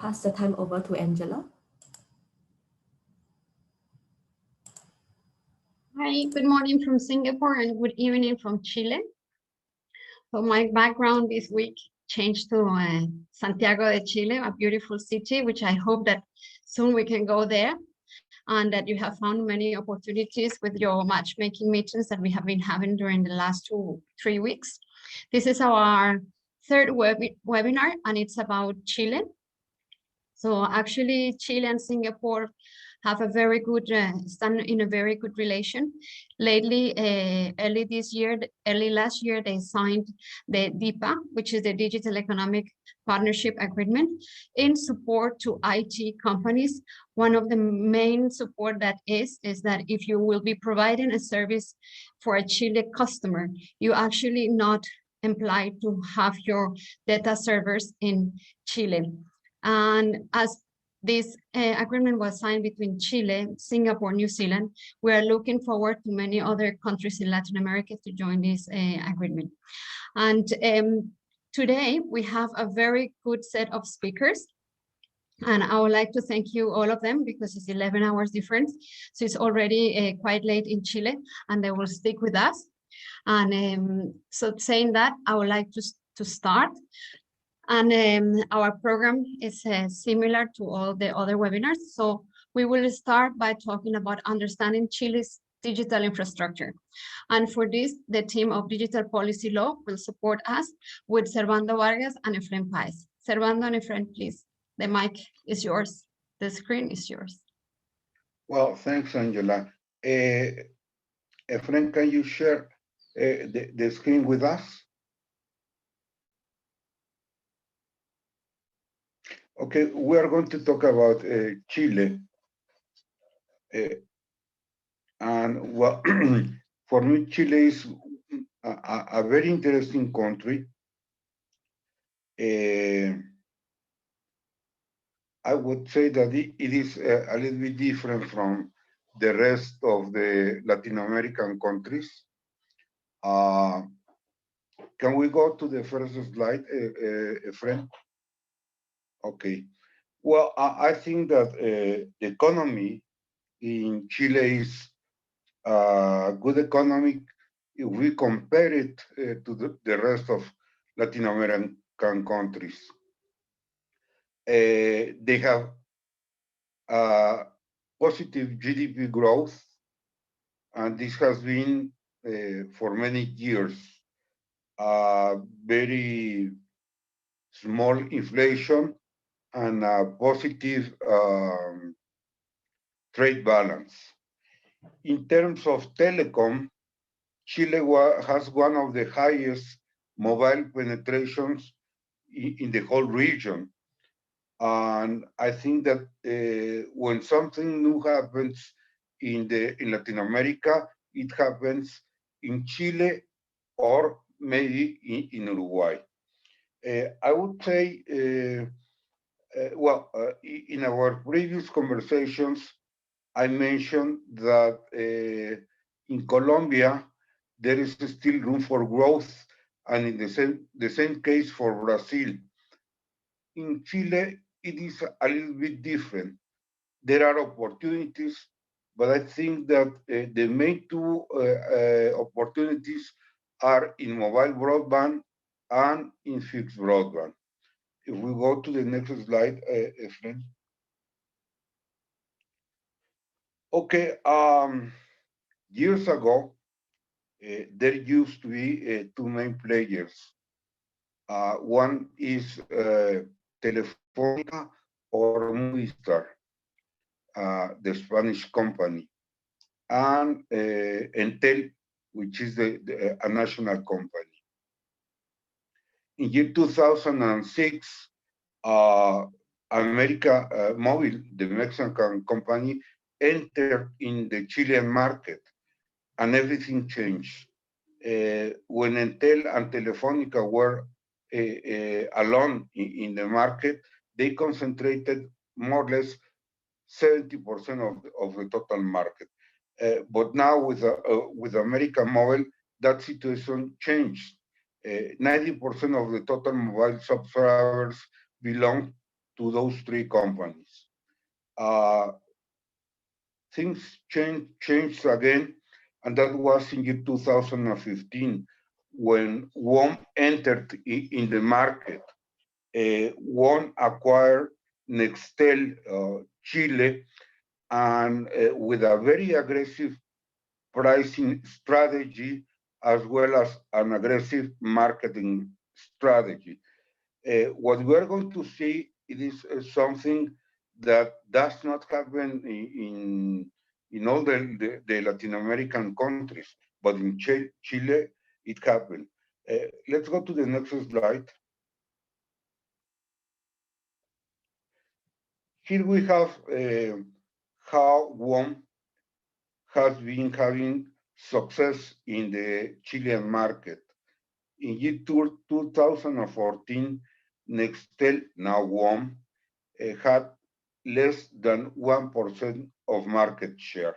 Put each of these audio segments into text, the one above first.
pass the time over to Angela. Hi, good morning from Singapore and good evening from Chile. So my background this week changed to Santiago de Chile, a beautiful city, which I hope that soon we can go there, and that you have found many opportunities with your matchmaking meetings that we have been having during the last 2-3 weeks. This is our third webinar, and it's about Chile. So actually, Chile and Singapore have a very good, stand in a very good relation. Lately, early last year, they signed the DIPA, which is the Digital Economic Partnership Agreement, in support to IT companies. One of the main support that is that if you will be providing a service for a Chile customer, you actually not implied to have your data servers in Chile. And as this agreement was signed between Chile, Singapore, New Zealand, we are looking forward to many other countries in Latin America to join this agreement. And today we have a very good set of speakers. And I would like to thank you, all of them, because it's 11 hours difference. So it's already quite late in Chile, and they will stick with us. And so saying that, I would like to start. And our program is similar to all the other webinars. So we will start by talking about understanding Chile's digital infrastructure. And for this, the team of Digital Policy Law will support us with Servando Vargas and Efren Paez. Servando and Efren, please. The mic is yours. The screen is yours. Well, thanks, Angela. Efren, can you share the screen with us? Okay, we are going to talk about Chile. And well, for me, Chile is a very interesting country. I would say that it is a little bit different from the rest of the Latin American countries. Can we go to the first slide, Efren? Okay. Well, I think that the economy in Chile is a good economy if we compare it to the rest of Latin American countries. They have positive GDP growth, and this has been for many years very small inflation and a positive trade balance. In terms of telecom, Chile has one of the highest mobile penetrations in the whole region. And I think that when something new happens in Latin America, it happens in Chile or maybe in Uruguay. I would say, in our previous conversations, I mentioned that in Colombia, there is still room for growth, and in the same case for Brazil. In Chile, it is a little bit different. There are opportunities, but I think that the main two opportunities are in mobile broadband and in fixed broadband. If we go to the next slide, Efren. Okay, years ago, there used to be two main players. One is Telefónica or Movistar, the Spanish company, and Entel, which is a national company. In year 2006, America Móvil, the Mexican company, entered in the Chilean market, and everything changed. When Entel and Telefónica were alone in the market, they concentrated more or less 70% of the total market. But now with American Móvil, that situation changed. 90% of the total mobile subscribers belong to those three companies. Things changed again, and that was in year 2015 when WOM entered in the market. WOM acquired Nextel Chile, and with a very aggressive pricing strategy as well as an aggressive marketing strategy. What we're going to see it is something that does not happen in all the Latin American countries, but in Chile it happened. Let's go to the next slide. Here we have how WOM has been having success in the Chilean market. In year 2014, Nextel, now WOM, had less than 1% of market share.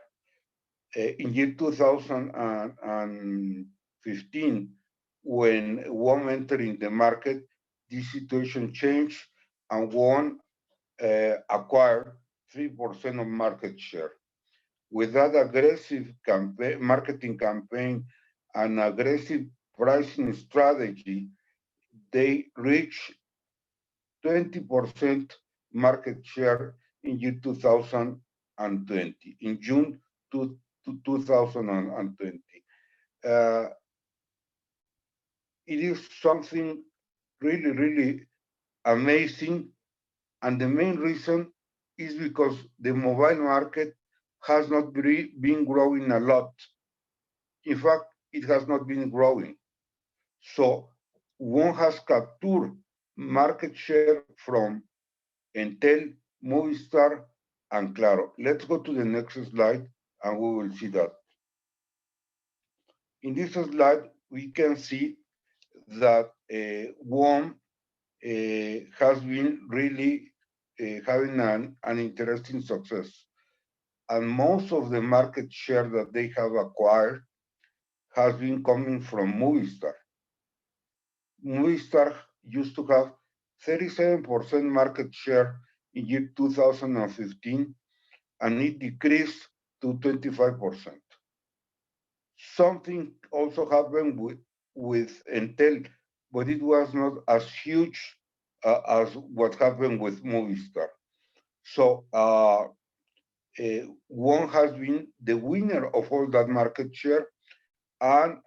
In year 2015, when WOM entered in the market, this situation changed and WOM acquired 3% of market share. With that aggressive marketing campaign and aggressive pricing strategy, they reached 20% market share in year 2020, in June 2020. It is something really, really amazing. And the main reason is because the mobile market has not been growing a lot. In fact, it has not been growing. So one has captured market share from Entel, Movistar, and Claro. Let's go to the next slide and we will see that. In this slide, we can see that WOM has been really having an interesting success. And most of the market share that they have acquired has been coming from Movistar. Movistar used to have 37% market share in year 2015, and it decreased to 25%. Something also happened with Entel, but it was not as huge as what happened with Movistar. So one has been the winner of all that market share, and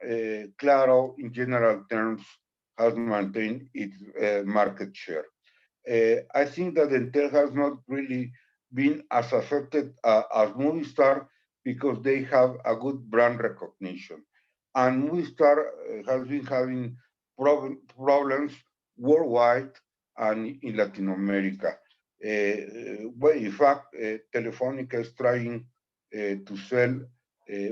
Claro, in general terms, has maintained its market share. I think that Entel has not really been as affected as Movistar because they have a good brand recognition. And Movistar has been having problems worldwide and in Latin America. Well, in fact, Telefónica is trying to sell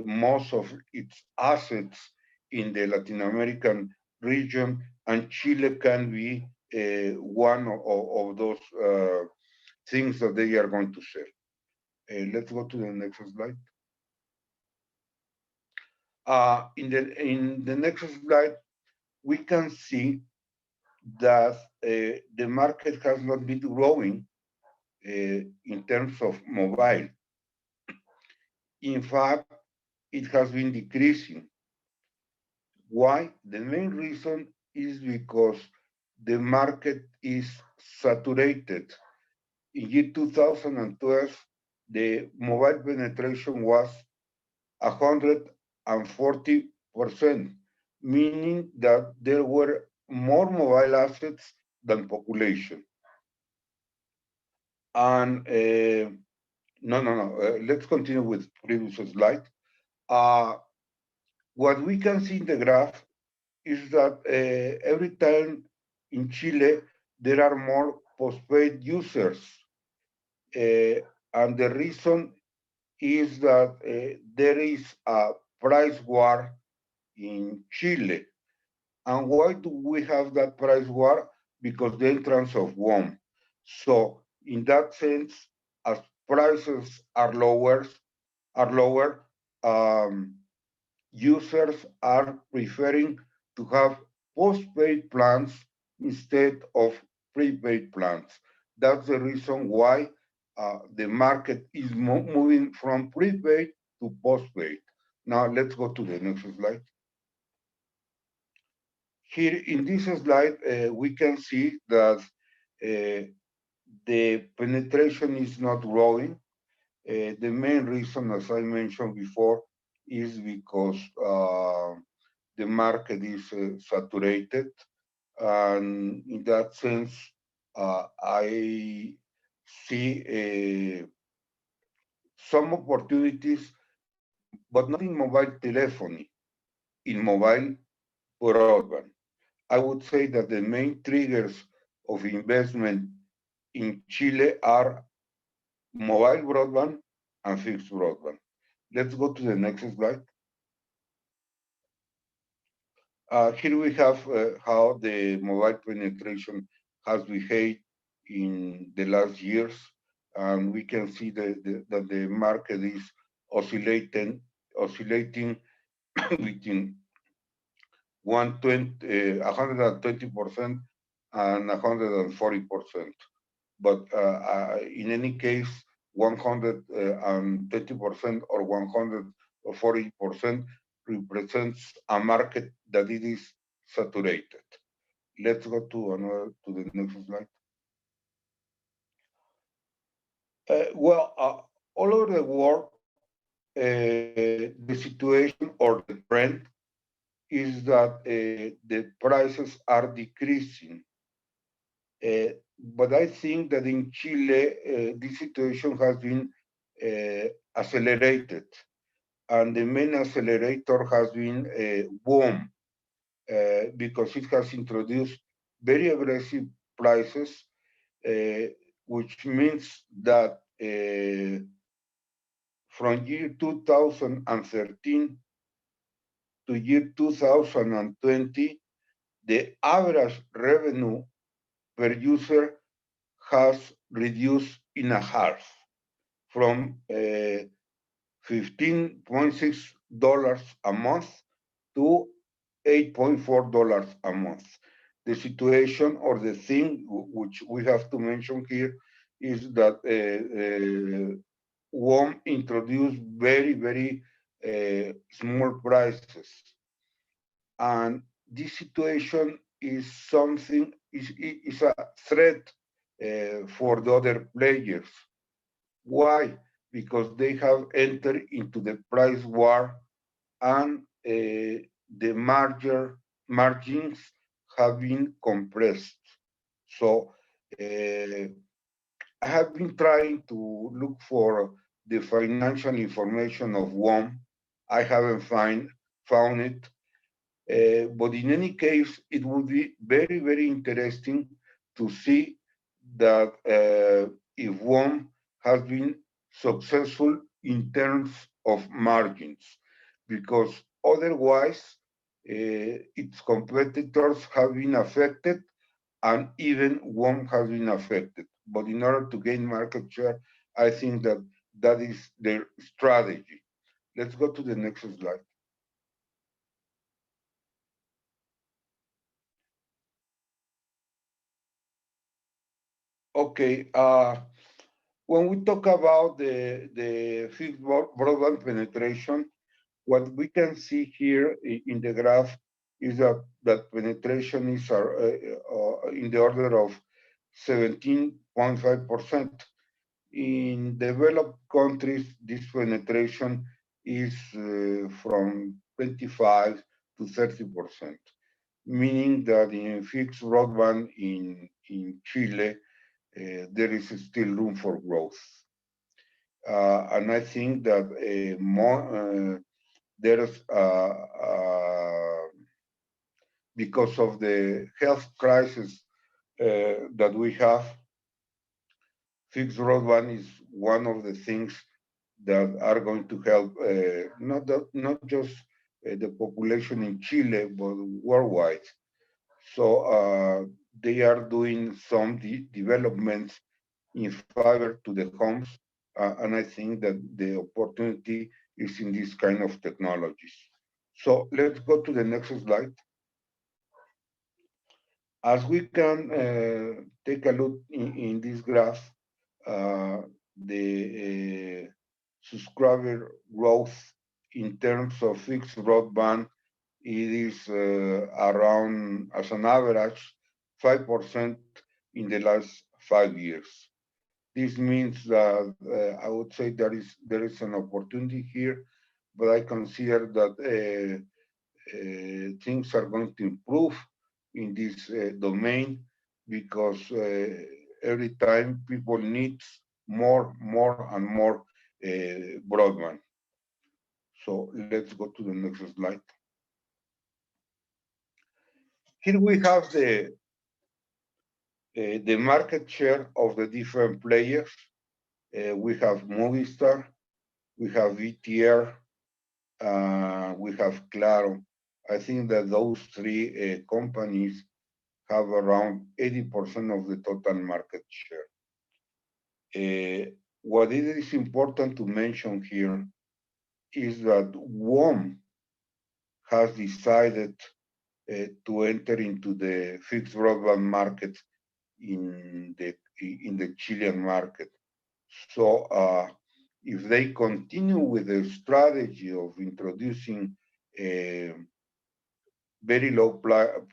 most of its assets in the Latin American region, and Chile can be one of those things that they are going to sell. Let's go to the next slide. In the next slide, we can see that the market has not been growing in terms of mobile. In fact, it has been decreasing. Why? The main reason is because the market is saturated. In year 2012, the mobile penetration was 140%, meaning that there were more mobile assets than population. And let's continue with previous slide. What we can see in the graph is that every time in Chile, there are more postpaid users. And the reason is that there is a price war in Chile. And why do we have that price war? Because the entrance of WOM. So in that sense, as prices are lower, users are preferring to have postpaid plans instead of prepaid plans. That's the reason why the market is moving from prepaid to postpaid. Now let's go to the next slide. Here in this slide, we can see that the penetration is not growing. The main reason, as I mentioned before, is because the market is saturated. And in that sense, I see some opportunities, but not in mobile telephony, in mobile broadband. I would say that the main triggers of investment in Chile are mobile broadband and fixed broadband. Let's go to the next slide. Here we have how the mobile penetration has behaved in the last years, and we can see that the market is oscillating between 120% and 140%. But in any case, 120% or 140% represents a market that it is saturated. Let's go to the next slide. All over the world, the situation or the trend is that the prices are decreasing. But I think that in Chile, this situation has been accelerated. And the main accelerator has been WOM, because it has introduced very aggressive prices, which means that from year 2013 to year 2020, the average revenue per user has reduced in a half, from $15.6 a month to $8.4 a month. The situation or the thing which we have to mention here is that WOM introduced very, very small prices. And this situation is something, is a threat for the other players. Why? Because they have entered into the price war, and the margins have been compressed. So I have been trying to look for the financial information of WOM. I haven't found it. But in any case, it would be very, very interesting to see that if WOM has been successful in terms of margins, because otherwise its competitors have been affected, and even WOM has been affected. But in order to gain market share, I think that that is their strategy. Let's go to the next slide. Okay, when we talk about the fixed broadband penetration, what we can see here in the graph is that penetration is in the order of 17.5%. In developed countries, this penetration is from 25 to 30%, meaning that in fixed broadband in Chile, there is still room for growth. And I think that there's, because of the health crisis that we have, fixed broadband is one of the things that are going to help not just the population in Chile, but worldwide. So they are doing some developments in fiber to the homes, and I think that the opportunity is in this kind of technologies. So let's go to the next slide. As we can take a look in this graph, the subscriber growth in terms of fixed broadband, it is around, as an average, 5% in the last 5 years. This means that I would say there is an opportunity here, but I consider that things are going to improve in this domain because every time people need more and more broadband. So let's go to the next slide. Here we have the market share of the different players. We have Movistar, we have VTR, we have Claro. I think that those three companies have around 80% of the total market share. What it is important to mention here is that WOM has decided to enter into the fixed broadband market in the Chilean market. So if they continue with the strategy of introducing very low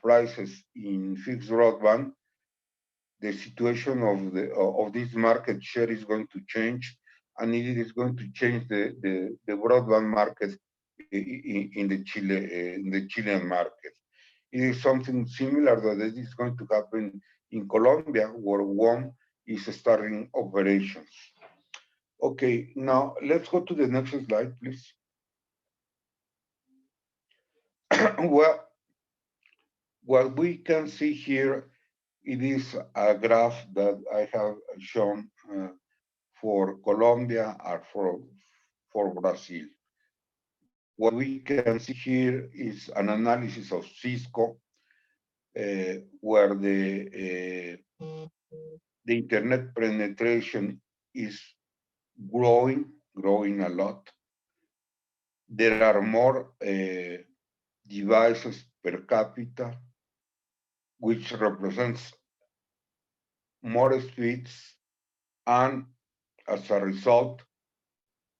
prices in fixed broadband, the situation of this market share is going to change, and it is going to change the broadband market in the Chilean market. It is something similar that it is going to happen in Colombia, where WOM is starting operations. Okay, now let's go to the next slide, please. Well, what we can see here, it is a graph that I have shown for Colombia or for Brazil. What we can see here is an analysis of Cisco, where the internet penetration is growing a lot. There are more devices per capita, which represents more speeds and, as a result,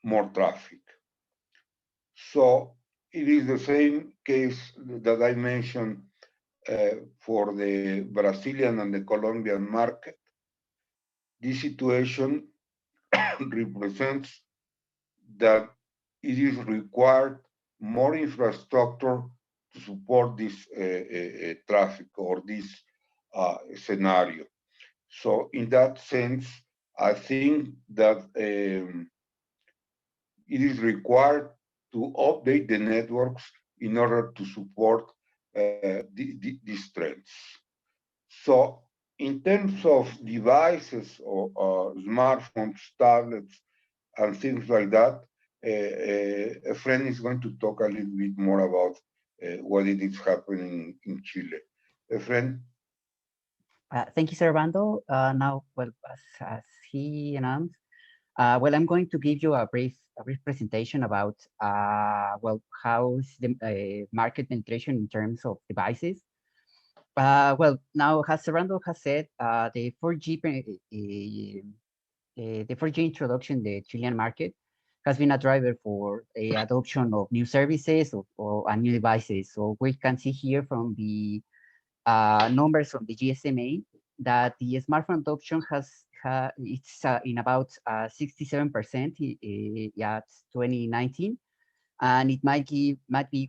more traffic. So it is the same case that I mentioned for the Brazilian and the Colombian market. This situation represents that it is required more infrastructure to support this traffic or this scenario. So in that sense, I think that it is required to update the networks in order to support these trends. So in terms of devices or smartphones, tablets, and things like that, a friend is going to talk a little bit more about what it is happening in Chile. A friend. Thank you, Servando. Now, well, as he announced, well, I'm going to give you a brief presentation about well, how's the market penetration in terms of devices. Well, now, as Servando has said, the 4G introduction in the Chilean market has been a driver for the adoption of new services or new devices. So we can see here from the numbers from the GSMA that the smartphone adoption it's in about 67% at 2019, and it might be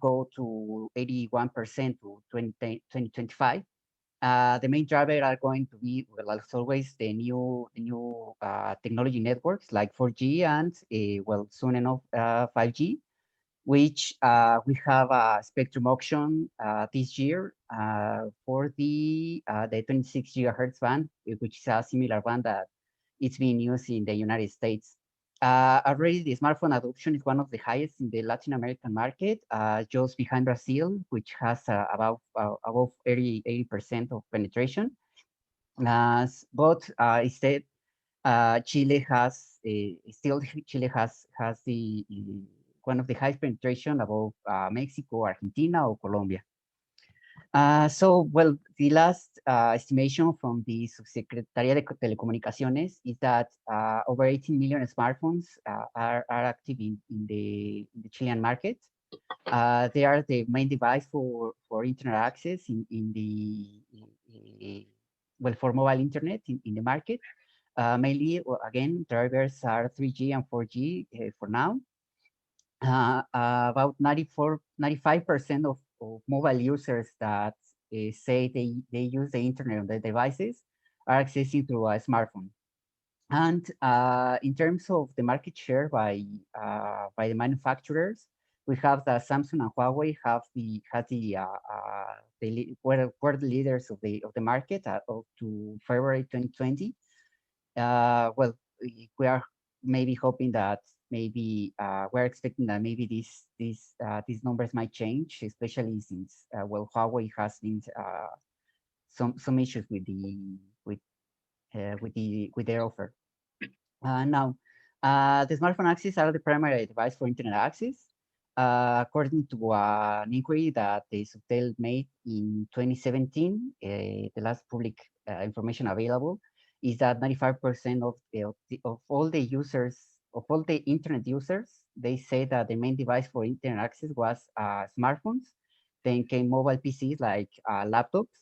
go to 81% to 2025. The main driver are going to be, well, as always, the new technology networks like 4G and well, soon enough 5G, which we have a spectrum auction this year for the 26 gigahertz band, which is a similar band that it's being used in the United States. Already the smartphone adoption is one of the highest in the Latin American market, just behind Brazil, which has above 80% of penetration. But instead, Chile has the one of the highest penetration above Mexico, Argentina, or Colombia. Well, the last estimation from the Subsecretaría de Telecomunicaciones is that over 18 million smartphones are active in the Chilean market. They are the main device for internet access well, for mobile internet in the market. Mainly, again, drivers are 3G and 4G for now. About 95% of mobile users that say they use the internet on their devices are accessing through a smartphone. And in terms of the market share by the manufacturers, we have that Samsung and Huawei were the leaders of the market up to February 2020. Well, we are maybe hoping that we're expecting that maybe these numbers might change, especially since well, Huawei has been some issues with their offer. Now, the smartphone access are the primary device for internet access. According to an inquiry that the Subtel made in 2017, the last public information available is that 95% of all the users, of all the internet users, they say that the main device for internet access was smartphones. Then came mobile PCs like laptops,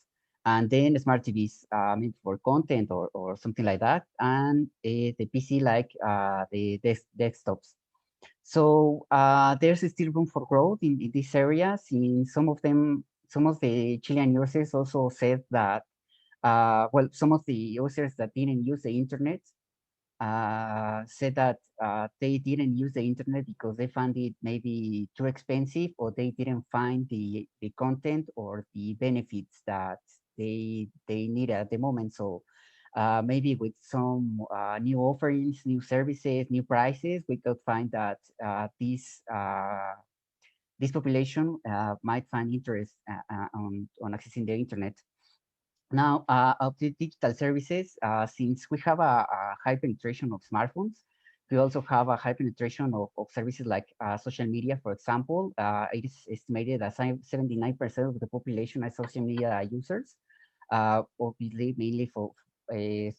and then smart TVs meant for content or something like that, and the PC like the desktops. So there's still room for growth in this area. Since some of the Chilean users also said that, well, some of the users that didn't use the internet said that they didn't use the internet because they found it maybe too expensive, or they didn't find the content or the benefits that they need at the moment. So maybe with some new offerings, new services, new prices, we could find that this population might find interest on accessing the internet. Now, of the digital services, since we have a high penetration of smartphones, we also have a high penetration of services like social media, for example. It is estimated that 79% of the population are social media users, obviously mainly through they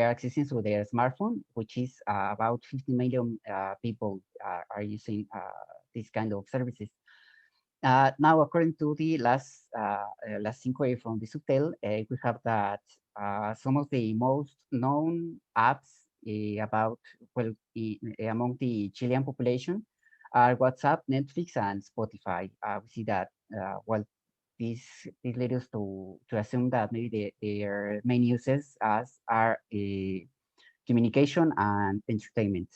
are accessing through their smartphone, which is about 50 million people are using these kind of services. Now, according to the last inquiry from the Subtel, we have that some of the most known apps about, well, among the Chilean population are WhatsApp, Netflix, and Spotify. We see that, well, this leads us to assume that maybe their main uses are communication and entertainment.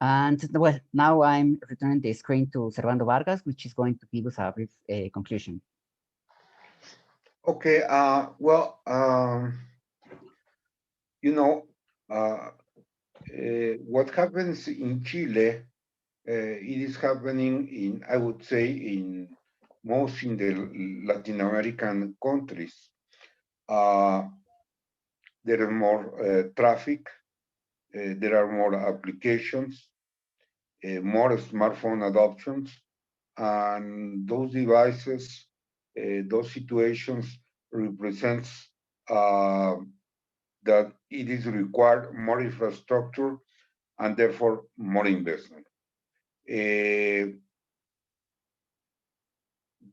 And well, now I'm returning the screen to Servando Vargas, which is going to give us a brief conclusion. Okay, well, you know, what happens in Chile, it is happening in, I would say, in most in the Latin American countries. There is more traffic, there are more applications, more smartphone adoptions, and those devices, those situations represents that it is required more infrastructure and therefore more investment.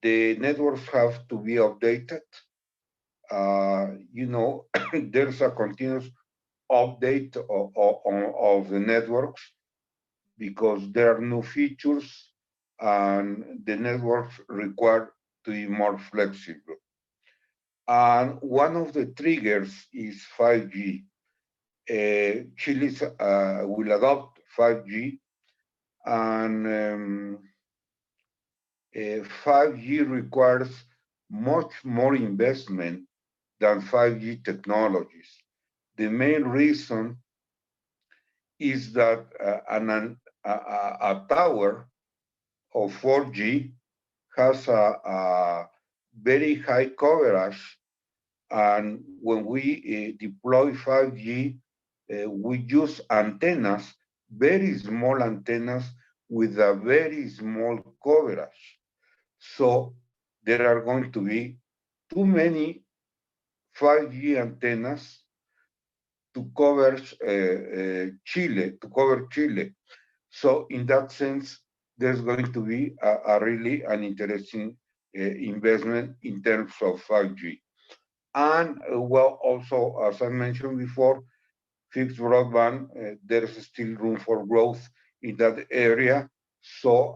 The networks have to be updated. You know, there's a continuous update of the networks because there are new features and the networks require to be more flexible. And one of the triggers is 5G. Chile will adopt 5G, and 5G requires much more investment than 5G technologies. The main reason is that a tower of 4G has a very high coverage, and when we deploy 5G, we use antennas, very small antennas with a very small coverage. So there are going to be too many 5G antennas to cover Chile. So in that sense, there's going to be a really an interesting investment in terms of 5G. And well, also, as I mentioned before, fixed broadband, there's still room for growth in that area. So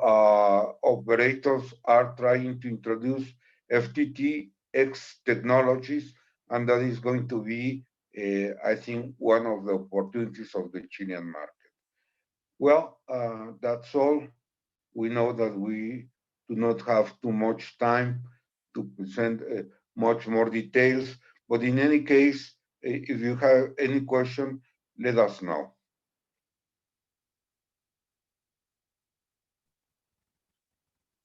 operators are trying to introduce FTTX technologies, and that is going to be, I think, one of the opportunities of the Chilean market. Well, that's all. We know that we do not have too much time to present much more details, but in any case, if you have any question, let us know.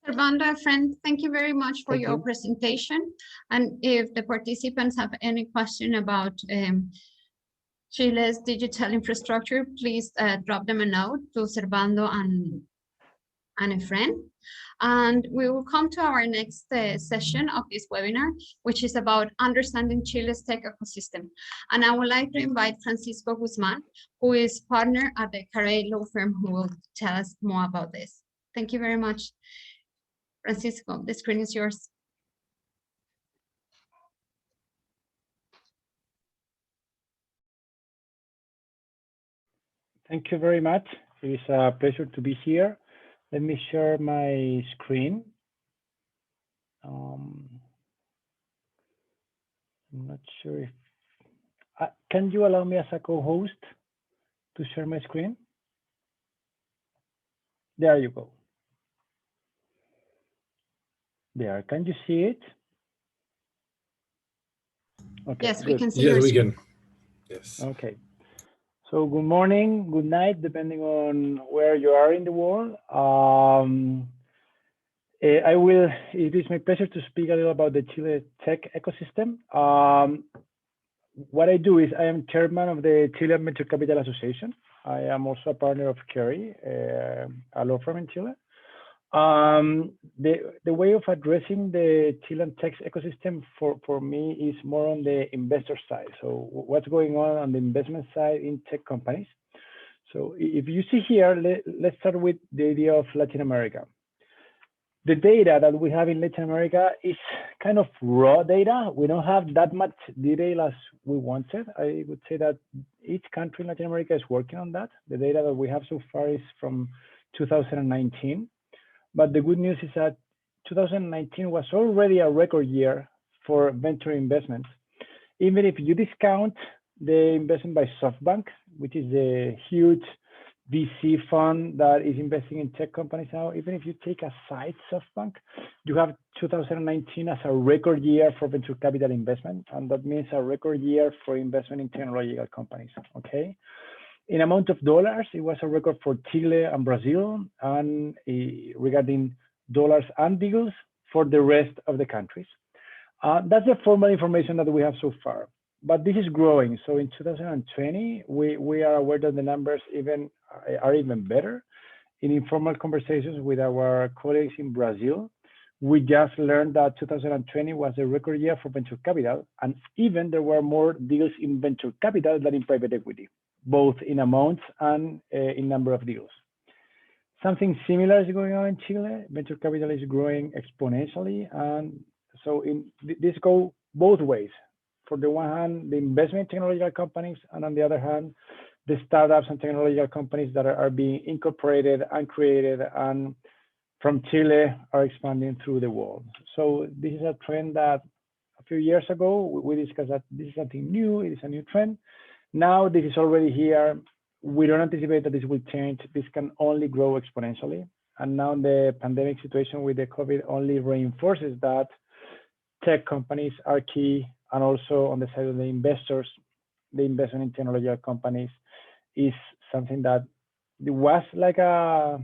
Servando, friend, thank you very much for Thank your you. presentation. And if the participants have any question about Chile's digital infrastructure, please drop them a note to Servando and a friend. And we will come to our next session of this webinar, which is about understanding Chile's tech ecosystem. And I would like to invite Francisco Guzman, who is partner at the Carey law firm, who will tell us more about this. Thank you very much. Francisco, the screen is yours. Thank you very much. It is a pleasure to be here. Let me share my screen. I'm not sure if, can you allow me as a co-host to share my screen? There you go. There, can you see it? Okay, Yes, good. we can see Yes, your we screen. can. Yes. Okay. So good morning, good night, depending on where you are in the world. It is my pleasure to speak a little about the Chile tech ecosystem. What I do is I am chairman of the Chilean Venture Capital Association. I am also a partner of Carey, a law firm in Chile. The way of addressing the Chilean tech ecosystem for me is more on the investor side. So what's going on the investment side in tech companies. So if you see here, let's start with the idea of Latin America. The data that we have in Latin America is kind of raw data. We don't have that much detail as we wanted. I would say that each country in Latin America is working on that. The data that we have so far is from 2019. But the good news is that 2019 was already a record year for venture investments. Even if you discount the investment by SoftBank, which is a huge VC fund that is investing in tech companies now, even if you take aside SoftBank, you have 2019 as a record year for venture capital investment. And that means a record year for investment in technological companies, okay? In amount of dollars, it was a record for Chile and Brazil, and regarding dollars and deals for the rest of the countries. That's the formal information that we have so far, but this is growing. So in 2020, we are aware that the numbers are even better. In informal conversations with our colleagues in Brazil, we just learned that 2020 was a record year for venture capital, and even there were more deals in venture capital than in private equity, both in amounts and in number of deals. Something similar is going on in Chile. Venture capital is growing exponentially, and so this go both ways. For the one hand, the investment in technological companies, and on the other hand, the startups and technological companies that are being incorporated and created and from Chile are expanding through the world. So this is a trend that a few years ago, we discussed that this is something new, it is a new trend. Now this is already here. We don't anticipate that this will change. This can only grow exponentially. And now the pandemic situation with the COVID only reinforces that tech companies are key. And also on the side of the investors, the investment in technological companies is something that was like a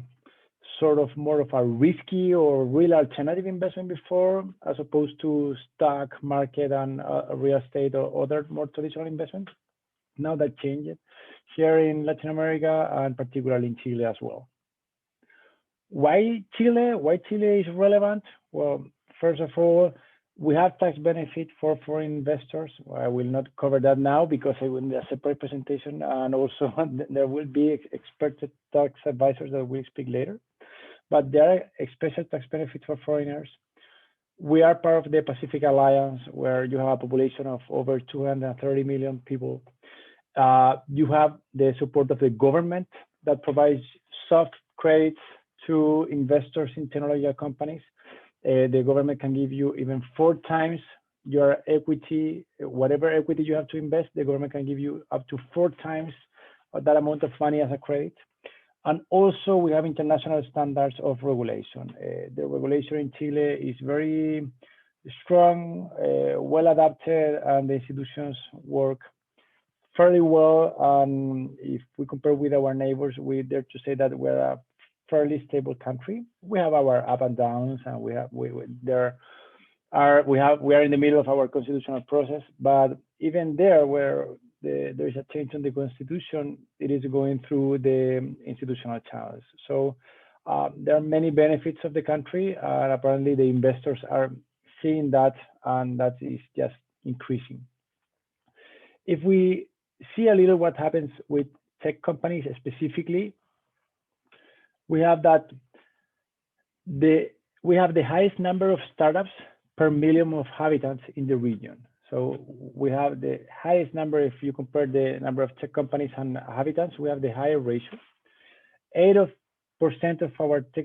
sort of more of a risky or real alternative investment before, as opposed to stock market and real estate or other more traditional investments. Now that changed here in Latin America and particularly in Chile as well. Why Chile? Why Chile is relevant? Well, first of all, we have tax benefit for foreign investors. I will not cover that now because I will need a separate presentation, and also there will be expert tax advisors that will speak later. But there are special tax benefits for foreigners. We are part of the Pacific Alliance, where you have a population of over 230 million people. You have the support of the government that provides soft credits to investors in technological companies. The government can give you even 4 times your equity, whatever equity you have to invest, the government can give you up to 4 times that amount of money as a credit. And also we have international standards of regulation. The regulation in Chile is very strong, well adapted, and the institutions work fairly well. And if we compare with our neighbors, we dare to say that we're a fairly stable country. We have our up and downs, and we are in the middle of our constitutional process. But even there, where there is a change in the constitution, it is going through the institutional channels. So there are many benefits of the country, and apparently the investors are seeing that, and that is just increasing. If we see a little what happens with tech companies specifically, we have that we have the highest number of startups per million of inhabitants in the region. So we have the highest number. If you compare the number of tech companies and inhabitants, we have the higher ratio. 8% of our tech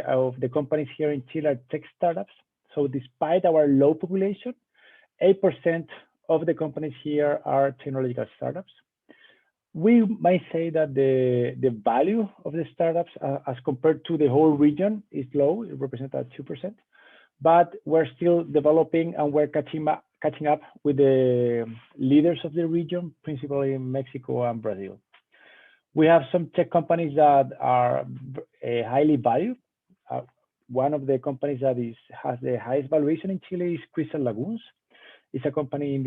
of the companies here in Chile are tech startups. So despite our low population, 8% of the companies here are technological startups. We might say that the value of the startups as compared to the whole region is low. It represents at 2%, but we're still developing, and we're catching up with the leaders of the region, principally in Mexico and Brazil. We have some tech companies that are highly valued. One of the companies that has the highest valuation in Chile is Crystal Lagoons. It's a company in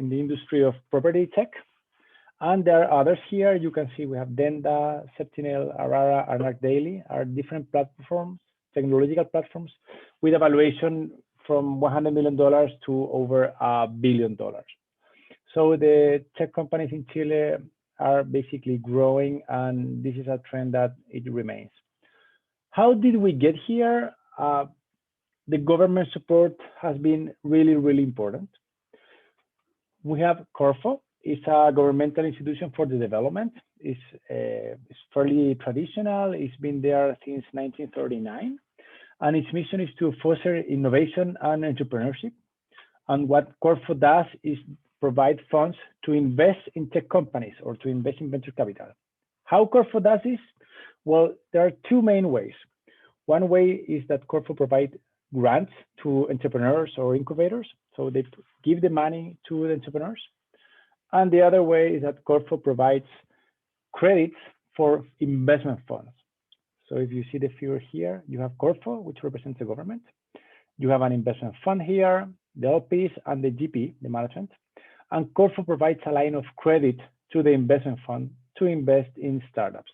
the industry of property tech. And there are others here. You can see we have Denda, Sentinel, Arara, and ArcDaily are different platforms, technological platforms, with a valuation from $100 million to over $1 billion. So the tech companies in Chile are basically growing, and this is a trend that it remains. How did we get here? The government support has been really, really important. We have Corfo. It's a governmental institution for the development. It's fairly traditional. It's been there since 1939. And its mission is to foster innovation and entrepreneurship. And what Corfo does is provide funds to invest in tech companies or to invest in venture capital. How Corfo does this? Well, there are 2 main ways. One way is that Corfo provides grants to entrepreneurs or incubators. So they give the money to the entrepreneurs. And the other way is that Corfo provides credits for investment funds. So if you see the figure here, you have Corfo, which represents the government. You have an investment fund here, the LPs, and the GP, the management. And Corfo provides a line of credit to the investment fund to invest in startups.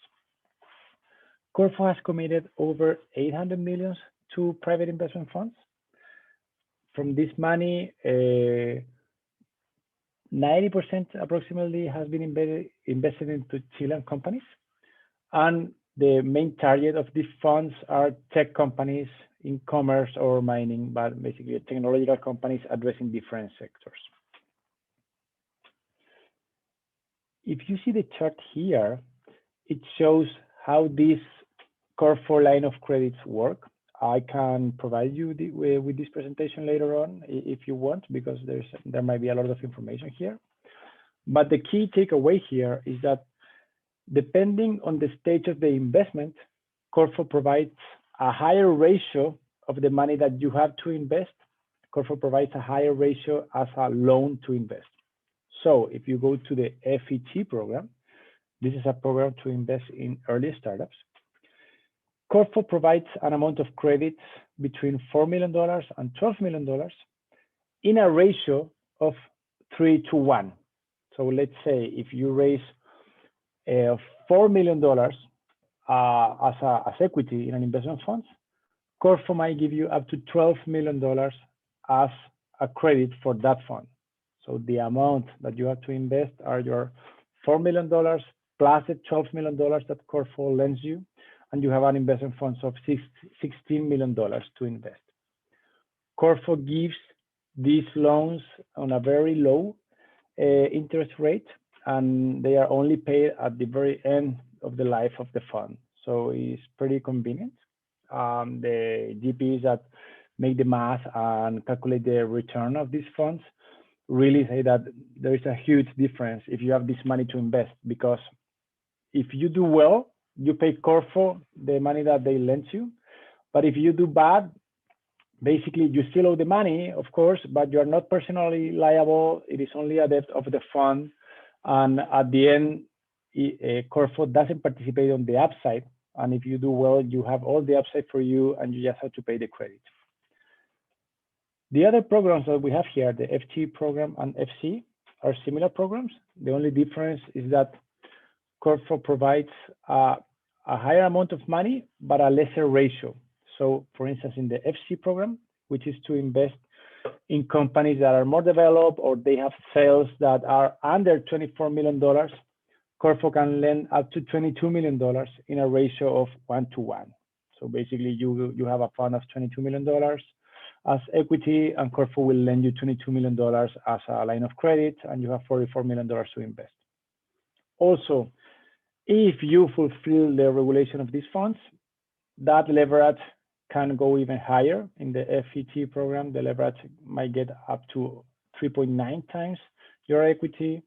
Corfo has committed over 800 million to private investment funds. From this money, 90% approximately has been invested into Chilean companies. And the main target of these funds are tech companies in commerce or mining, but basically technological companies addressing different sectors. If you see the chart here, it shows how this Corfo line of credits work. I can provide you with this presentation later on if you want, because there might be a lot of information here. But the key takeaway here is that depending on the stage of the investment, Corfo provides a higher ratio of the money that you have to invest. Corfo provides a higher ratio as a loan to invest. So if you go to the FET program, this is a program to invest in early startups. Corfo provides an amount of credits between $4 million and $12 million in a ratio of 3:1. So let's say if you raise $4 million as equity in an investment fund, Corfo might give you up to $12 million as a credit for that fund. So the amount that you have to invest are your $4 million plus the $12 million that Corfo lends you, and you have an investment fund of $16 million to invest. Corfo gives these loans on a very low interest rate, and they are only paid at the very end of the life of the fund. So it's pretty convenient. The GPs that make the math and calculate the return of these funds really say that there is a huge difference if you have this money to invest, because if you do well, you pay Corfo the money that they lent you. But if you do bad, basically you still owe the money, of course, but you are not personally liable. It is only a debt of the fund. And at the end, Corfo doesn't participate on the upside. And if you do well, you have all the upside for you, and you just have to pay the credit. The other programs that we have here, the FT program and FC, are similar programs. The only difference is that Corfo provides a higher amount of money, but a lesser ratio. So for instance, in the FC program, which is to invest in companies that are more developed or they have sales that are under $24 million, Corfo can lend up to $22 million in a ratio of 1:1. So basically you have a fund of $22 million as equity, and Corfo will lend you $22 million as a line of credit, and you have $44 million to invest. Also, if you fulfill the regulation of these funds, that leverage can go even higher. In the FET program, the leverage might get up to 3.9 times your equity,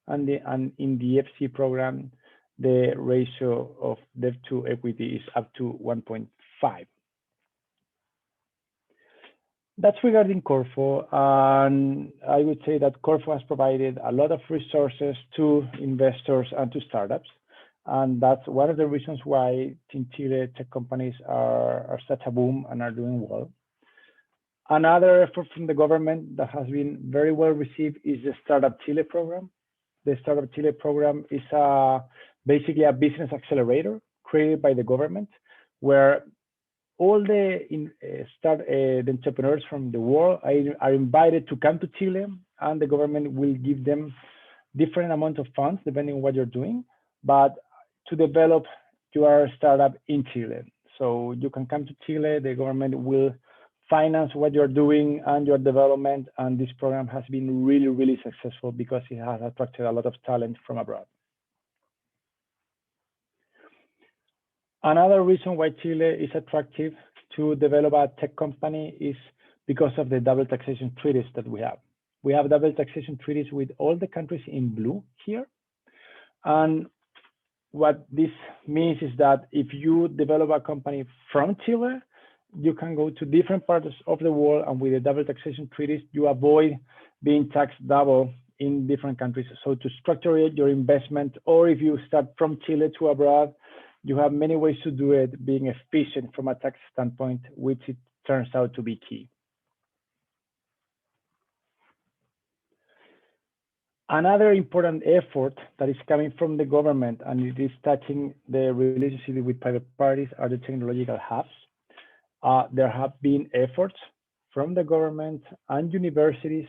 and in the FC program, the ratio of debt to equity is up to 1.5. That's regarding Corfo, and I would say that Corfo has provided a lot of resources to investors and to startups, and that's one of the reasons why in Chile tech companies are such a boom and are doing well. Another effort from the government that has been very well received is the Startup Chile program. The Startup Chile program is basically a business accelerator created by the government, where all the entrepreneurs from the world are invited to come to Chile, and the government will give them different amount of funds depending on what you're doing, but to develop your startup in Chile. So you can come to Chile, the government will finance what you're doing and your development, and this program has been really, really successful because it has attracted a lot of talent from abroad. Another reason why Chile is attractive to develop a tech company is because of the double taxation treaties that we have. We have double taxation treaties with all the countries in blue here. And what this means is that if you develop a company from Chile, you can go to different parts of the world, and with the double taxation treaties, you avoid being taxed double in different countries. So to structure your investment, or if you start from Chile to abroad, you have many ways to do it, being efficient from a tax standpoint, which it turns out to be key. Another important effort that is coming from the government, and it is touching the relationship with private parties, are the technological hubs. There have been efforts from the government and universities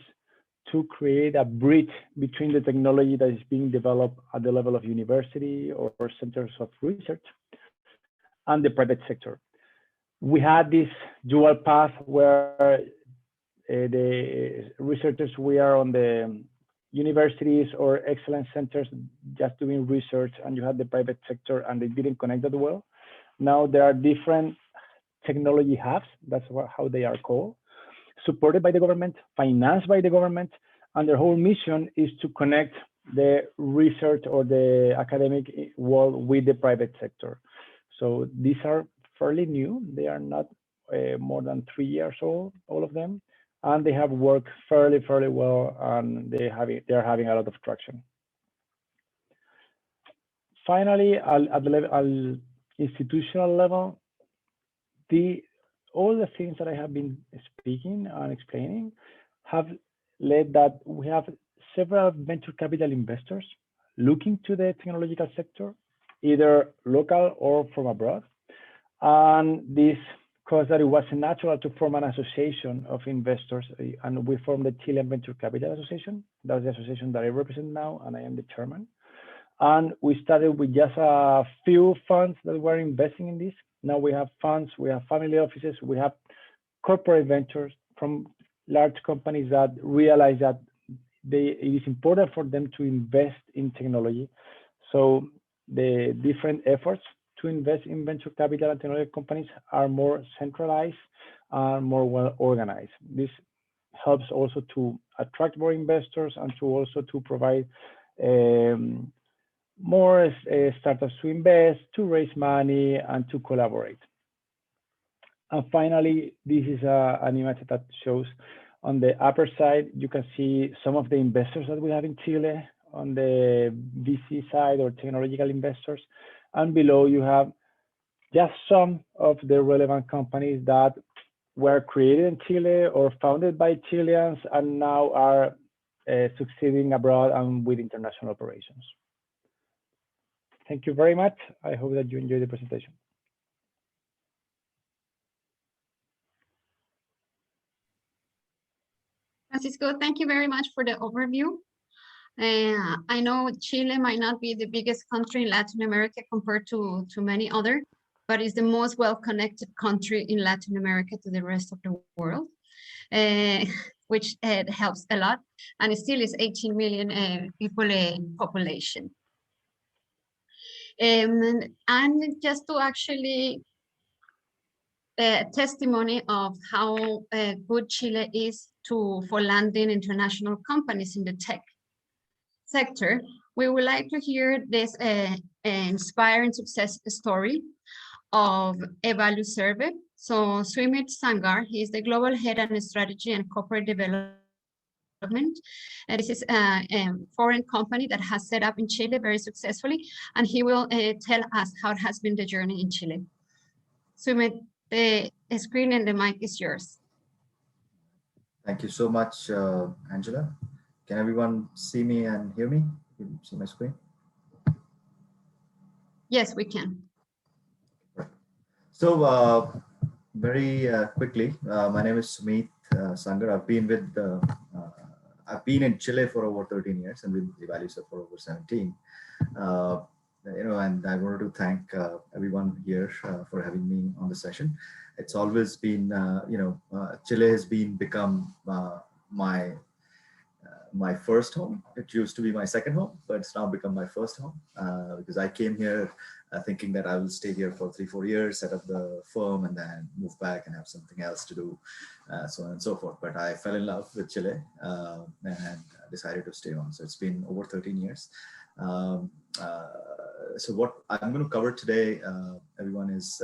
to create a bridge between the technology that is being developed at the level of university or centers of research and the private sector. We had this dual path where the researchers, we are on the universities or excellence centers just doing research, and you had the private sector, and they didn't connect that well. Now there are different technology hubs, that's how they are called, supported by the government, financed by the government, and their whole mission is to connect the research or the academic world with the private sector. So these are fairly new. They are not more than 3 years old, all of them, and they have worked fairly well, and they are having a lot of traction. Finally, at the institutional level, all the things that I have been speaking and explaining have led that we have several venture capital investors looking to the technological sector, either local or from abroad. And this caused that it was natural to form an association of investors, and we formed the Chilean Venture Capital Association. That's the association that I represent now, and I am the chairman. And we started with just a few funds that were investing in this. Now we have funds, we have family offices, we have corporate ventures from large companies that realize that it is important for them to invest in technology. So the different efforts to invest in venture capital and technology companies are more centralized and more well organized. This helps also to attract more investors and to also to provide more startups to invest, to raise money, and to collaborate. And finally, this is an image that shows on the upper side, you can see some of the investors that we have in Chile on the VC side or technological investors. And below you have just some of the relevant companies that were created in Chile or founded by Chileans and now are succeeding abroad and with international operations. Thank you very much. I hope that you enjoyed the presentation. Francisco, thank you very much for the overview. I know Chile might not be the biggest country in Latin America compared to many others, but it's the most well-connected country in Latin America to the rest of the world, which helps a lot. And it still is 18 million people in population. And just to actually testimony of how good Chile is for landing international companies in the tech sector, we would like to hear this inspiring success story of Evalu Survey. So Sumit Sangar, he is the global head on strategy and corporate development. And this is a foreign company that has set up in Chile very successfully, and he will tell us how it has been the journey in Chile. Sumit, the screen and the mic is yours. Thank you so much, Angela. Can everyone see me and hear me? Can you see my screen? Yes, we can. So very quickly, my name is Sumit Sangar. I've been in Chile for over 13 years and with Evaluser for over 17. And I wanted to thank everyone here for having me on the session. It's always been, Chile has become my first home. It used to be my second home, but it's now become my first home because I came here thinking that I will stay here for 3-4 years, set up the firm, and then move back and have something else to do, so on and so forth. But I fell in love with Chile and decided to stay on. So it's been over 13 years. So what I'm going to cover today, everyone, is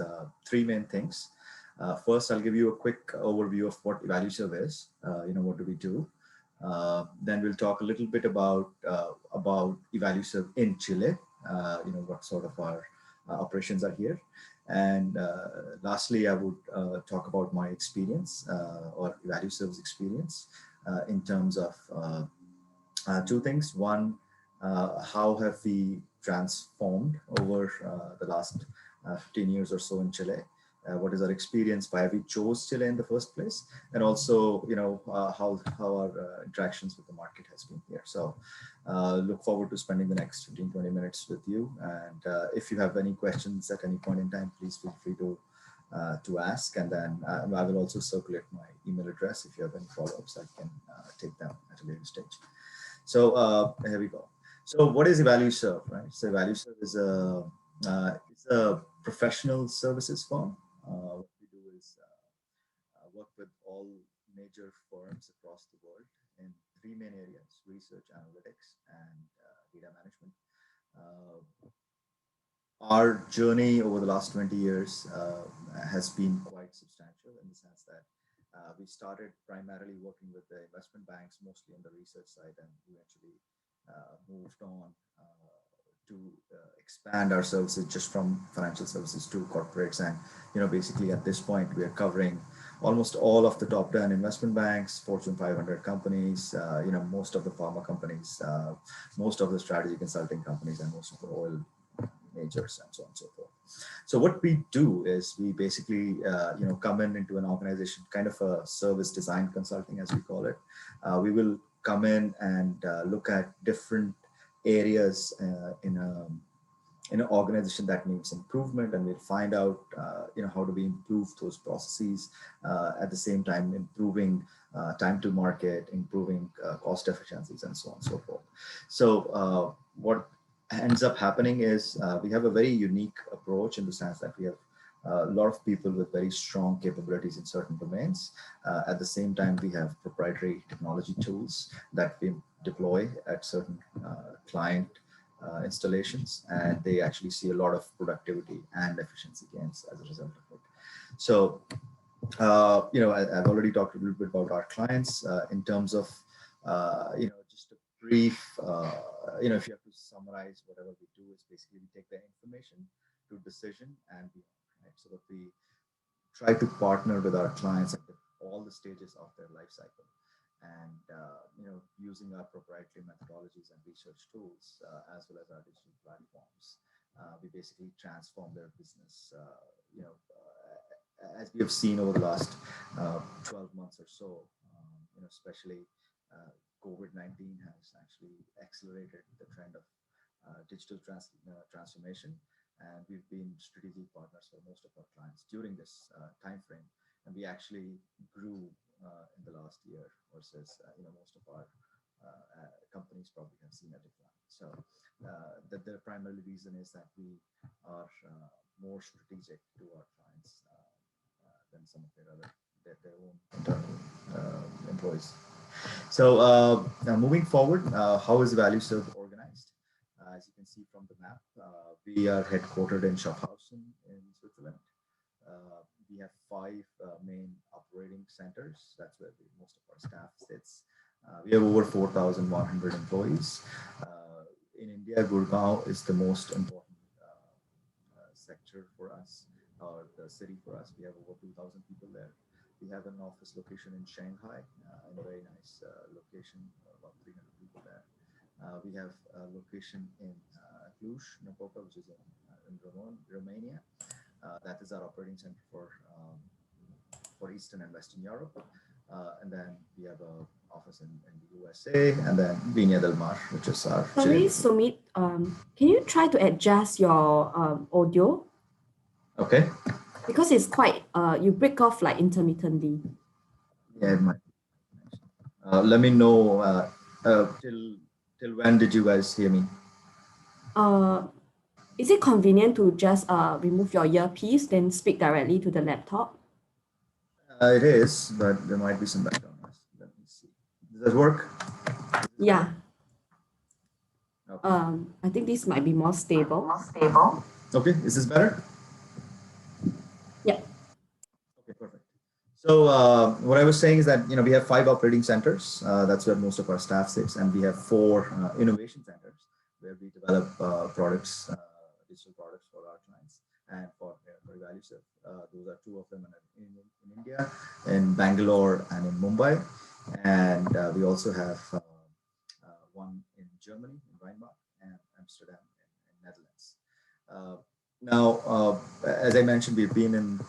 3 main things. First, I'll give you a quick overview of what Evaluserve is. What do we do? Then we'll talk a little bit about Evaluserve in Chile. What sort of our operations are here. And lastly, I would talk about my experience or Evaluserve's experience in terms of 2 things. One, how have we transformed over the last 15 years or so in Chile? What is our experience? Why we chose Chile in the first place? And also, how our interactions with the market has been here. So look forward to spending the next 15-20 minutes with you. And if you have any questions at any point in time, please feel free to ask. And then I will also circulate my email address. If you have any follow-ups, I can take them at a later stage. So here we go. So what is Evaluserve, right? So Evaluserve is a professional services firm. What we do is work with all major firms across the world in 3 main areas: research, analytics, and data management. Our journey over the last 20 years has been quite substantial in the sense that we started primarily working with the investment banks, mostly on the research side, and eventually moved on to expand our services just from financial services to corporates. And basically at this point we are covering almost all of the top 10 investment banks, Fortune 500 companies, most of the pharma companies, most of the strategy consulting companies, and most of the oil majors and so on and so forth. So what we do is we basically, come into an organization, kind of a service design consulting, as we call it. We will come in and look at different areas in an organization that needs improvement, and we'll find out, how do we improve those processes, at the same time improving time to market, improving cost efficiencies, and so on and so forth. So what ends up happening is we have a very unique approach in the sense that we have a lot of people with very strong capabilities in certain domains. At the same time, we have proprietary technology tools that we deploy at certain client installations, and they actually see a lot of productivity and efficiency gains as a result of it. So, I've already talked a little bit about our clients in terms of, just a brief, if you have to summarize whatever we do is basically we take the information to decision and beyond, right? So that we try to partner with our clients at all the stages of their life cycle. And using our proprietary methodologies and research tools, as well as our digital platforms, we basically transform their business. As we have seen over the last 12 months or so, especially COVID-19 has actually accelerated the trend of digital transformation, and we've been strategic partners for most of our clients during this time frame, and we actually grew in the last year versus most of our companies probably have seen a decline. So the primary reason is that we are more strategic to our clients than some of their own internal employees. So now moving forward, how is ValueServe organized? As you can see from the map, we are headquartered in Schaffhausen in Switzerland. We have 5 main operating centers. That's where most of our staff sits. We have over 4,100 employees. In India, Gurgaon is the most important sector for us, or the city for us. We have over 2,000 people there. We have an office location in Shanghai, in a very nice location, about 300 people there. We have a location in Cluj-Napoca, which is in Romania. That is our operating center for Eastern and Western Europe. And then we have an office in the USA, and then Viña del Mar, which is our... Sorry, Sumit, can you try to adjust your audio? Okay. Because it's quite, you break off like intermittently. Yeah, it might. Let me know, till when did you guys hear me? Is it convenient to just remove your earpiece, then speak directly to the laptop? It is, but there might be some background noise. Let me see. Does that work? Yeah. Okay. I think this might be more stable. Okay, is this better? Yeah. Okay, perfect. So what I was saying is that we have 5 operating centers. That's where most of our staff sits, and we have 4 innovation centers where we develop products, digital products for our clients and for ValueServe. Those are 2 of them in India, in Bangalore and in Mumbai, and we also have one in Germany, in Rheinbach, and Amsterdam in Netherlands. Now, as I mentioned, we've been in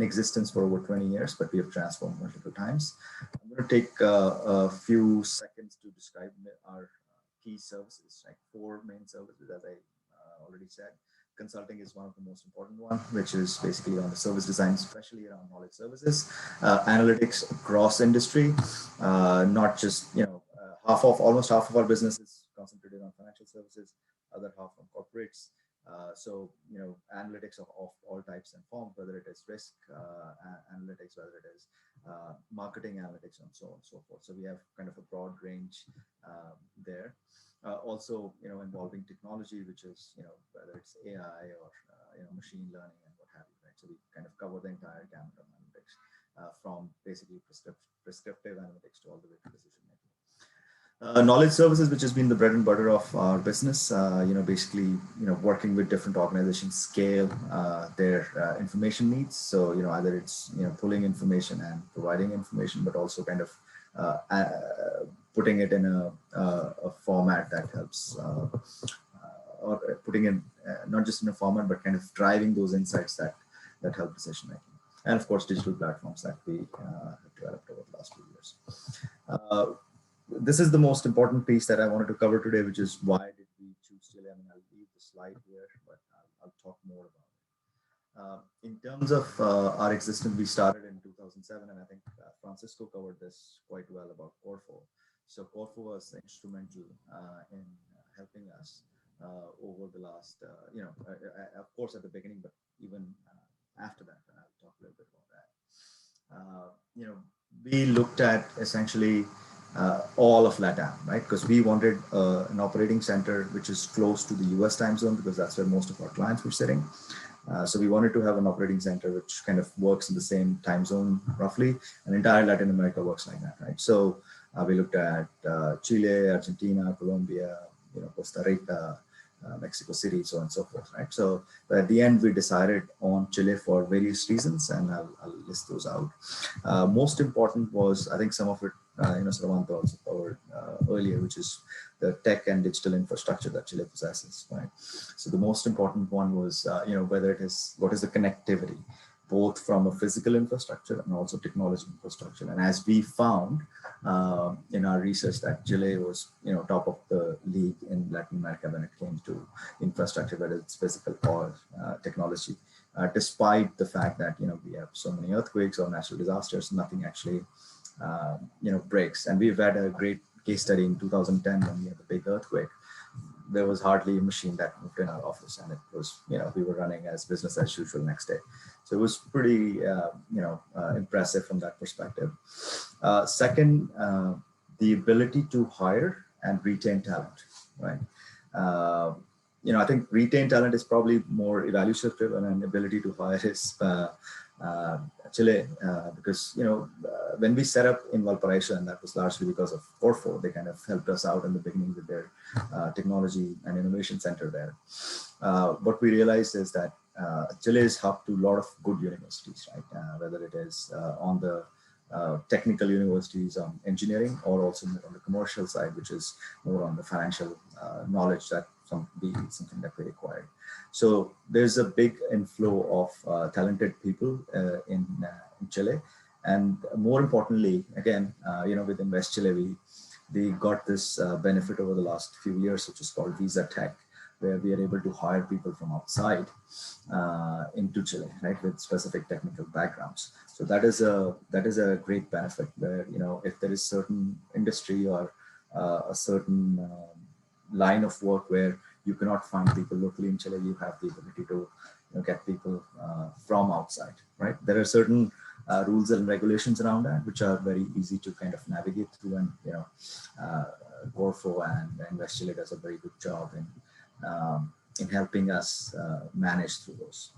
existence for over 20 years, but we have transformed multiple times. I'm going to take a few seconds to describe our key services, like 4 main services, as I already said. Consulting is one of the most important ones, which is basically on the service design, especially around knowledge services, analytics across industry, not just, almost half of our business is concentrated on financial services, other half on corporates. So, analytics of all types and forms, whether it is risk analytics, whether it is marketing analytics, and so on and so forth. So we have kind of a broad range there. Also, involving technology, which is, whether it's AI or, machine learning and what have you, right? So we kind of cover the entire gamut of analytics, from basically prescriptive analytics to all the way to decision making. Knowledge services, which has been the bread and butter of our business, basically, working with different organizations, scale their information needs. So, either it's, pulling information and providing information, but also kind of putting it in a format that helps or putting in not just in a format, but kind of driving those insights that help decision making. And of course, digital platforms that we have developed over the last few years. This is the most important piece that I wanted to cover today, which is why did we choose Chile? I mean, I'll leave the slide here, but I'll talk more about it. In terms of our existence, we started in 2007, and I think Francisco covered this quite well about Corfo. So Corfo was instrumental in helping us over the last, of course at the beginning, but even after that, and I'll talk a little bit about that. We looked at essentially all of LATAM, right? Because we wanted an operating center which is close to the US time zone, because that's where most of our clients were sitting. So we wanted to have an operating center which kind of works in the same time zone roughly, and entire Latin America works like that, right? So we looked at Chile, Argentina, Colombia, Costa Rica, Mexico City, so on and so forth, right? So at the end, we decided on Chile for various reasons, and I'll list those out. Most important was, I think some of it, Sravanto also covered earlier, which is the tech and digital infrastructure that Chile possesses, right? So the most important one was, whether it is, what is the connectivity, both from a physical infrastructure and also technology infrastructure. And as we found in our research that Chile was, top of the league in Latin America when it came to infrastructure, whether it's physical or technology, despite the fact that, we have so many earthquakes or natural disasters, nothing actually, breaks. And we've had a great case study in 2010 when we had the big earthquake. There was hardly a machine that moved in our office, and it was, we were running as business as usual next day. So it was pretty, impressive from that perspective. Second, the ability to hire and retain talent, right? I think retain talent is probably more evaluative, and ability to hire is Chile, because when we set up in Valparaiso, and that was largely because of Corfo, they kind of helped us out in the beginning with their technology and innovation center there. What we realized is that Chile is hub to a lot of good universities, right? Whether it is on the technical universities on engineering, or also more on the commercial side, which is more on the financial knowledge that something that we required. So there's a big inflow of talented people in Chile, and more importantly, again, with Invest Chile, we got this benefit over the last few years, which is called Visa Tech, where we are able to hire people from outside into Chile, right, with specific technical backgrounds. So that is a great benefit, where if there is certain industry or a certain line of work where you cannot find people locally in Chile, you have the ability to get people from outside, right? There are certain rules and regulations around that, which are very easy to kind of navigate through, and Corfo and Invest Chile does a very good job in helping us manage through those.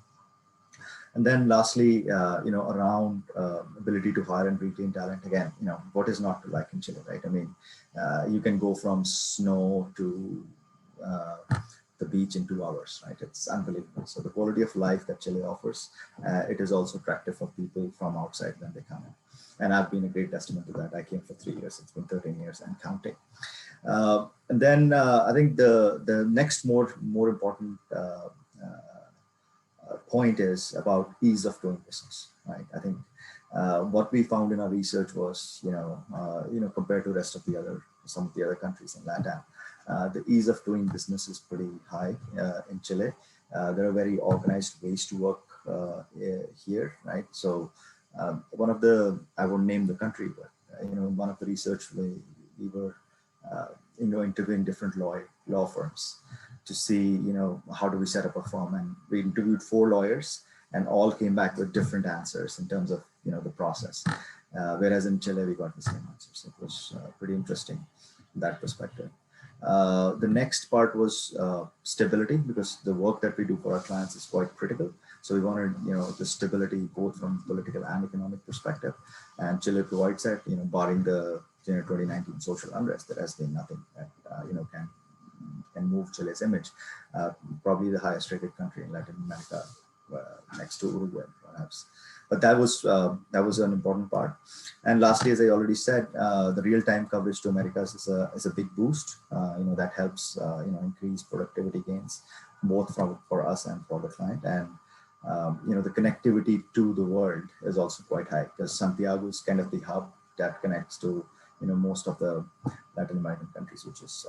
And then lastly, around ability to hire and retain talent. Again, what is not to like in Chile, right? I mean, you can go from snow to the beach in 2 hours, right? It's unbelievable. So the quality of life that Chile offers, it is also attractive for people from outside when they come in. And I've been a great testament to that. I came for 3 years. It's been 13 years and counting. And then I think the next more important point is about ease of doing business, right? I think what we found in our research was, compared to some of the other countries in LATAM, the ease of doing business is pretty high in Chile. There are very organized ways to work here, right? So one of the, I won't name the country, but one of the research we were interviewing different law firms to see, how do we set up a firm, and we interviewed 4 lawyers, and all came back with different answers in terms of the process. Whereas in Chile we got the same answers. It was pretty interesting from that perspective. The next part was stability, because the work that we do for our clients is quite critical. So we wanted, the stability both from political and economic perspective, and Chile provides that, barring the 2019 social unrest. There has been nothing that can move Chile's image. Probably the highest rated country in Latin America, next to Uruguay, perhaps. But that was an important part. And lastly, as I already said, the real-time coverage to Americas is a big boost. That helps increase productivity gains both for us and for the client. And the connectivity to the world is also quite high, because Santiago is kind of the hub that connects to most of the Latin American countries, which is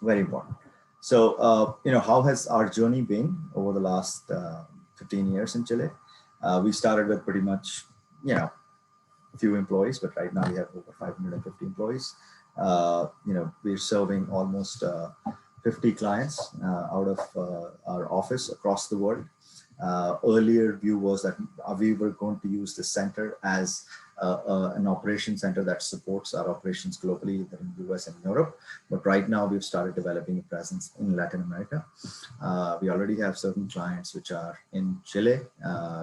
very important. So how has our journey been over the last 15 years in Chile? We started with pretty much a few employees, but right now we have over 550 employees. We're serving almost 50 clients out of our office across the world. Earlier view was that we were going to use the center as an operation center that supports our operations globally in the US and Europe. But right now we've started developing a presence in Latin America. We already have certain clients which are in Chile.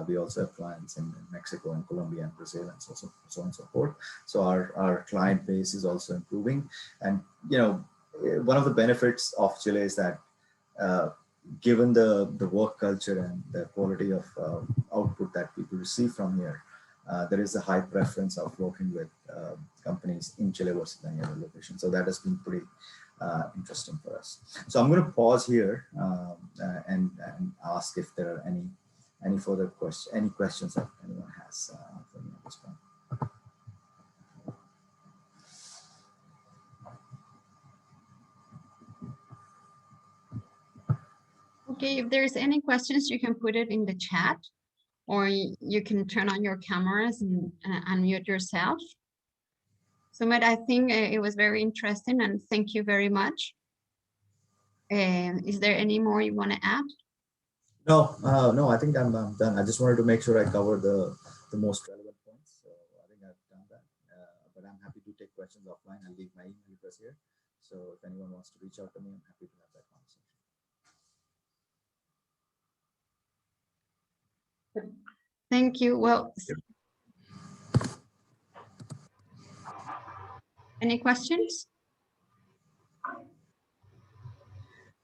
We also have clients in Mexico and Colombia and Brazil and so on and so forth. So our client base is also improving. And one of the benefits of Chile is that given the work culture and the quality of output that people receive from here, there is a high preference of working with companies in Chile versus any other location. So that has been pretty interesting for us. So I'm going to pause here and ask if there are any further questions, any questions that anyone has for me at this point. Okay, if there's any questions, you can put it in the chat, or you can turn on your cameras and unmute yourself. Sumit, I think it was very interesting, and thank you very much. Is there any more you want to add? No, no, I think I'm done. I just wanted to make sure I cover the most relevant points. So I think I've done that, but I'm happy to take questions offline. I'll leave my email address here. So if anyone wants to reach out to me, I'm happy to have that conversation. Thank you. Well, any questions?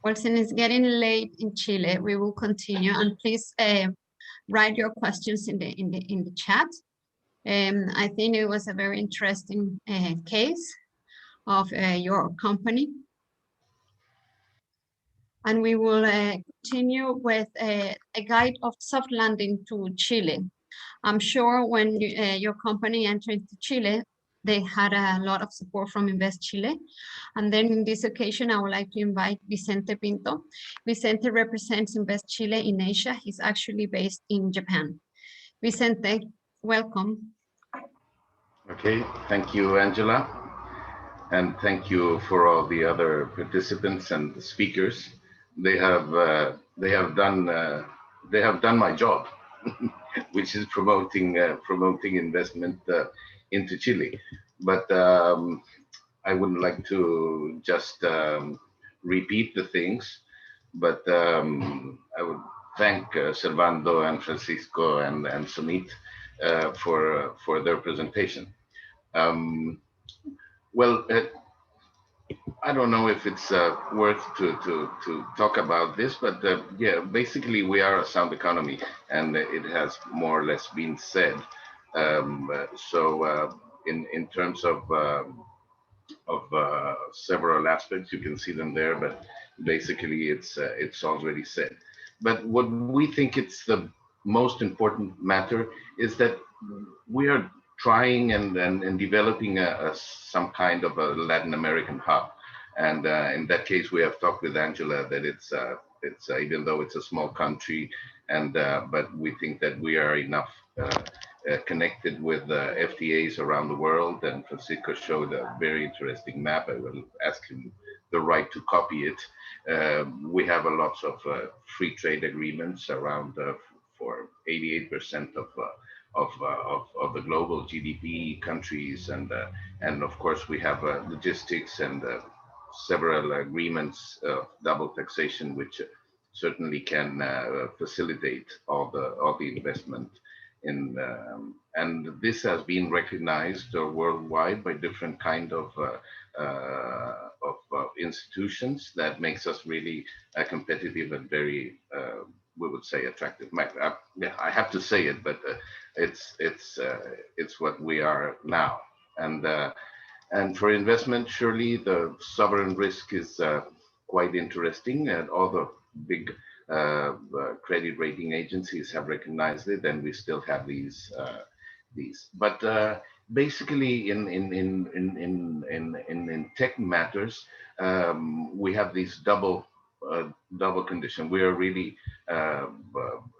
Well, since it's getting late in Chile, we will continue, and please write your questions in the chat. I think it was a very interesting case of your company. And we will continue with a guide of soft landing to Chile. I'm sure when your company entered Chile, they had a lot of support from Invest Chile. And then in this occasion, I would like to invite Vicente Pinto. Vicente represents Invest Chile in Asia. He's actually based in Japan. Vicente, welcome. Okay, thank you, Angela. And thank you for all the other participants and the speakers. They have done my job, which is promoting investment into Chile. But I wouldn't like to just repeat the things, but I would thank Servando and Francisco and Sumit for their presentation. Well, I don't know if it's worth to talk about this, but yeah, basically we are a sound economy, and it has more or less been said. So in terms of several aspects, you can see them there, but basically it's already said. But what we think it's the most important matter is that we are trying and developing some kind of a Latin American hub. And in that case, we have talked with Angela that it's even though it's a small country, and but we think that we are enough connected with FTAs around the world. And Francisco showed a very interesting map. I will ask him the right to copy it. We have a lot of free trade agreements around for 88% of the global GDP countries, and of course we have logistics and several agreements of double taxation, which certainly can facilitate all the investment in, and this has been recognized worldwide by different kind of institutions that makes us really competitive and very we would say attractive. Yeah, I have to say it, but it's what we are now. And for investment, surely the sovereign risk is quite interesting, and all the big credit rating agencies have recognized it, and we still have these. But basically, in tech matters, we have these double condition. We are really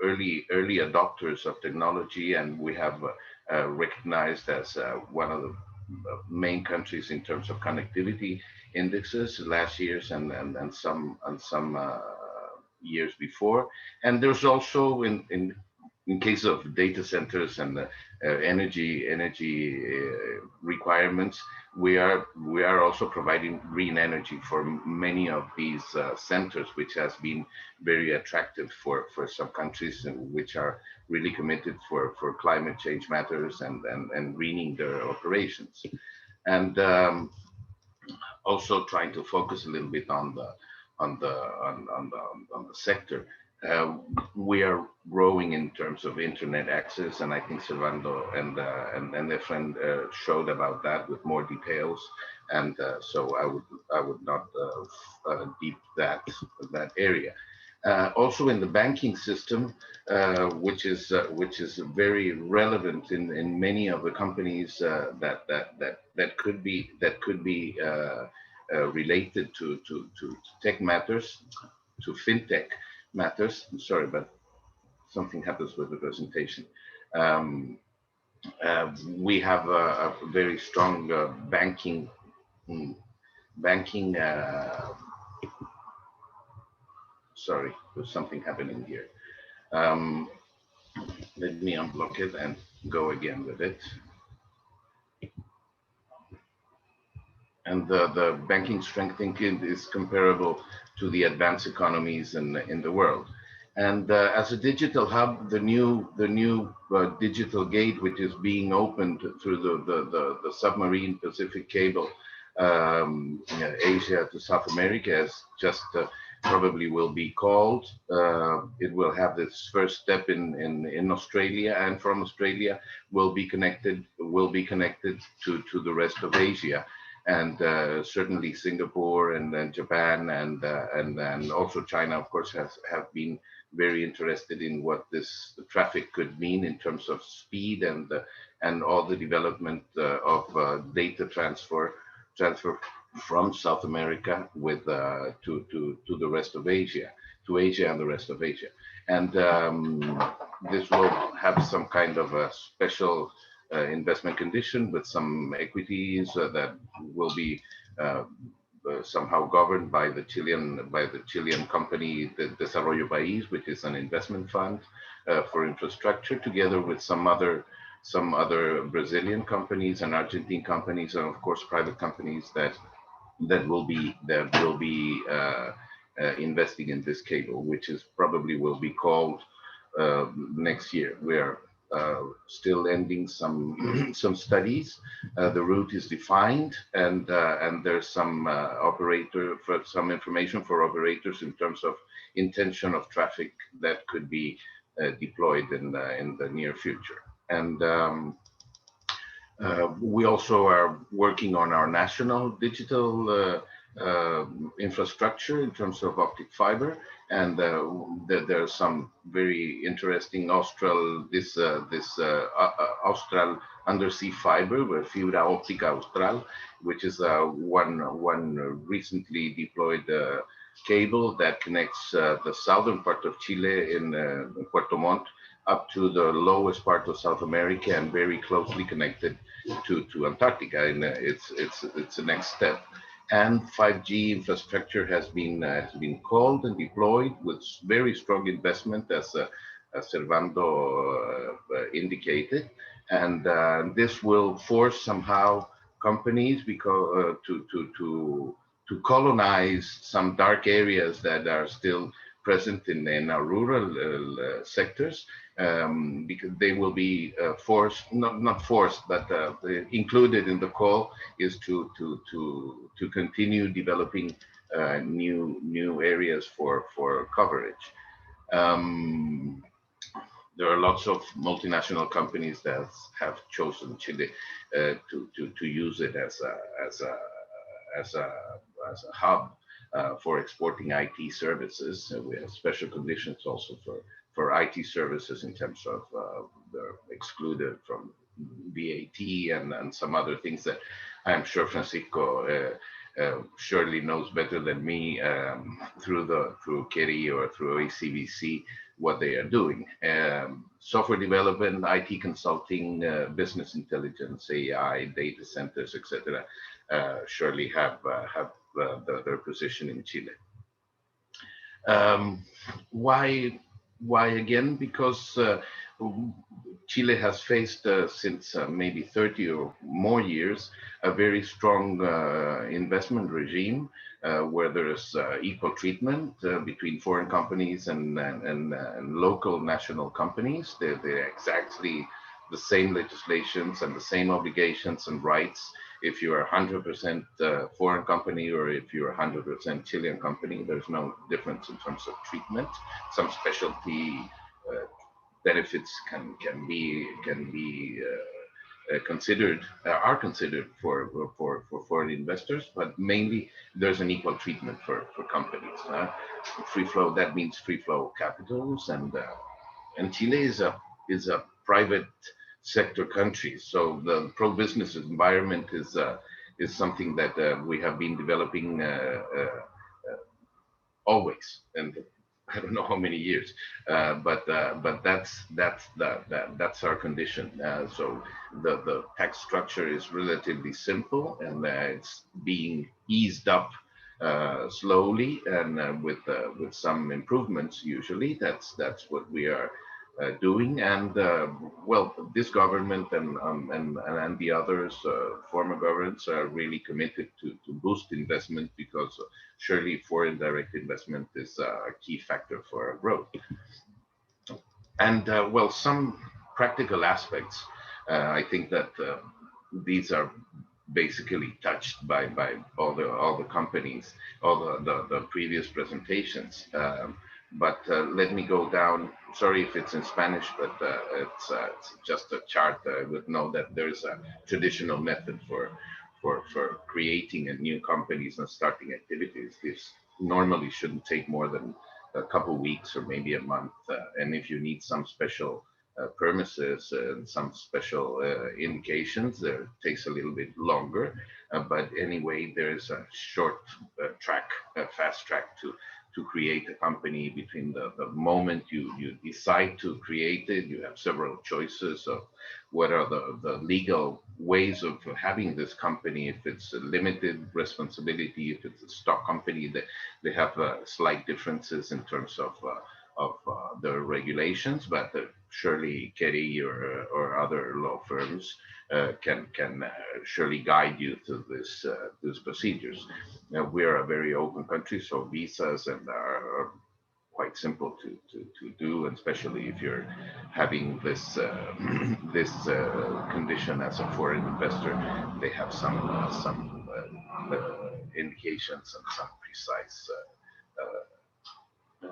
early adopters of technology, and we have recognized as one of the main countries in terms of connectivity indexes last years and some years before. And there's also in case of data centers and energy requirements, we are also providing green energy for many of these centers, which has been very attractive for some countries which are really committed for climate change matters and greening their operations. And also trying to focus a little bit on the sector. We are growing in terms of internet access, and I think Servando and Efren showed about that with more details, and so I would not deep that area. Also in the banking system, which is very relevant in many of the companies that could be related to tech matters, to fintech matters. I'm sorry, but something happens with the presentation. We have a very strong banking. Sorry, there's something happening here. Let me unblock it and go again with it. And the banking strengthening is comparable to the advanced economies in the world. And as a digital hub, the new digital gate, which is being opened through the submarine Pacific cable, Asia to South America, as just probably will be called. It will have this first step in Australia, and from Australia will be connected to the rest of Asia. And certainly Singapore and Japan and also China, of course, have been very interested in what this traffic could mean in terms of speed and all the development of data transfer from South America with to the rest of Asia, to Asia and the rest of Asia. And this will have some kind of a special investment condition with some equities that will be somehow governed by the Chilean company, the Desarrollo País, which is an investment fund for infrastructure, together with some other Brazilian companies and Argentine companies, and of course private companies that will be investing in this cable, which is probably will be called next year. We are still ending some studies. The route is defined, and there's some some information for operators in terms of intention of traffic that could be deployed in the near future. And we also are working on our national digital infrastructure in terms of optic fiber, and there's some very interesting Austral undersea fiber, with Fibra Óptica Austral, which is one recently deployed cable that connects the southern part of Chile in Puerto Montt up to the lowest part of South America, and very closely connected to Antarctica, and it's the next step. And 5G infrastructure has been called and deployed with very strong investment, as Servando indicated, and this will force somehow companies to colonize some dark areas that are still present in our rural sectors, because they will be forced, not forced, but included in the call is to continue developing new areas for coverage. There are lots of multinational companies that have chosen Chile to use it as a hub for exporting IT services. We have special conditions also for IT services in terms of they're excluded from VAT and some other things that I'm sure Francisco surely knows better than me through Keri or through ACBC what they are doing. Software development, IT consulting, business intelligence, AI, data centers, etc. Surely have their position in Chile. Why again? Because Chile has faced since maybe 30 or more years a very strong investment regime where there is equal treatment between foreign companies and local national companies. They're exactly the same legislations and the same obligations and rights. If you are 100% foreign company or if you're 100% Chilean company, there's no difference in terms of treatment. Some specialty benefits can be considered are considered for foreign investors, but mainly there's an equal treatment for companies. Free flow, that means free flow of capitals, and Chile is a private sector country, so the pro-business environment is something that we have been developing always, and I don't know how many years, but that's our condition. So the tax structure is relatively simple, and it's being eased up slowly and with some improvements. Usually, that's what we are doing, and well, this government and the others, former governments, are really committed to boost investment, because surely foreign direct investment is a key factor for our growth. And well, some practical aspects, I think that these are basically touched by all the companies, all the previous presentations. But let me go down. Sorry if it's in Spanish, but it's just a chart. I would know that there's a traditional method for creating a new companies and starting activities. This normally shouldn't take more than a couple weeks or maybe a month. And if you need some special premises and some special indications, it takes a little bit longer. But anyway, there's a short track, a fast track to create a company. Between the moment you decide to create it, you have several choices of what are the legal ways of having this company. If it's a limited responsibility, if it's a stock company, they have slight differences in terms of the regulations, but surely Keri or other law firms can surely guide you through these procedures. Now, we are a very open country, so visas are quite simple to do, and especially if you're having this condition as a foreign investor, they have some indications and some precise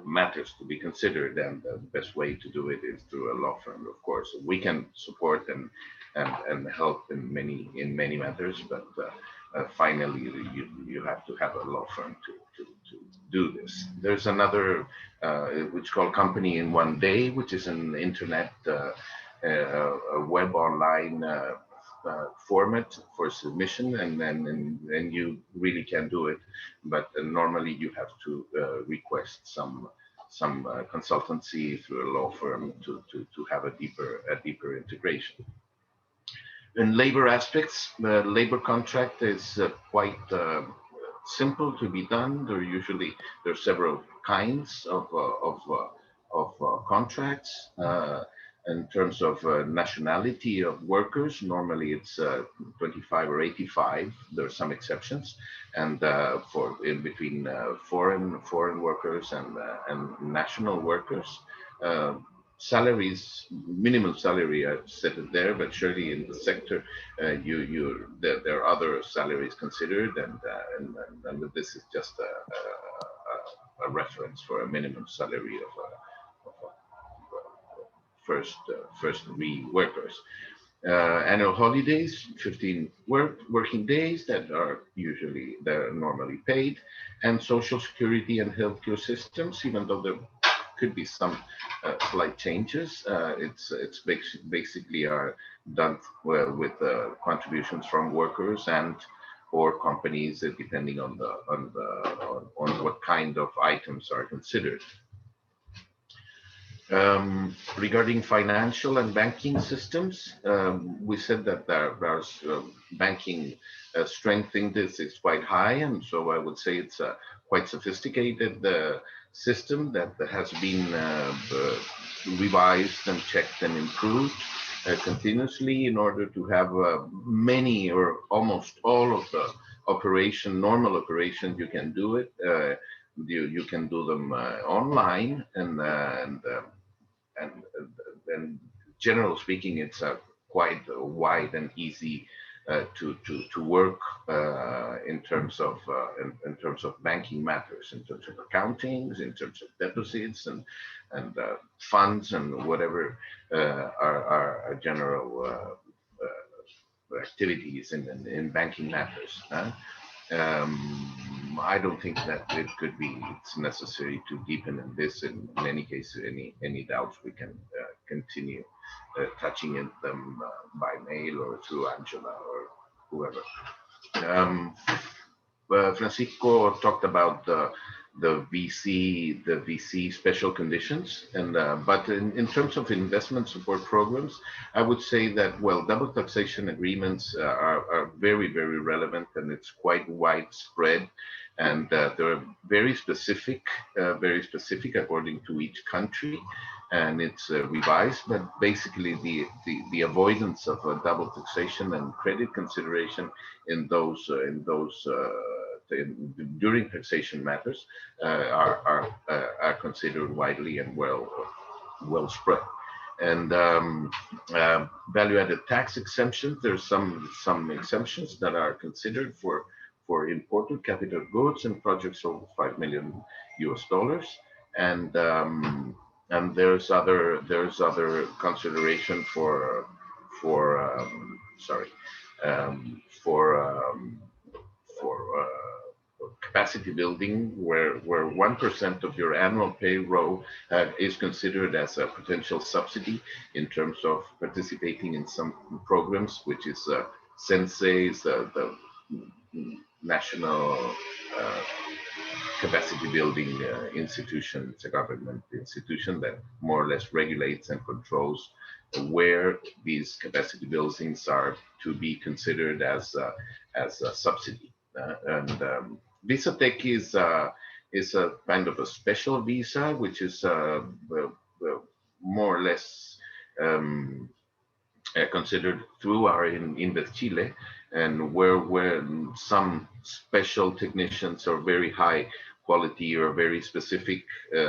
matters to be considered, and the best way to do it is through a law firm. Of course, we can support and help in many matters, but finally you have to have a law firm to do this. There's another which called Company in One Day, which is an internet a web online format for submission, and then you really can do it, but normally you have to request some consultancy through a law firm to have a deeper integration. In labor aspects, the labor contract is quite simple to be done. There are several kinds of contracts. In terms of nationality of workers, normally it's 25 or 85. There are some exceptions, and for in between foreign workers and national workers, salaries, minimum salary are set there, but surely in the sector, there are other salaries considered, and this is just a reference for a minimum salary first workers. Annual holidays, 15 working days that are normally paid, and social security and healthcare systems, even though there could be some slight changes. It's basically are done well with contributions from workers and or companies, depending on what kind of items are considered. Regarding financial and banking systems, we said that there's banking strength in this is quite high, and so I would say it's a quite sophisticated system that has been revised and checked and improved continuously in order to have many or almost all of the normal operations. You can do it. You can do them online, and generally speaking, it's quite wide and easy to work in terms of banking matters, in terms of accountings, in terms of deposits and funds and whatever are general activities in banking matters. I don't think that it's necessary to deepen in this. In any case, any doubts, we can continue touching them by mail or through Angela or whoever. Francisco talked about the VC special conditions, and but in terms of investment support programs, I would say that, well, double taxation agreements are very, very relevant, and it's quite widespread, and they're very specific according to each country, and it's revised. But basically, the avoidance of double taxation and credit consideration in those during taxation matters are considered widely and well spread. And value-added tax exemptions, there's some exemptions that are considered for imported capital goods and projects over $5 million, and there's other consideration for capacity building, where 1% of your annual payroll is considered as a potential subsidy in terms of participating in some programs, which is Sensei's, the national capacity building institution. It's a government institution that more or less regulates and controls where these capacity buildings are to be considered as a subsidy. Visa Tech is a kind of a special visa, which is more or less considered through our Invest Chile, and where some special technicians or very high quality or very specific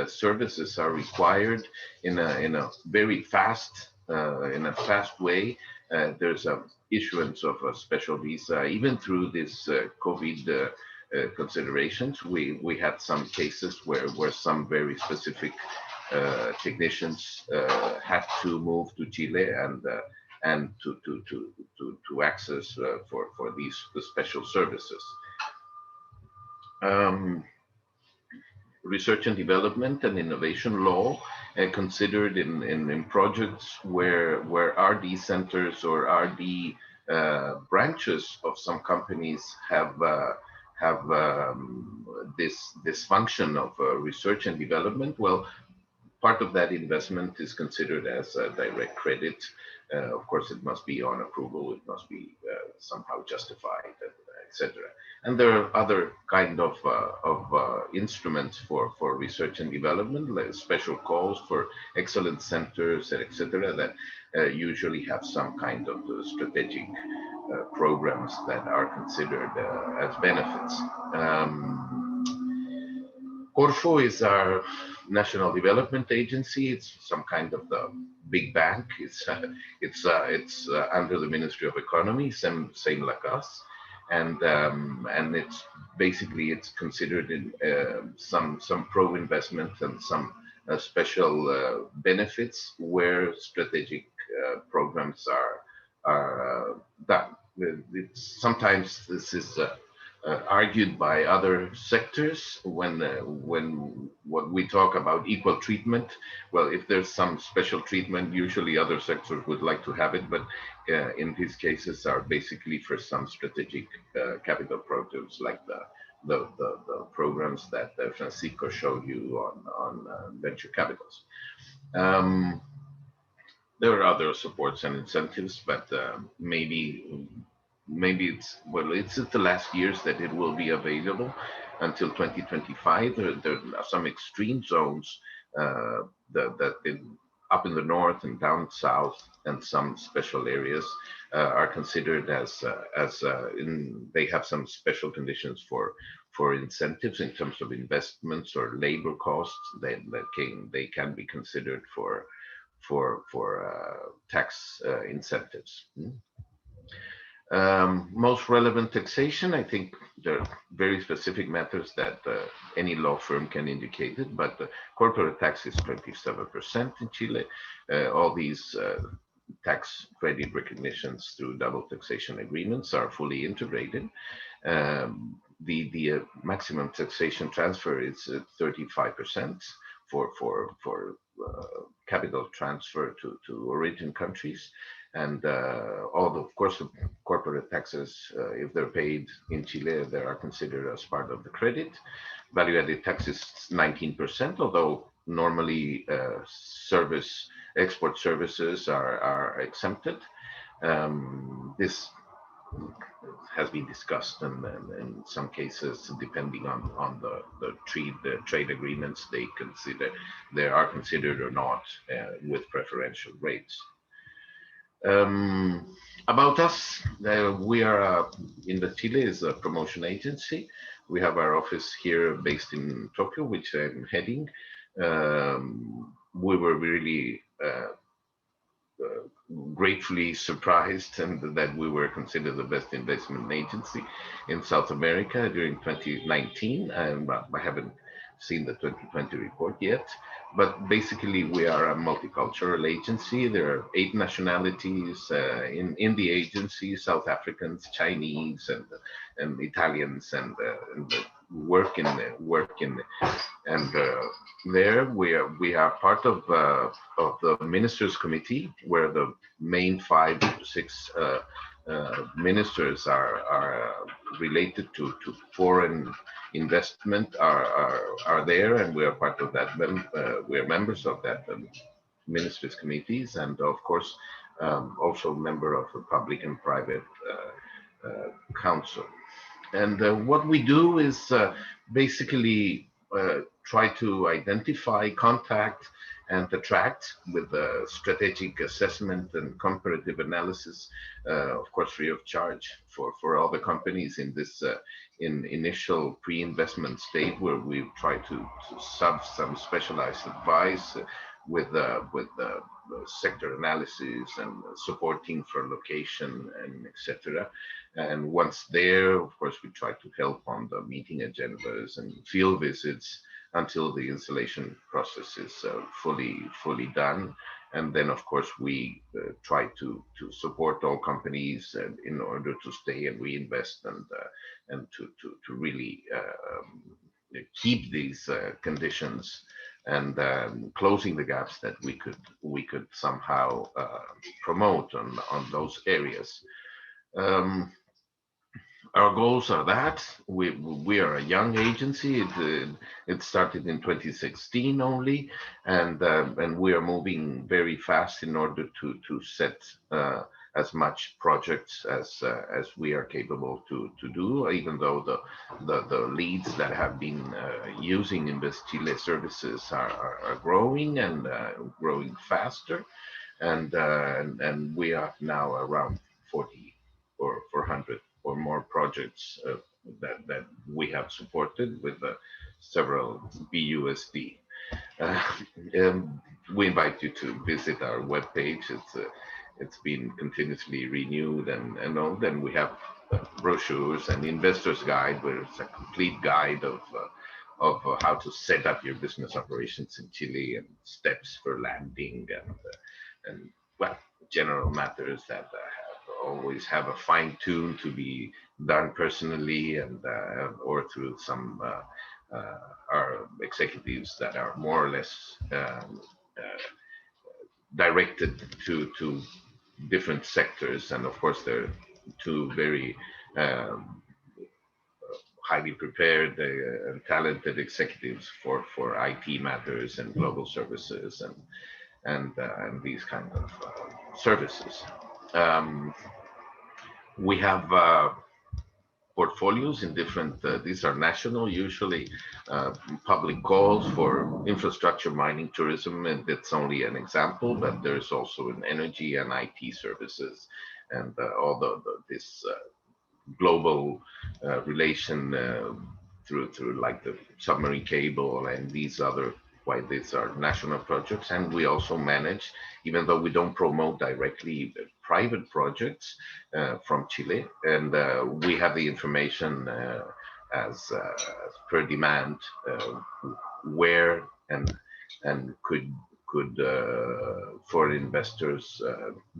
services are required in a very fast way. There's a issuance of a special visa, even through this COVID considerations. We had some cases where some very specific technicians had to move to Chile and to access for these special services. Research and development and innovation law considered in projects where RD centers or RD branches of some companies have this function of research and development. Well, part of that investment is considered as a direct credit. Of course, it must be on approval. It must be somehow justified, etc. And there are other kind of instruments for research and development, like special calls for excellence centers, etc., that usually have some kind of strategic programs that are considered as benefits. Corfo is our national development agency. It's some kind of the big bank. It's under the Ministry of Economy, same like us, and it's basically considered in some pro-investment and some special benefits where strategic programs are done. Sometimes this is argued by other sectors when what we talk about equal treatment. Well, if there's some special treatment, usually other sectors would like to have it, but in these cases are basically for some strategic capital programs like the programs that Francisco showed you on venture capitals. There are other supports and incentives, but maybe it's the last years that it will be available until 2025. There are some extreme zones up in the north and down south, and some special areas are considered as they have some special conditions for incentives in terms of investments or labor costs they can be considered for tax incentives. Most relevant taxation, I think there are very specific matters that any law firm can indicate it, but corporate tax is 27% in Chile. All these tax credit recognitions through double taxation agreements are fully integrated. The maximum taxation transfer is 35% for capital transfer to origin countries. And of course, the corporate taxes, if they're paid in Chile, they are considered as part of the credit. Value-added tax is 19%, although normally export services are exempted. This has been discussed, and in some cases, depending on the trade agreements, they are considered or not with preferential rates. About us, we are in the Chile is a promotion agency. We have our office here based in Tokyo, which I'm heading. We were really gratefully surprised and that we were considered the best investment agency in South America during 2019. And I haven't seen the 2020 report yet, but basically we are a multicultural agency. There are 8 nationalities in the agency: South Africans, Chinese, and Italians, and work in and there we are part of the ministers committee, where the main 5 to 6 ministers are related to foreign investment are there, and we are part of that. We are members of that ministers committees, and of course also member of the public and private council. And what we do is basically try to identify, contact, and attract with strategic assessment and comparative analysis, of course, free of charge for all the companies in this in initial pre-investment state, where we try to some specialized advice with sector analysis and supporting for location and etc. And once there, of course, we try to help on the meeting agendas and field visits until the installation process is fully done. And then, of course, we try to support all companies in order to stay and reinvest and to really keep these conditions and closing the gaps that we could somehow promote on those areas. Our goals are that we are a young agency. It started in 2016 only, and we are moving very fast in order to set as much projects as we are capable to do. Even though the leads that have been using Invest Chile services are growing and growing faster, and we are now around 40 or 400 or more projects that we have supported with several BUSD. We invite you to visit our webpage. It's been continuously renewed and all. Then we have brochures and investors guide, where it's a complete guide how to set up your business operations in Chile and steps for landing and well, general matters that always have a fine tune to be done personally and or through some our executives that are more or less directed to different sectors, and of course they're two very highly prepared and talented executives for IT matters and global services and these kind of services. We have portfolios in different, these are national, usually public calls for infrastructure, mining, tourism, and that's only an example, but there's also in energy and IT services and all this global relation through like the submarine cable and these other, why these are national projects. And we also manage, even though we don't promote directly private projects from Chile, and we have the information as per demand where and could foreign investors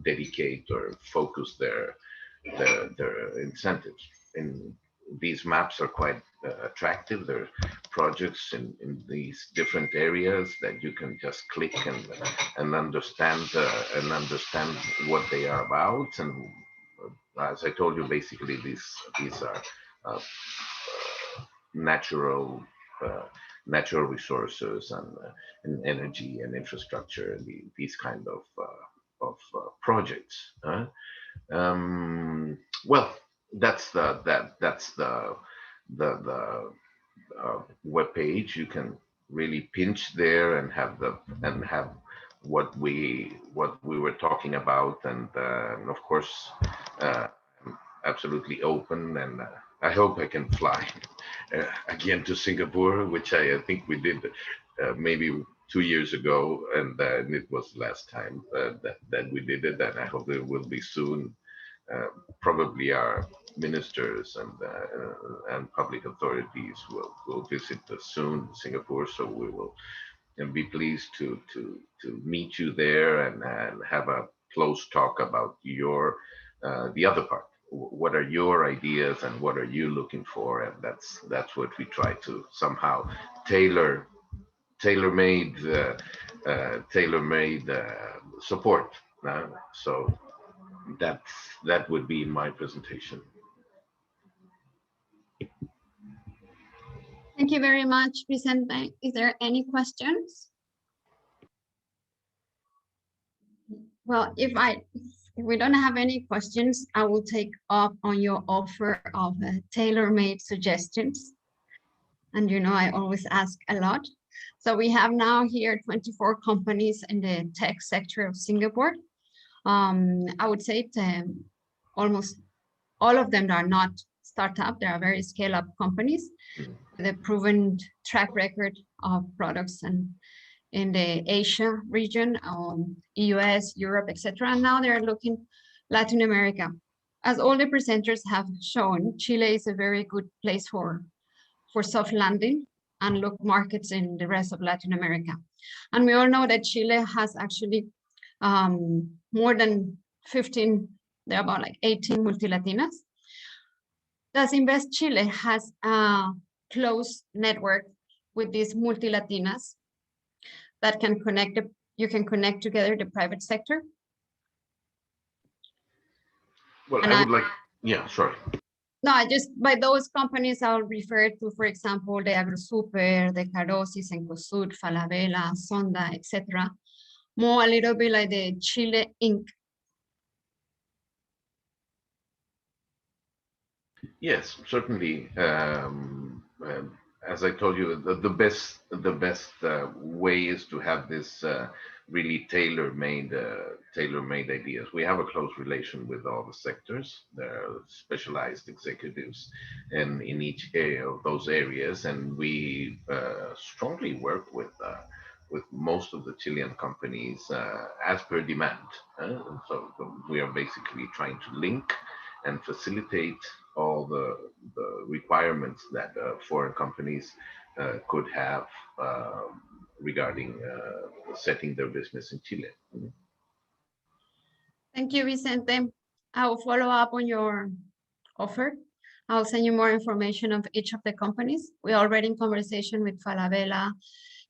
dedicate or focus their incentives. And these maps are quite attractive. There are projects in these different areas that you can just click and understand what they are about. And as I told you, basically these are natural resources and energy and infrastructure and these kind of projects. Well, that's the web page. You can really pinch there and have what we were talking about, and of course absolutely open. And I hope I can fly again to Singapore, which I think we did maybe 2 years ago, and it was the last time that we did it, and I hope it will be soon. Probably our ministers and public authorities will visit soon Singapore, so we will be pleased to meet you there and have a close talk about your the other part. What are your ideas and what are you looking for? And that's what we try to somehow tailor-made support. So that would be my presentation. Thank you very much, Vicente. Is there any questions? Well, if we don't have any questions, I will take up on your offer of tailor-made suggestions. And you know, I always ask a lot. So we have now here 24 companies in the tech sector of Singapore. I would say almost all of them are not startup. They are very scale-up companies with a proven track record of products and in the Asia region, US, Europe, etc. And now they're looking Latin America. As all the presenters have shown, Chile is a very good place for soft landing and look markets in the rest of Latin America. And we all know that Chile has actually more than 15, there are about like 18 multilatinas. Thus Invest Chile has a close network with these multilatinas that can connect, you can connect together the private sector. Well, and I would like, yeah, sorry. No, just by those companies, I'll refer to, for example, the AgroSuper, the Carosis, Encosud, Falabella, Sonda, etc. More a little bit like the Chile Inc. Yes, certainly. As I told you, the best way is to have this really tailor-made ideas. We have a close relation with all the sectors. There are specialized executives in each area of those areas, and we strongly work with most of the Chilean companies as per demand. So we are basically trying to link and facilitate all the requirements that foreign companies could have regarding setting their business in Chile. Thank you, Vicente. I will follow up on your offer. I'll send you more information of each of the companies. We're already in conversation with Falabella,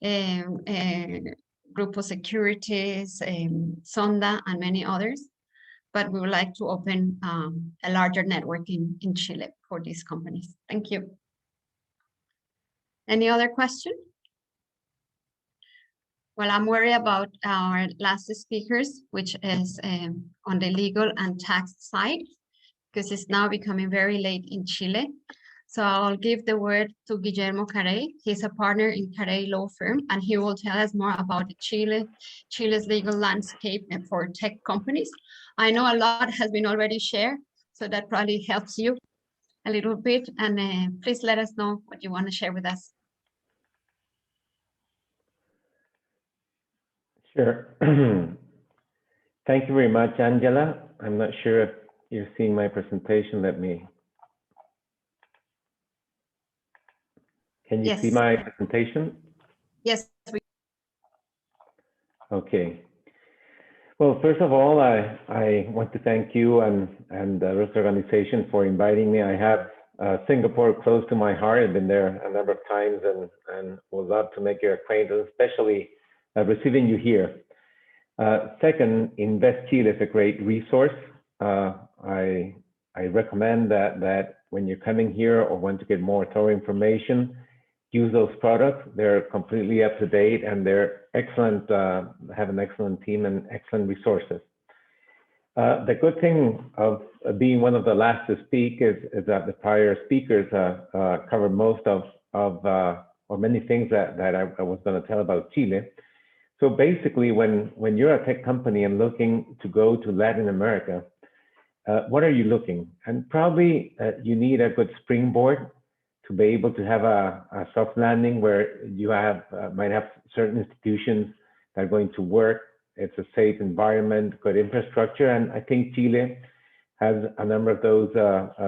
Grupo Securities, Sonda, and many others. But we would like to open a larger network in Chile for these companies. Thank you. Any other question? Well, I'm worried about our last speakers, which is on the legal and tax side, because it's now becoming very late in Chile. So I'll give the word to Guillermo Carey. He's a partner in Carey Law Firm, and he will tell us more about the Chile's legal landscape for tech companies. I know a lot has been already shared, so that probably helps you a little bit. And please let us know what you want to share with us. Sure. Thank you very much, Angela. I'm not sure if you're seeing my presentation. Can you see my presentation? Yes. Okay. Well, first of all, I want to thank you and the RISC organization for inviting me. I have Singapore close to my heart. I've been there a number of times and would love to make your acquaintance, especially receiving you here. Second, Invest Chile is a great resource. I recommend that when you're coming here or want to get more thorough information, use those products. They're completely up to date and they're excellent, have an excellent team and excellent resources. The good thing of being one of the last to speak is that the prior speakers cover most of or many things that I was going to tell about Chile. So basically, when you're a tech company and looking to go to Latin America, what are you looking? And probably you need a good springboard to be able to have a soft landing where you might have certain institutions that are going to work. It's a safe environment, good infrastructure, and I think Chile has a number of those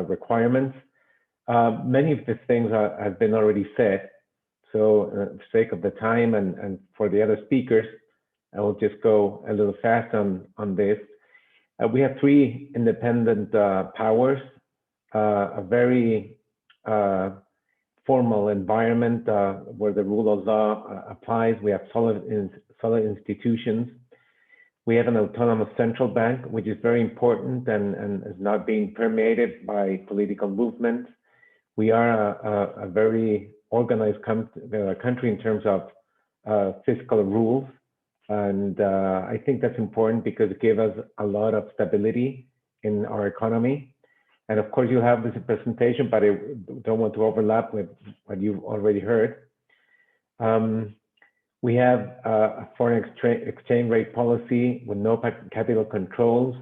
requirements. Many of these things have been already said. So for the sake of the time and for the other speakers, I will just go a little fast on this. We have three independent powers, a very formal environment where the rule of law applies. We have solid institutions. We have an autonomous central bank, which is very important and is not being permeated by political movements. We are a very organized country in terms of fiscal rules. And I think that's important because it gives us a lot of stability in our economy. And of course, you'll have this presentation, but I don't want to overlap with what you've already heard. We have a foreign exchange rate policy with no capital controls.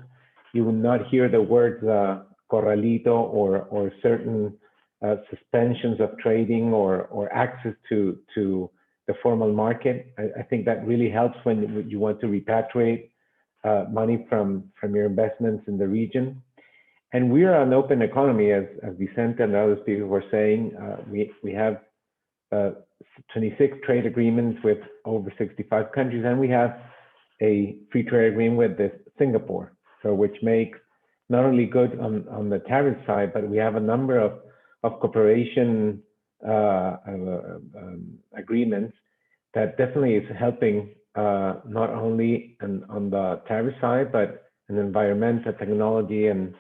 You will not hear the words corralito or certain suspensions of trading or access to the formal market. I think that really helps when you want to repatriate money from your investments in the region. And we are an open economy, as Vicente and other speakers were saying. We have 26 trade agreements with over 65 countries, and we have a free trade agreement with Singapore, so which makes not only good on the tariff side, but we have a number of cooperation agreements that definitely is helping not only on the tariff side, but in environmental technology and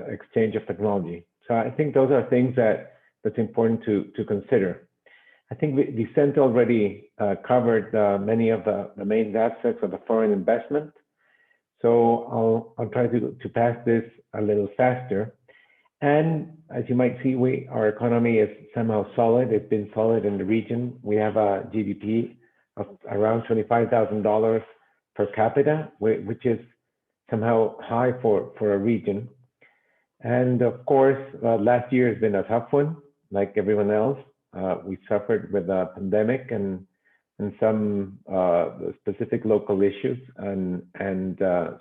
exchange of technology. So I think those are things that's important to consider. I think Vicente already covered many of the main aspects of the foreign investment. So I'll try to pass this a little faster. And as you might see, our economy is somehow solid. It's been solid in the region. We have a GDP of around $25,000 per capita, which is somehow high for a region. And of course, last year has been a tough one, like everyone else. We suffered with a pandemic and some specific local issues, and so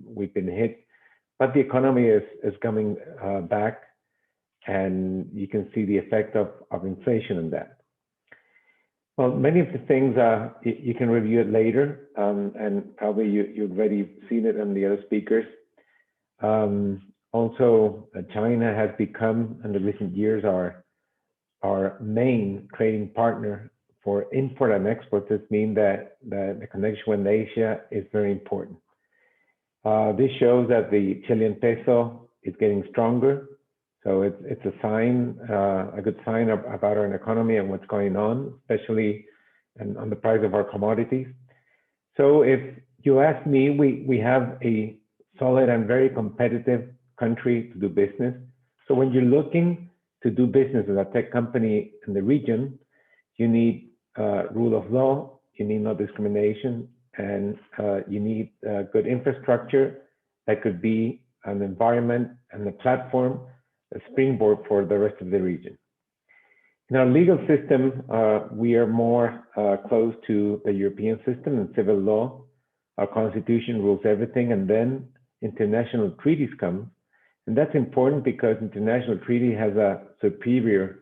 we've been hit. But the economy is coming back, and you can see the effect of inflation in that. Well, many of the things you can review it later, and probably you've already seen it on the other speakers. Also, China has become, in the recent years, our main trading partner for import and export. This means that the connection with Asia is very important. This shows that the Chilean peso is getting stronger. So it's a sign, a good sign about our economy and what's going on, especially on the price of our commodities. So if you ask me, we have a solid and very competitive country to do business. So when you're looking to do business as a tech company in the region, you need rule of law, you need no discrimination, and you need good infrastructure that could be an environment and a platform, a springboard for the rest of the region. In our legal system, we are more close to the European system and civil law. Our constitution rules everything, and then international treaties come. And that's important because international treaty has a superior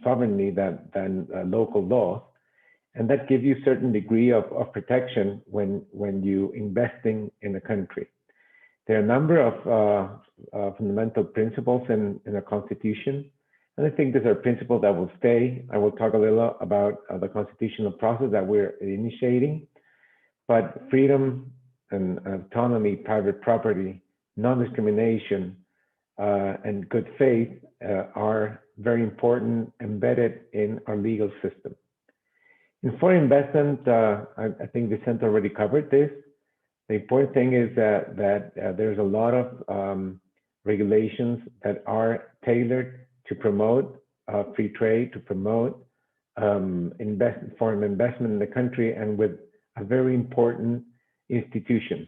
sovereignty than local law. And that gives you a certain degree of protection when you investing in a country. There are a number of fundamental principles in a constitution, and I think these are principles that will stay. I will talk a little about the constitutional process that we're initiating, but freedom and autonomy, private property, non-discrimination, and good faith are very important, embedded in our legal system. In foreign investment, I think Vicente already covered this. The important thing is that there's a lot of regulations that are tailored to promote free trade, to promote foreign investment in the country, and with a very important institution.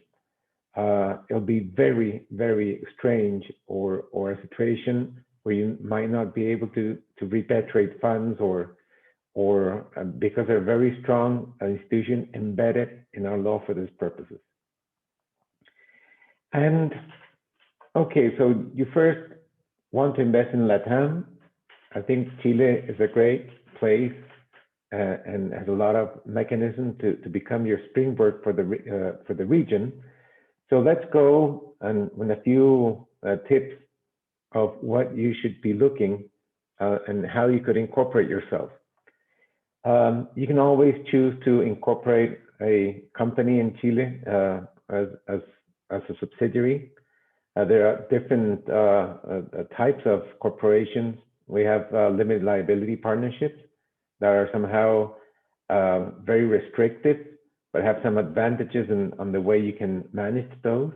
It'll be very, very strange or a situation where you might not be able to repatriate funds or because they're a very strong institution embedded in our law for these purposes. And okay, so you first want to invest in LATAM. I think Chile is a great place and has a lot of mechanisms to become your springboard for the region. So let's go and with a few tips of what you should be looking and how you could incorporate yourself. You can always choose to incorporate a company in Chile as a subsidiary. There are different types of corporations. We have limited liability partnerships that are somehow very restrictive, but have some advantages on the way you can manage those.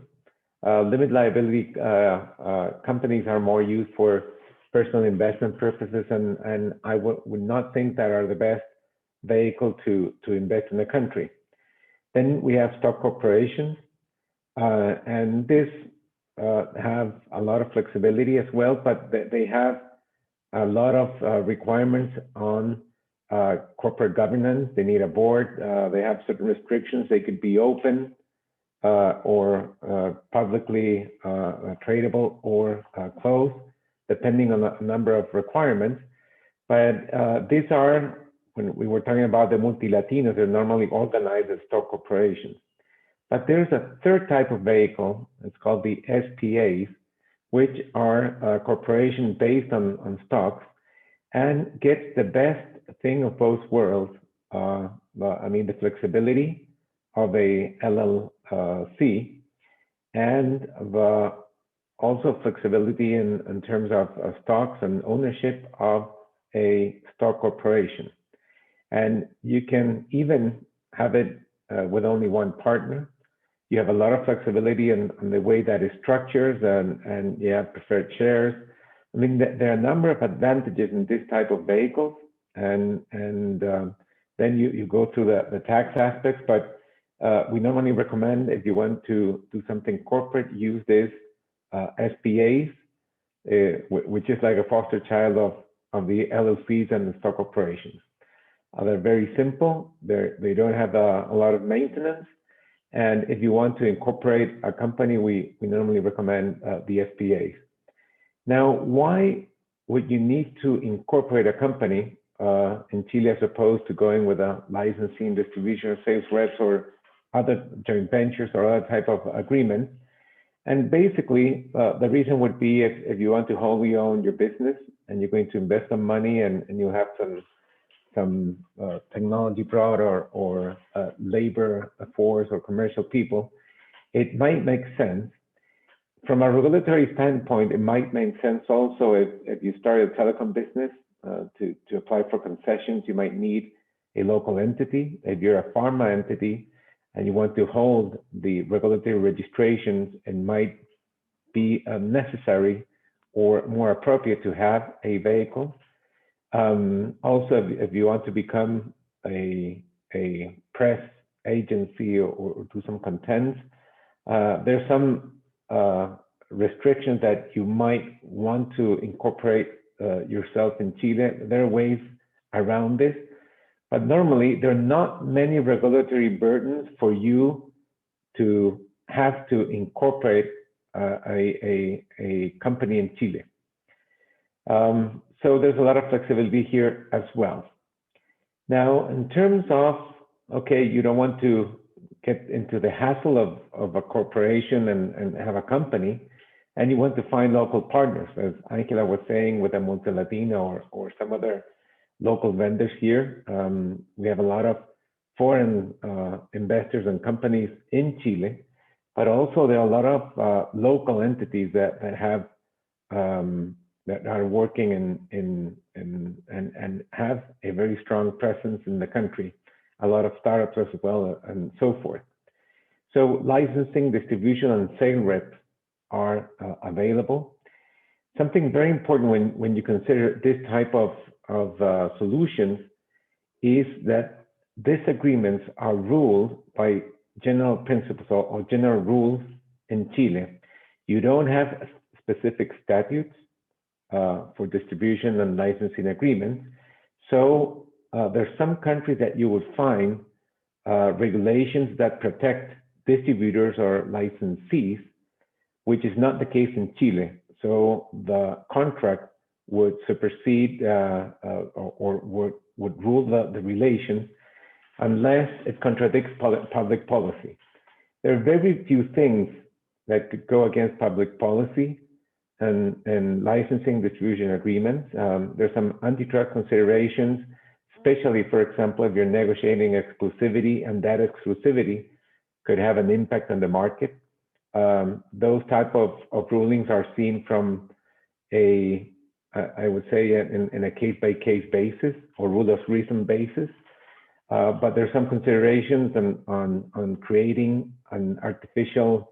Limited liability companies are more used for personal investment purposes, and I would not think that are the best vehicle to invest in the country. Then we have stock corporations, and this have a lot of flexibility as well, but they have a lot of requirements on corporate governance. They need a board. They have certain restrictions. They could be open or publicly tradable or closed, depending on a number of requirements. But these are, when we were talking about the multi-Latinos, they're normally organized as stock corporations. But there's a third type of vehicle. It's called the SPAs, which are corporations based on stocks and gets the best thing of both worlds. I mean, the flexibility of a LLC and also flexibility in terms of stocks and ownership of a stock corporation. And you can even have it with only one partner. You have a lot of flexibility in the way that is structured, and you have preferred shares. I mean, there are a number of advantages in this type of vehicles, and then you go through the tax aspects, but we normally recommend, if you want to do something corporate, use this SPAs, which is like a foster child of the LLCs and the stock corporations. They're very simple. They don't have a lot of maintenance. And if you want to incorporate a company, we normally recommend the SPAs. Now, why would you need to incorporate a company? in Chile as opposed to going with a licensing, distribution, sales reps, or other joint ventures or other type of agreements. And basically, the reason would be if you want to wholly own your business and you're going to invest some money and you have some technology brought or labor force or commercial people, it might make sense. From a regulatory standpoint, it might make sense also if you start a telecom business to apply for concessions, you might need a local entity. If you're a pharma entity and you want to hold the regulatory registrations, it might be necessary or more appropriate to have a vehicle. Also, if you want to become a press agency or do some content, there's some restrictions that you might want to incorporate yourself in Chile. There are ways around this, but normally there are not many regulatory burdens for you to have to incorporate a company in Chile. So there's a lot of flexibility here as well. Now, in terms of, okay, you don't want to get into the hassle of a corporation and have a company, and you want to find local partners, as Angela was saying, with a Multilatina or some other local vendors here. We have a lot of foreign investors and companies in Chile, but also there are a lot of local entities that have that are working and have a very strong presence in the country. A lot of startups as well, and so forth. So licensing, distribution, and sale reps are available. Something very important when you consider this type of solutions is that these agreements are ruled by general principles or general rules in Chile. You don't have specific statutes for distribution and licensing agreements. So there's some countries that you would find regulations that protect distributors or licensees, which is not the case in Chile. So the contract would supersede or would rule the relations unless it contradicts public policy. There are very few things that could go against public policy and licensing distribution agreements. There's some antitrust considerations, especially, for example, if you're negotiating exclusivity, and that exclusivity could have an impact on the market. Those type of rulings are seen from I would say in a case-by-case basis or rule of reason basis. But there's some considerations on creating an artificial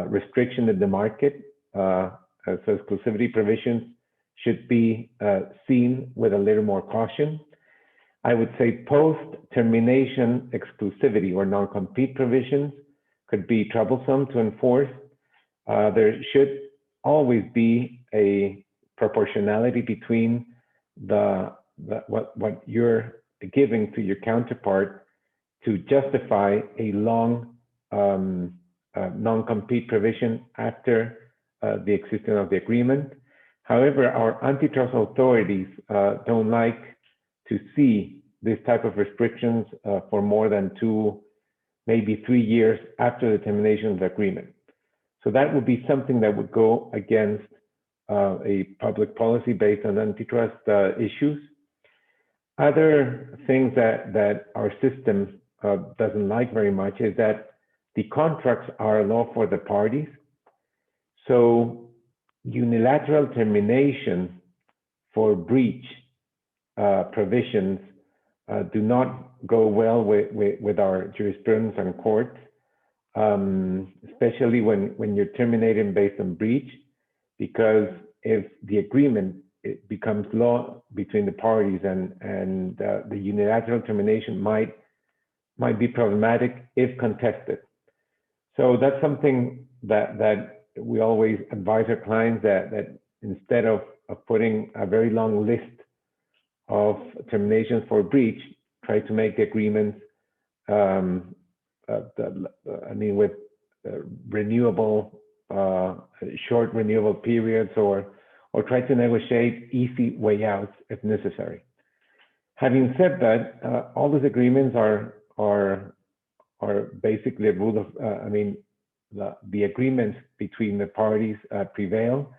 restriction in the market. So exclusivity provisions should be seen with a little more caution. I would say post-termination exclusivity or non-compete provisions could be troublesome to enforce. There should always be a proportionality between what you're giving to your counterpart to justify a long non-compete provision after the existence of the agreement. However, our antitrust authorities don't like to see this type of restrictions for more than 2, maybe 3 years after the termination of the agreement. So that would be something that would go against a public policy based on antitrust issues. Other things that our system doesn't like very much is that the contracts are a law for the parties. So unilateral termination for breach provisions do not go well with our jurisprudence and courts, especially when you're terminating based on breach, because if the agreement becomes law between the parties and the unilateral termination might be problematic if contested. So that's something that we always advise our clients that instead of putting a very long list of terminations for breach, try to make the agreements, with renewable, short renewable periods, or try to negotiate easy way outs if necessary. Having said that, all these agreements are basically a rule of, the agreements between the parties prevail,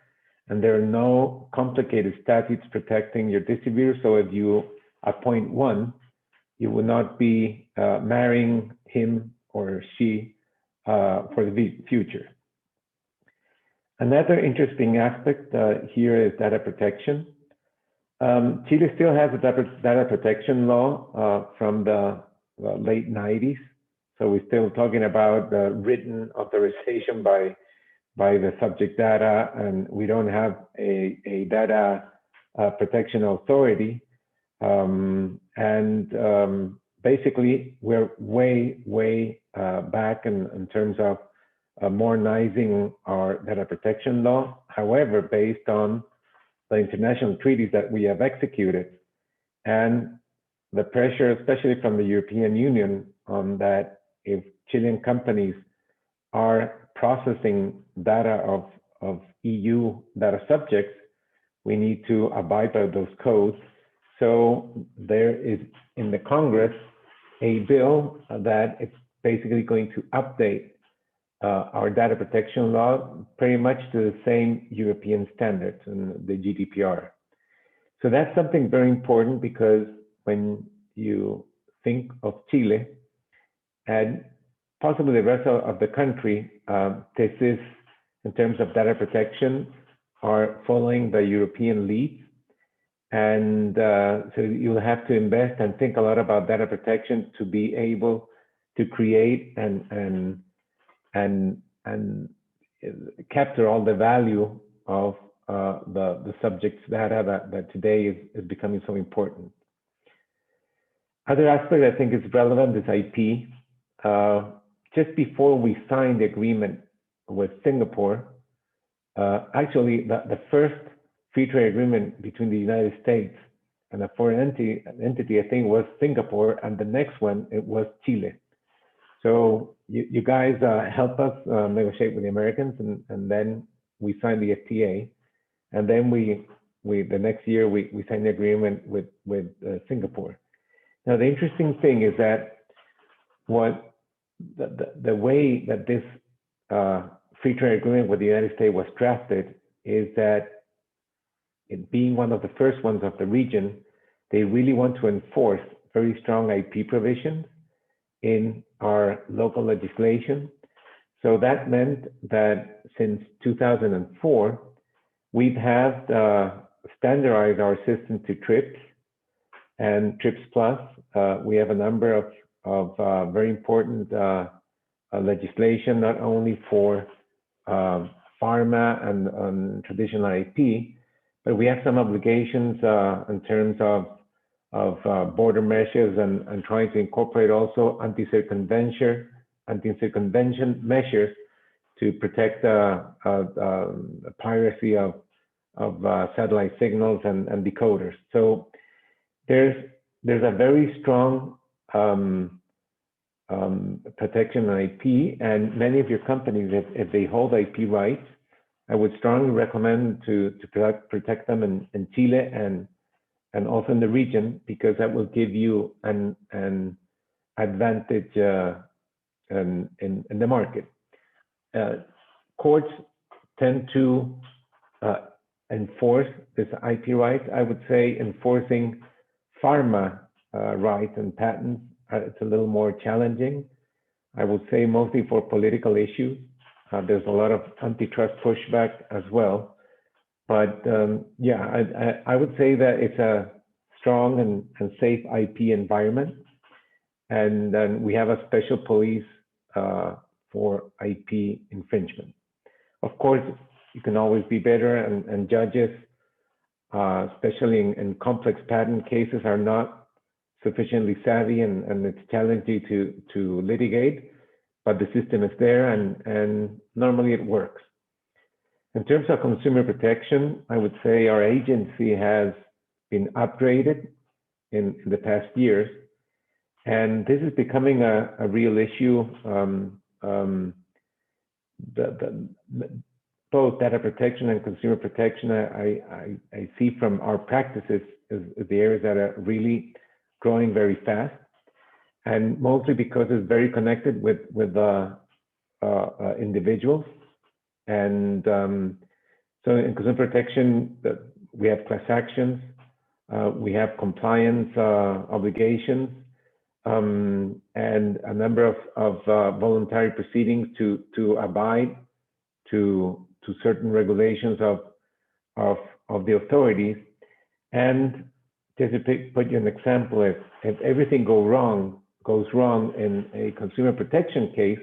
and there are no complicated statutes protecting your distributor. So if you appoint one, you will not be marrying him or she for the future. Another interesting aspect here is data protection. Chile still has a data protection law from the late 90s. So we're still talking about the written authorization by the subject data, and we don't have a data protection authority. Basically, we're way back in terms of modernizing our data protection law. However, based on the international treaties that we have executed and the pressure, especially from the European Union, on that if Chilean companies are processing data of EU data subjects, we need to abide by those codes. So there is in the Congress a bill that it's basically going to update our data protection law pretty much to the same European standards and the GDPR. So that's something very important, because when you think of Chile and possibly the rest of the country, this is, in terms of data protection, are following the European lead. And so you'll have to invest and think a lot about data protection to be able to create and capture all the value of the subject's data that today is becoming so important. Other aspect I think is relevant is IP. Just before we signed the agreement with Singapore, actually the first free trade agreement between the United States and a foreign entity, I think, was Singapore, and the next one, it was Chile. So you guys help us negotiate with the Americans, and then we signed the FTA, and then the next year we signed the agreement with Singapore. Now the interesting thing is that the way that this free trade agreement with the United States was drafted is that, it being one of the first ones of the region, they really want to enforce very strong IP provisions in our local legislation. So that meant that since 2004, we've had standardized our system to TRIPS and TRIPS Plus. We have a number of very important legislation, not only for pharma and traditional IP, but we have some obligations in terms of border measures and trying to incorporate also anti-circumvention measures to protect piracy of satellite signals and decoders. So there's a very strong protection on IP, and many of your companies, if they hold IP rights, I would strongly recommend to protect them in Chile and also in the region, because that will give you an advantage in the market. Courts tend to enforce this IP rights. I would say enforcing pharma rights and patents, it's a little more challenging. I would say mostly for political issues. There's a lot of antitrust pushback as well. But yeah, I would say that it's a strong and safe IP environment. And then we have a special police for IP infringement. Of course, you can always be better, and judges, especially in complex patent cases, are not sufficiently savvy, and it's challenging to litigate, but the system is there, and normally it works. In terms of consumer protection, I would say our agency has been upgraded in the past years, and this is becoming a real issue. Both data protection and consumer protection, I see from our practices is the areas that are really growing very fast, and mostly because it's very connected with individuals. And so in consumer protection, we have class actions, we have compliance obligations, and a number of voluntary proceedings to abide to certain regulations of the authorities. And just to put you an example, if everything goes wrong in a consumer protection case,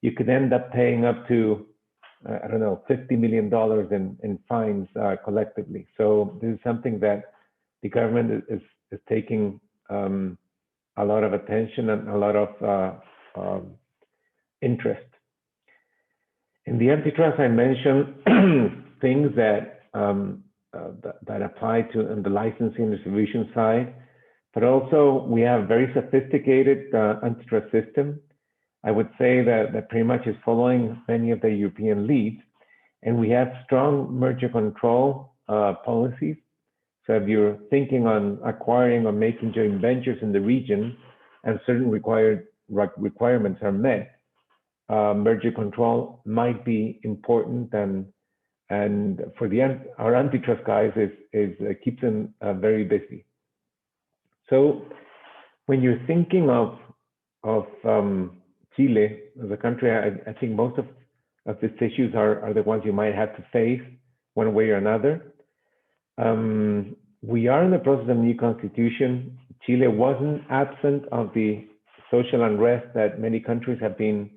you could end up paying up to, I don't know, $50 million in fines collectively. So this is something that the government is taking a lot of attention and a lot of interest. In the antitrust, I mentioned things that that apply to in the licensing distribution side, but also we have very sophisticated antitrust system. I would say that pretty much is following many of the European leads, and we have strong merger control policies. So if you're thinking on acquiring or making joint ventures in the region and certain requirements are met, merger control might be important, and for our antitrust guys keeps them very busy. So when you're thinking of Chile as a country, I think most of these issues are the ones you might have to face one way or another. We are in the process of a new constitution. Chile wasn't absent of the social unrest that many countries have been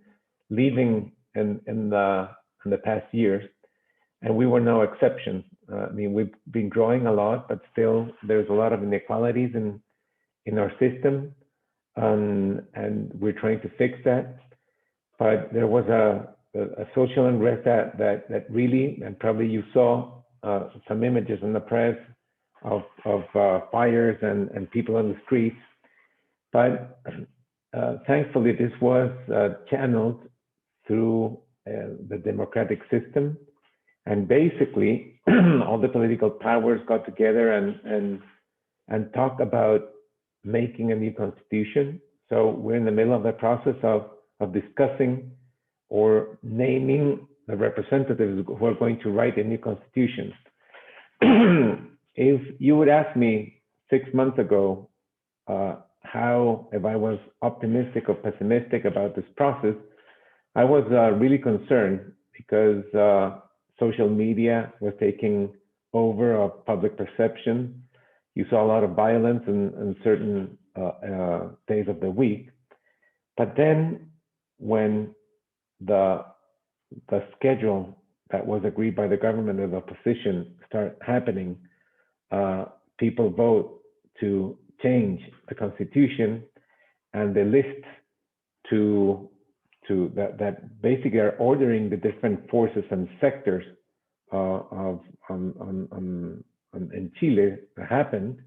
leaving in the past years, and we were no exception. I mean, we've been growing a lot, but still there's a lot of inequalities in our system, and we're trying to fix that. But there was a social unrest that really, and probably you saw some images in the press of fires and people on the streets. But thankfully, this was channeled through the democratic system, and basically all the political powers got together and talked about making a new constitution. So we're in the middle of the process of discussing or naming the representatives who are going to write a new constitution. If you would ask me 6 months ago if I was optimistic or pessimistic about this process, I was really concerned because social media was taking over of public perception. You saw a lot of violence in certain days of the week. But then when the schedule that was agreed by the government and the opposition start happening, people vote to change the constitution, and the list that basically are ordering the different forces and sectors in Chile happened.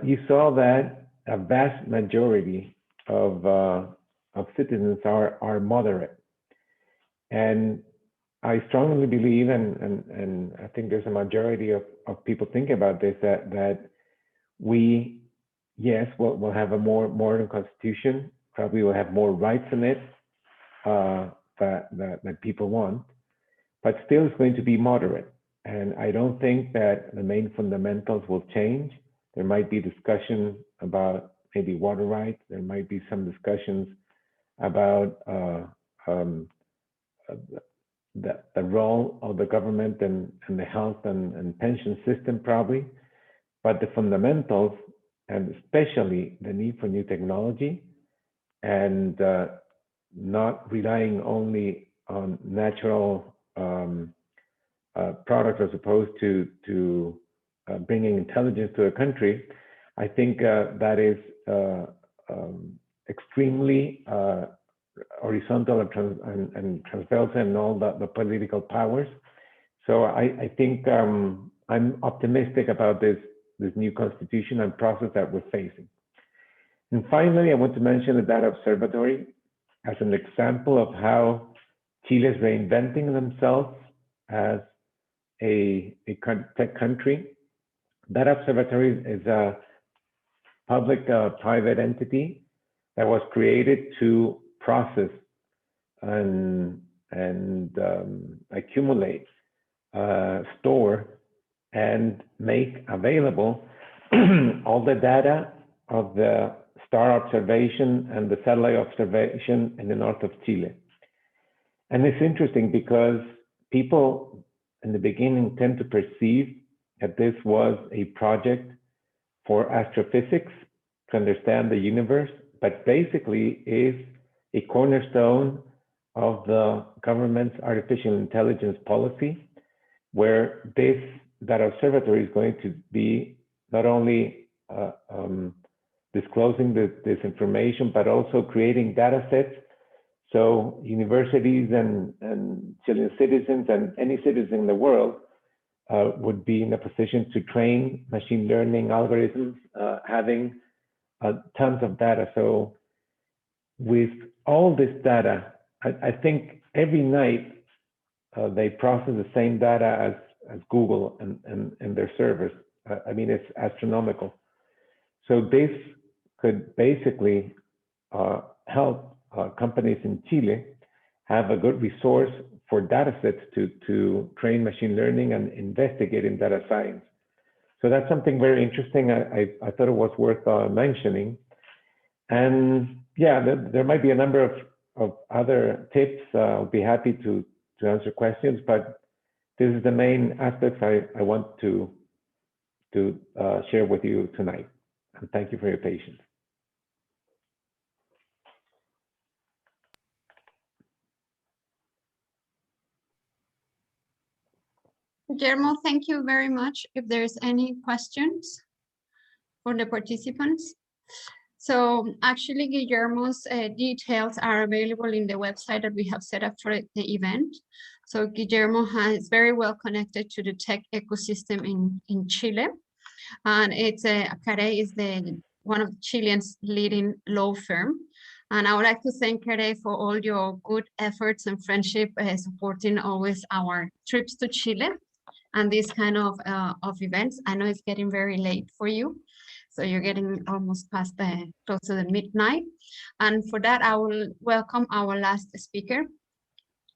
You saw that a vast majority of citizens are moderate, and I strongly believe, and I think there's a majority of people thinking about this, that we, yes, we'll have a more modern constitution, probably will have more rights in it that people want, but still it's going to be moderate. And I don't think that the main fundamentals will change. There might be discussion about maybe water rights. There might be some discussions about the role of the government and the health and pension system probably. But the fundamentals, and especially the need for new technology and not relying only on natural products as opposed to bringing intelligence to a country, I think that is extremely horizontal and transversal in all the political powers. So I think I'm optimistic about this new constitution and process that we're facing. And finally, I want to mention the Data Observatory as an example of how Chile is reinventing themselves as a tech country. Data Observatory is public-private entity that was created to process and accumulate, store, and make available all the data of the star observation and the satellite observation in the north of Chile. And it's interesting because people in the beginning tend to perceive that this was a project for astrophysics to understand the universe, but basically is a cornerstone of the government's artificial intelligence policy, where that observatory is going to be not only disclosing this information, but also creating data sets. So universities and Chilean citizens and any citizen in the world would be in a position to train machine learning algorithms, having tons of data. So with all this data, I think every night they process the same data as Google and their servers. I mean, it's astronomical. So this could basically help companies in Chile have a good resource for data sets to train machine learning and investigate in data science. So that's something very interesting. I thought it was worth mentioning. And yeah, there might be a number of other tips. I'll be happy to answer questions, but this is the main aspects I want to share with you tonight. And thank you for your patience. Guillermo, thank you very much. If there's any questions for the participants. So actually, Guillermo's details are available in the website that we have set up for the event. So Guillermo is very well connected to the tech ecosystem in Chile. And it's CARE is one of Chilean's leading law firm. And I would like to thank CARE for all your good efforts and friendship, supporting always our trips to Chile and these kind of events. I know it's getting very late for you. So you're getting almost past close to the midnight. And for that, I will welcome our last speaker,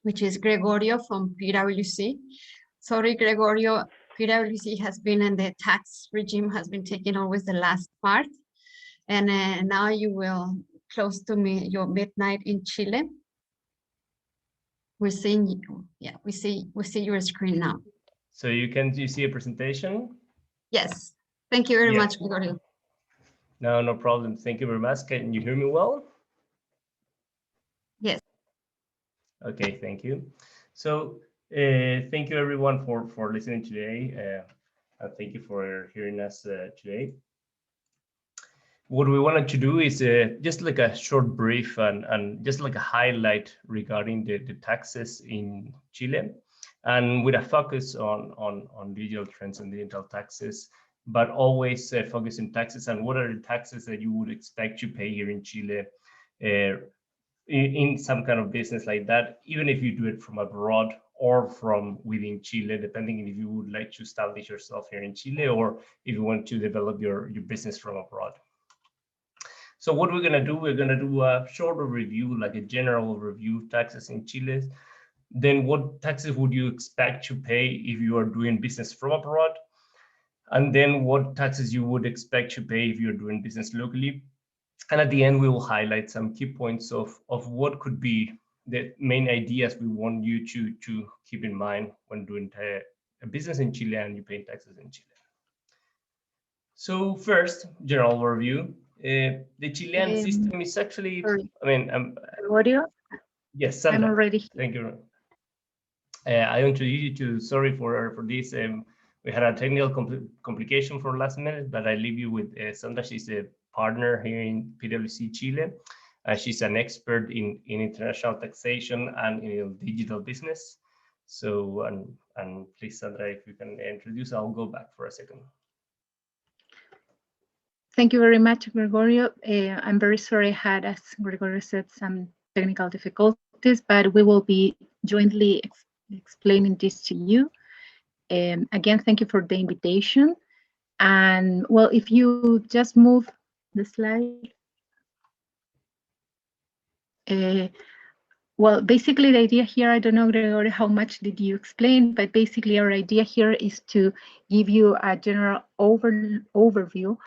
which is Gregorio from PwC. Sorry, Gregorio, PwC has been in the tax regime, has been taking always the last part. And now you will close to your midnight in Chile. We're seeing you. Yeah, we see your screen now. So you see a presentation? Yes. Thank you very much, Gregorio. No problem. Thank you very much. Can you hear me well? Yes. Okay, thank you. So thank you everyone for listening today. And thank you for hearing us today. What we wanted to do is just like a short brief and just like a highlight regarding the taxes in Chile, and with a focus on digital trends and digital taxes, but always focus on taxes and what are the taxes that you would expect to pay here in Chile in some kind of business like that, even if you do it from abroad or from within Chile, depending on if you would like to establish yourself here in Chile or if you want to develop your business from abroad. So what we're going to do, we're going to do a shorter review, like a general review of taxes in Chile. Then what taxes would you expect to pay if you are doing business from abroad? And then what taxes you would expect to pay if you're doing business locally. And at the end, we will highlight some key points of what could be the main ideas we want you to keep in mind when doing a business in Chile and you pay taxes in Chile. So first, general overview. The Chilean system is actually, sorry. I mean, Audio? yes, Sandra. I'm already. Thank you. I introduce you to, sorry for this. We had a technical complication for last minute, but I leave you with Sandra. She's a partner here in PwC Chile. She's an expert in international taxation and in digital business. So, and please, Sandra, if you can introduce, I'll go back for a second. Thank you very much, Gregorio. I'm very sorry I had, as Gregorio said, some technical difficulties, but we will be jointly explaining this to you. Again, thank you for the invitation. And well, if you just move the slide. Well, basically the idea here, I don't know, Gregorio, how much did you explain, but basically our idea here is to give you a general overview of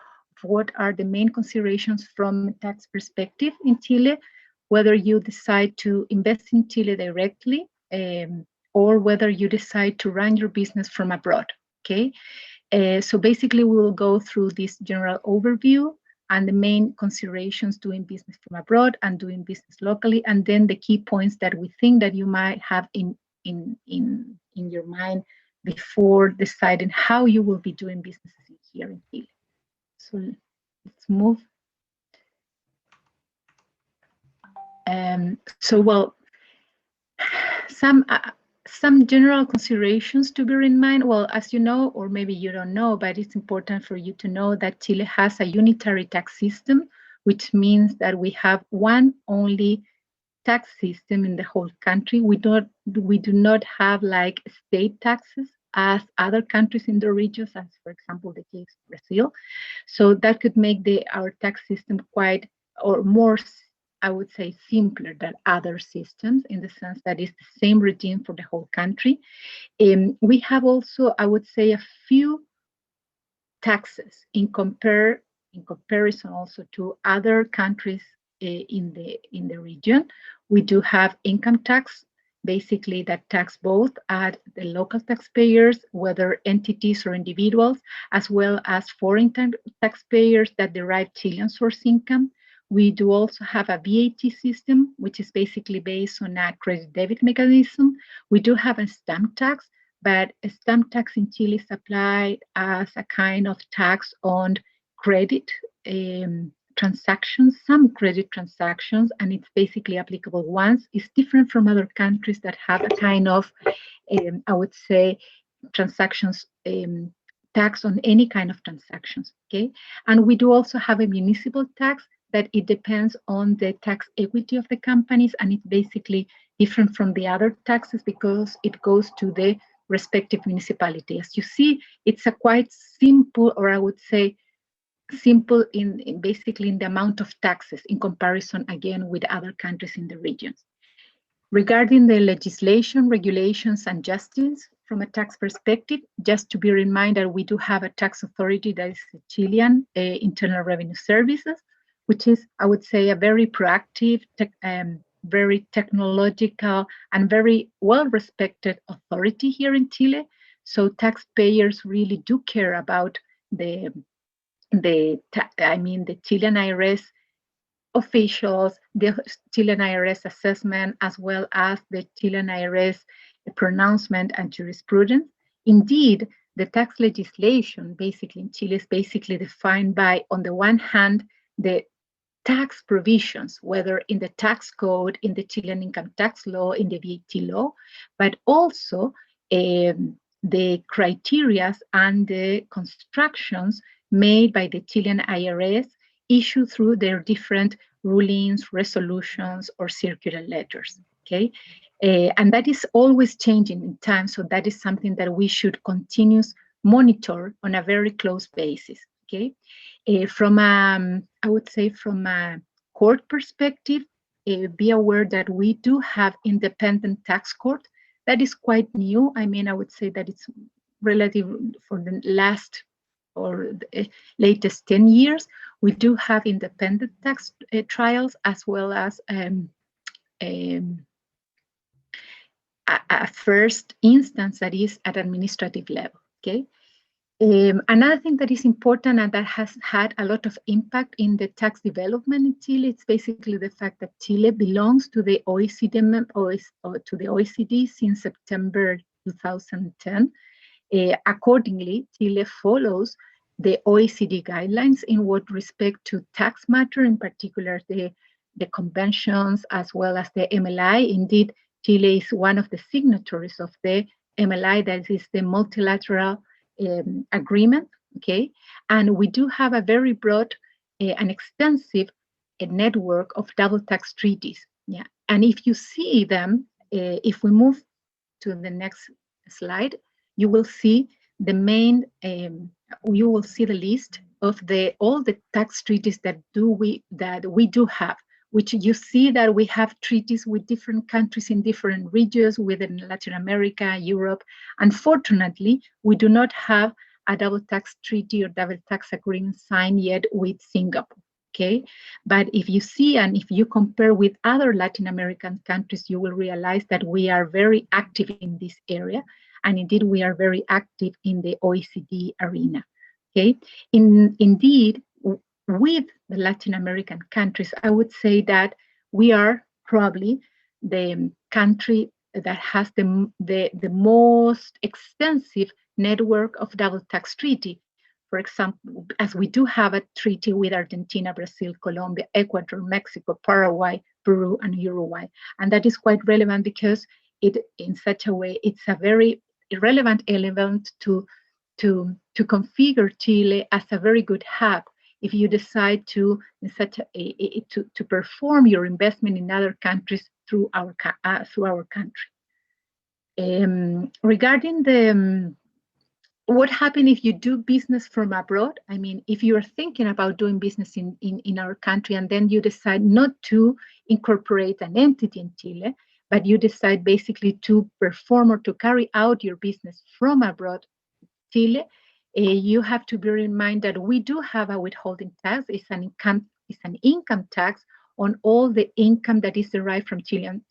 what are the main considerations from a tax perspective in Chile, whether you decide to invest in Chile directly, or whether you decide to run your business from abroad, okay? So basically we will go through this general overview and the main considerations doing business from abroad and doing business locally, and then the key points that we think that you might have in your mind before deciding how you will be doing businesses here in Chile. So let's move. So well, some general considerations to bear in mind. Well, as you know, or maybe you don't know, but it's important for you to know that Chile has a unitary tax system, which means that we have one only tax system in the whole country. We do not have like state taxes as other countries in the regions, as for example the case of Brazil. So that could make our tax system quite, or more, I would say, simpler than other systems, in the sense that it's the same regime for the whole country. We have also, I would say, a few taxes in comparison also to other countries in the region. We do have income tax, basically that tax both at the local taxpayers, whether entities or individuals, as well as foreign taxpayers that derive Chilean source income. We do also have a VAT system, which is basically based on a credit debit mechanism. We do have a stamp tax, but a stamp tax in Chile is applied as a kind of tax on credit transactions, some credit transactions, and it's basically applicable once. It's different from other countries that have a kind of, I would say, transactions tax on any kind of transactions, okay? And we do also have a municipal tax that it depends on the tax equity of the companies, and it's basically different from the other taxes because it goes to the respective municipality. As you see, it's a quite simple, or I would say simple in basically in the amount of taxes in comparison again with other countries in the regions. Regarding the legislation, regulations, and justice from a tax perspective, just to bear in mind that we do have a tax authority that is the Chilean Internal Revenue Services, which is, I would say, a very proactive, very technological, and very well-respected authority here in Chile. So taxpayers really do care about the Chilean IRS officials, the Chilean IRS assessment, as well as the Chilean IRS pronouncement and jurisprudence. Indeed, the tax legislation basically in Chile is basically defined by, on the one hand, the tax provisions, whether in the tax code, in the Chilean income tax law, in the VAT law, but also the criteria and the constructions made by the Chilean IRS issued through their different rulings, resolutions, or circular letters, okay? And that is always changing in time, so that is something that we should continuously monitor on a very close basis, okay? From I would say from a court perspective, be aware that we do have independent tax court. That is quite new. I mean, I would say that it's relative for the last or the latest 10 years. We do have independent tax trials, as well as a first instance that is at administrative level, okay? Another thing that is important and that has had a lot of impact in the tax development in Chile, it's basically the fact that Chile belongs to the OECD since September 2010. Accordingly, Chile follows the OECD guidelines in what respect to tax matter, in particular the conventions as well as the MLI. Indeed, Chile is one of the signatories of the MLI, that is the multilateral agreement, okay? And we do have a very broad and extensive network of double tax treaties, yeah. And if you see them, if we move to the next slide, you will see the main, you will see the list of all the tax treaties that we do have, which you see that we have treaties with different countries in different regions within Latin America, Europe. Unfortunately, we do not have a double tax treaty or double tax agreement signed yet with Singapore. Okay, but if you see and if you compare with other Latin American countries, you will realize that we are very active in this area, and indeed we are very active in the OECD arena. Okay, indeed, with the Latin American countries, I would say that we are probably the country that has the most extensive network of double tax treaty. For example, as we do have a treaty with Argentina, Brazil, Colombia, Ecuador, Mexico, Paraguay, Peru, and Uruguay. And that is quite relevant because in such a way, it's a very relevant element to configure Chile as a very good hub if you decide to perform your investment in other countries through our country. Regarding what happens if you do business from abroad? I mean, if you are thinking about doing business in our country and then you decide not to incorporate an entity in Chile, but you decide basically to perform or to carry out your business from abroad, Chile, you have to bear in mind that we do have a withholding tax. It's an income tax on all the income that is derived from Chilean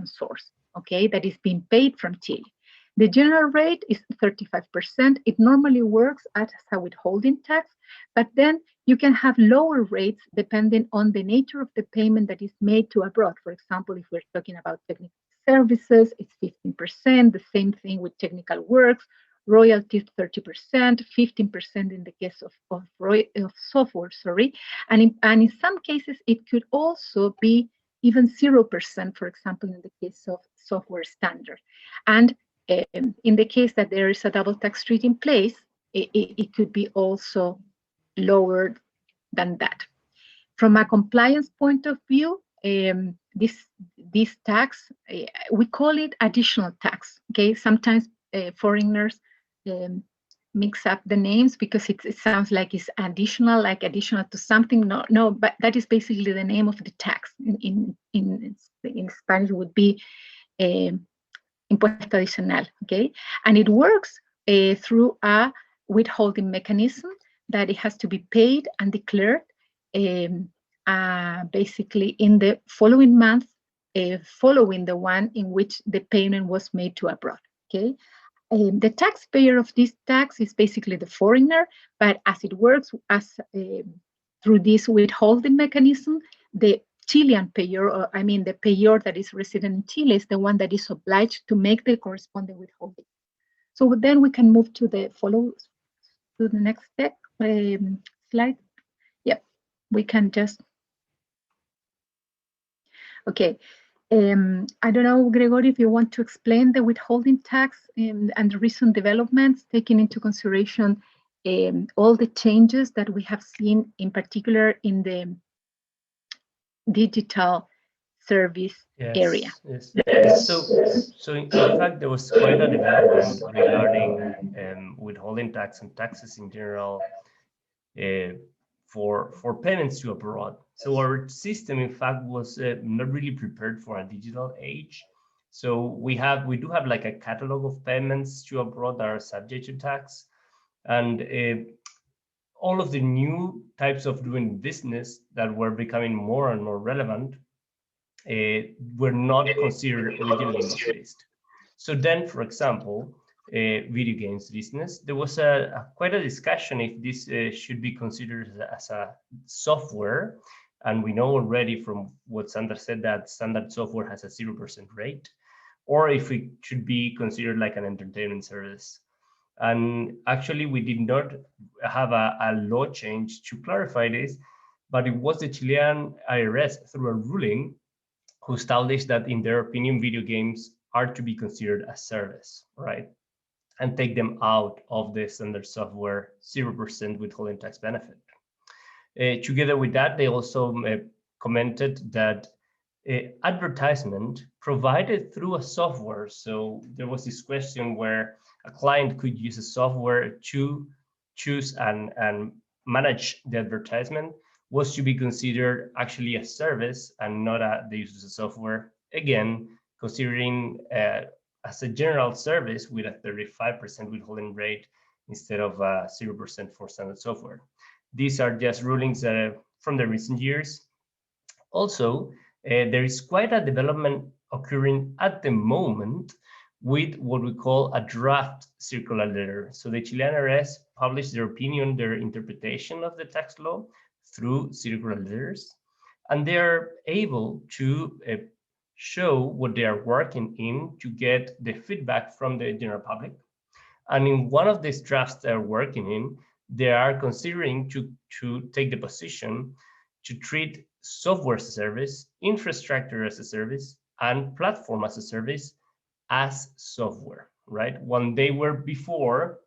source, okay, that is being paid from Chile. The general rate is 35%. It normally works as a withholding tax, but then you can have lower rates depending on the nature of the payment that is made to abroad. For example, if we're talking about technical services, it's 15%. The same thing with technical works, royalties 30%, 15% in the case of software, sorry. And in some cases, it could also be even 0%, for example, in the case of software standard. And in the case that there is a double tax treaty in place, it could be also lower than that. From a compliance point of view, this tax, we call it additional tax. Okay, sometimes foreigners mix up the names because it sounds like it's additional, like additional to something. No, but that is basically the name of the tax. In Spanish would be impuesto adicional, okay? And it works through a withholding mechanism that it has to be paid and declared basically in the following month following the one in which the payment was made to abroad, okay? The taxpayer of this tax is basically the foreigner, but as it works through this withholding mechanism, the Chilean payer, or I mean the payer that is resident in Chile, is the one that is obliged to make the corresponding withholding. So then we can move to the next step slide. Yep, we can just. Okay. I don't know, Gregory, if you want to explain the withholding tax and the recent developments, taking into consideration all the changes that we have seen, in particular in the digital service area. Yes. So in fact, there was quite a development regarding withholding tax and taxes in general for payments to abroad. So our system, in fact, was not really prepared for a digital age. So we do have like a catalog of payments to abroad that are subject to tax, and all of the new types of doing business that were becoming more and more relevant were not considered originally in this list. So then, for example, video games business, there was quite a discussion if this should be considered as a software. And we know already from what Sandra said that standard software has a 0% rate, or if it should be considered like an entertainment service. And actually, we did not have a law change to clarify this, but it was the Chilean IRS through a ruling who established that, in their opinion, video games are to be considered a service, right? And take them out of the standard software 0% withholding tax benefit. Together with that, they also commented that advertisement provided through a software. So there was this question where a client could use a software to choose and manage the advertisement was to be considered actually a service and not the use of software. Again, considering as a general service with a 35% withholding rate instead of 0% for standard software. These are just rulings from the recent years. Also, there is quite a development occurring at the moment with what we call a draft circular letter. So the Chilean IRS published their opinion, their interpretation of the tax law through circular letters, and they're able to show what they are working in to get the feedback from the general public. And in one of these drafts they're working in, they are considering to take the position to treat software as a service, infrastructure as a service, and platform as a service as software, right? When they were before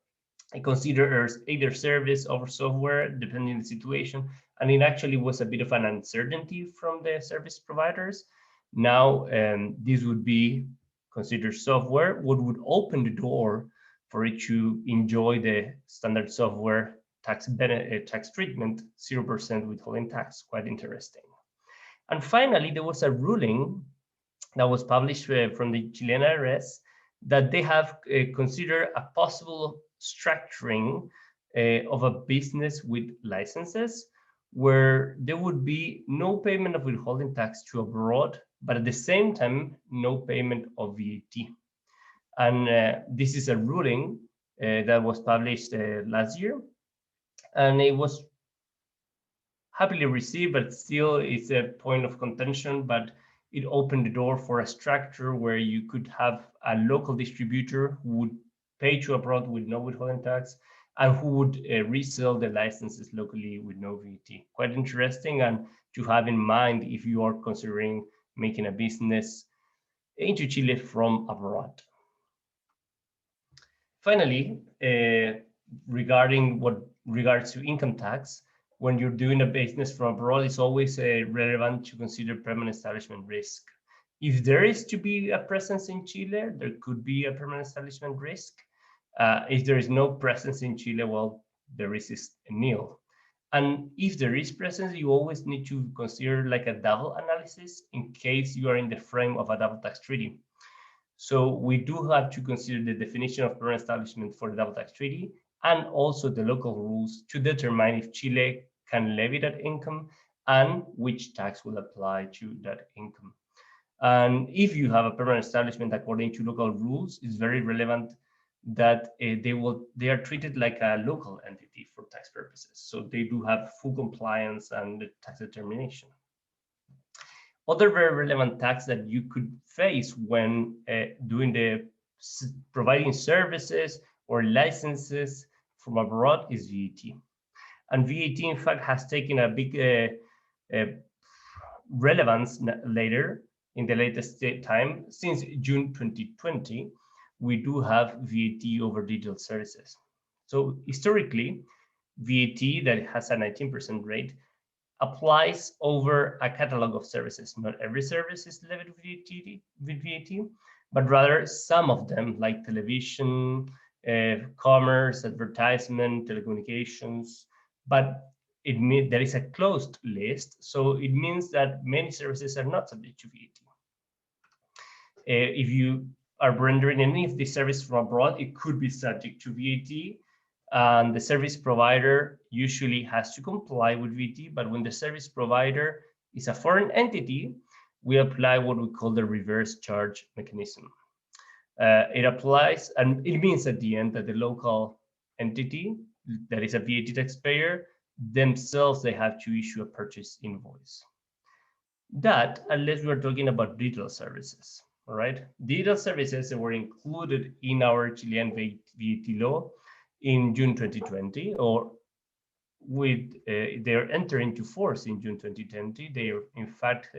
considered as either service or software, depending on the situation, and it actually was a bit of an uncertainty from the service providers. Now, this would be considered software, what would open the door for it to enjoy the standard software tax treatment, 0% withholding tax. Quite interesting. And finally, there was a ruling that was published from the Chilean IRS that they have considered a possible structuring of a business with licenses where there would be no payment of withholding tax to abroad, but at the same time, no payment of VAT. And this is a ruling that was published last year, and it was happily received, but still it's a point of contention. But it opened the door for a structure where you could have a local distributor who would pay to abroad with no withholding tax and who would resell the licenses locally with no VAT. Quite interesting, and to have in mind if you are considering making a business into Chile from abroad. Finally, regarding what regards to income tax, when you're doing a business from abroad, it's always relevant to consider permanent establishment risk. If there is to be a presence in Chile, there could be a permanent establishment risk. If there is no presence in Chile, well, the risk is nil. And if there is presence, you always need to consider like a double analysis in case you are in the frame of a double tax treaty. So we do have to consider the definition of permanent establishment for the double tax treaty and also the local rules to determine if Chile can levy that income and which tax will apply to that income. And if you have a permanent establishment according to local rules, it's very relevant that they are treated like a local entity for tax purposes. So they do have full compliance and the tax determination. Other very relevant tax that you could face when providing services or licenses from abroad is VAT. And VAT, in fact, has taken a big relevance later in the latest time. Since June 2020, we do have VAT over digital services. So historically, VAT that has a 19% rate applies over a catalog of services. Not every service is levied with VAT, but rather some of them, like television, commerce, advertisement, telecommunications. But it means there is a closed list, so it means that many services are not subject to VAT. If you are rendering any of the service from abroad, it could be subject to VAT. And the service provider usually has to comply with VAT, but when the service provider is a foreign entity, we apply what we call the reverse charge mechanism. It applies, and it means at the end that the local entity that is a VAT taxpayer themselves, they have to issue a purchase invoice. That, unless we're talking about digital services, all right? Digital services were included in our Chilean VAT law in June 2020, or they're entering into force in June 2020. They, in fact,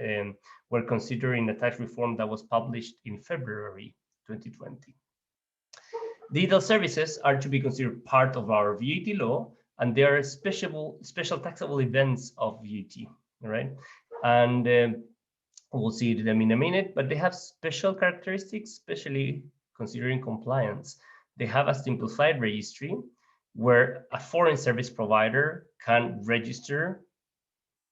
were considering a tax reform that was published in February 2020. Digital services are to be considered part of our VAT law, and they are special taxable events of VAT, right? And we'll see them in a minute, but they have special characteristics, especially considering compliance. They have a simplified registry. where a foreign service provider can register,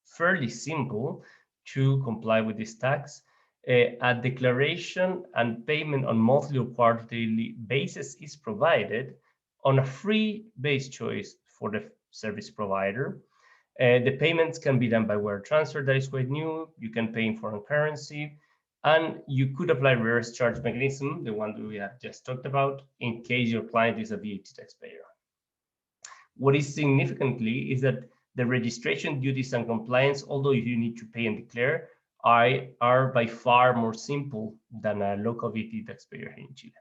fairly simple, to comply with this tax. A declaration and payment on monthly or quarterly basis is provided on a free base choice for the service provider. The payments can be done by wire transfer, that is quite new. You can pay in foreign currency, and you could apply reverse charge mechanism, the one that we have just talked about, in case your client is a VAT taxpayer. What is significantly is that the registration duties and compliance, although you need to pay and declare, are by far more simple than a local VAT taxpayer here in Chile.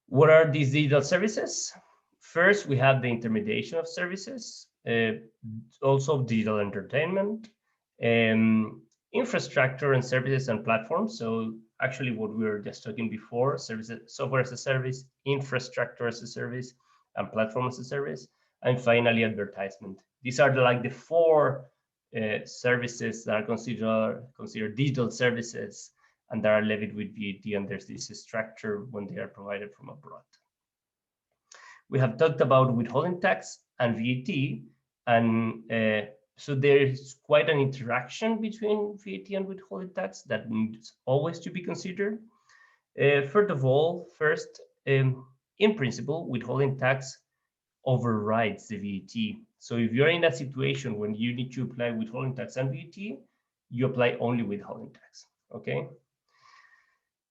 What are these digital services? First, we have the intermediation of services, also digital entertainment, infrastructure and services and platforms. So actually what we were just talking before, services, software as a service, infrastructure as a service, and platform as a service, and finally advertisement. These are the four services that are considered digital services and that are levied with VAT, and there's this structure when they are provided from abroad. We have talked about withholding tax and VAT, and so there is quite an interaction between VAT and withholding tax that needs always to be considered. First, in principle, withholding tax overrides the VAT. So if you're in that situation when you need to apply withholding tax and VAT, you apply only withholding tax, okay?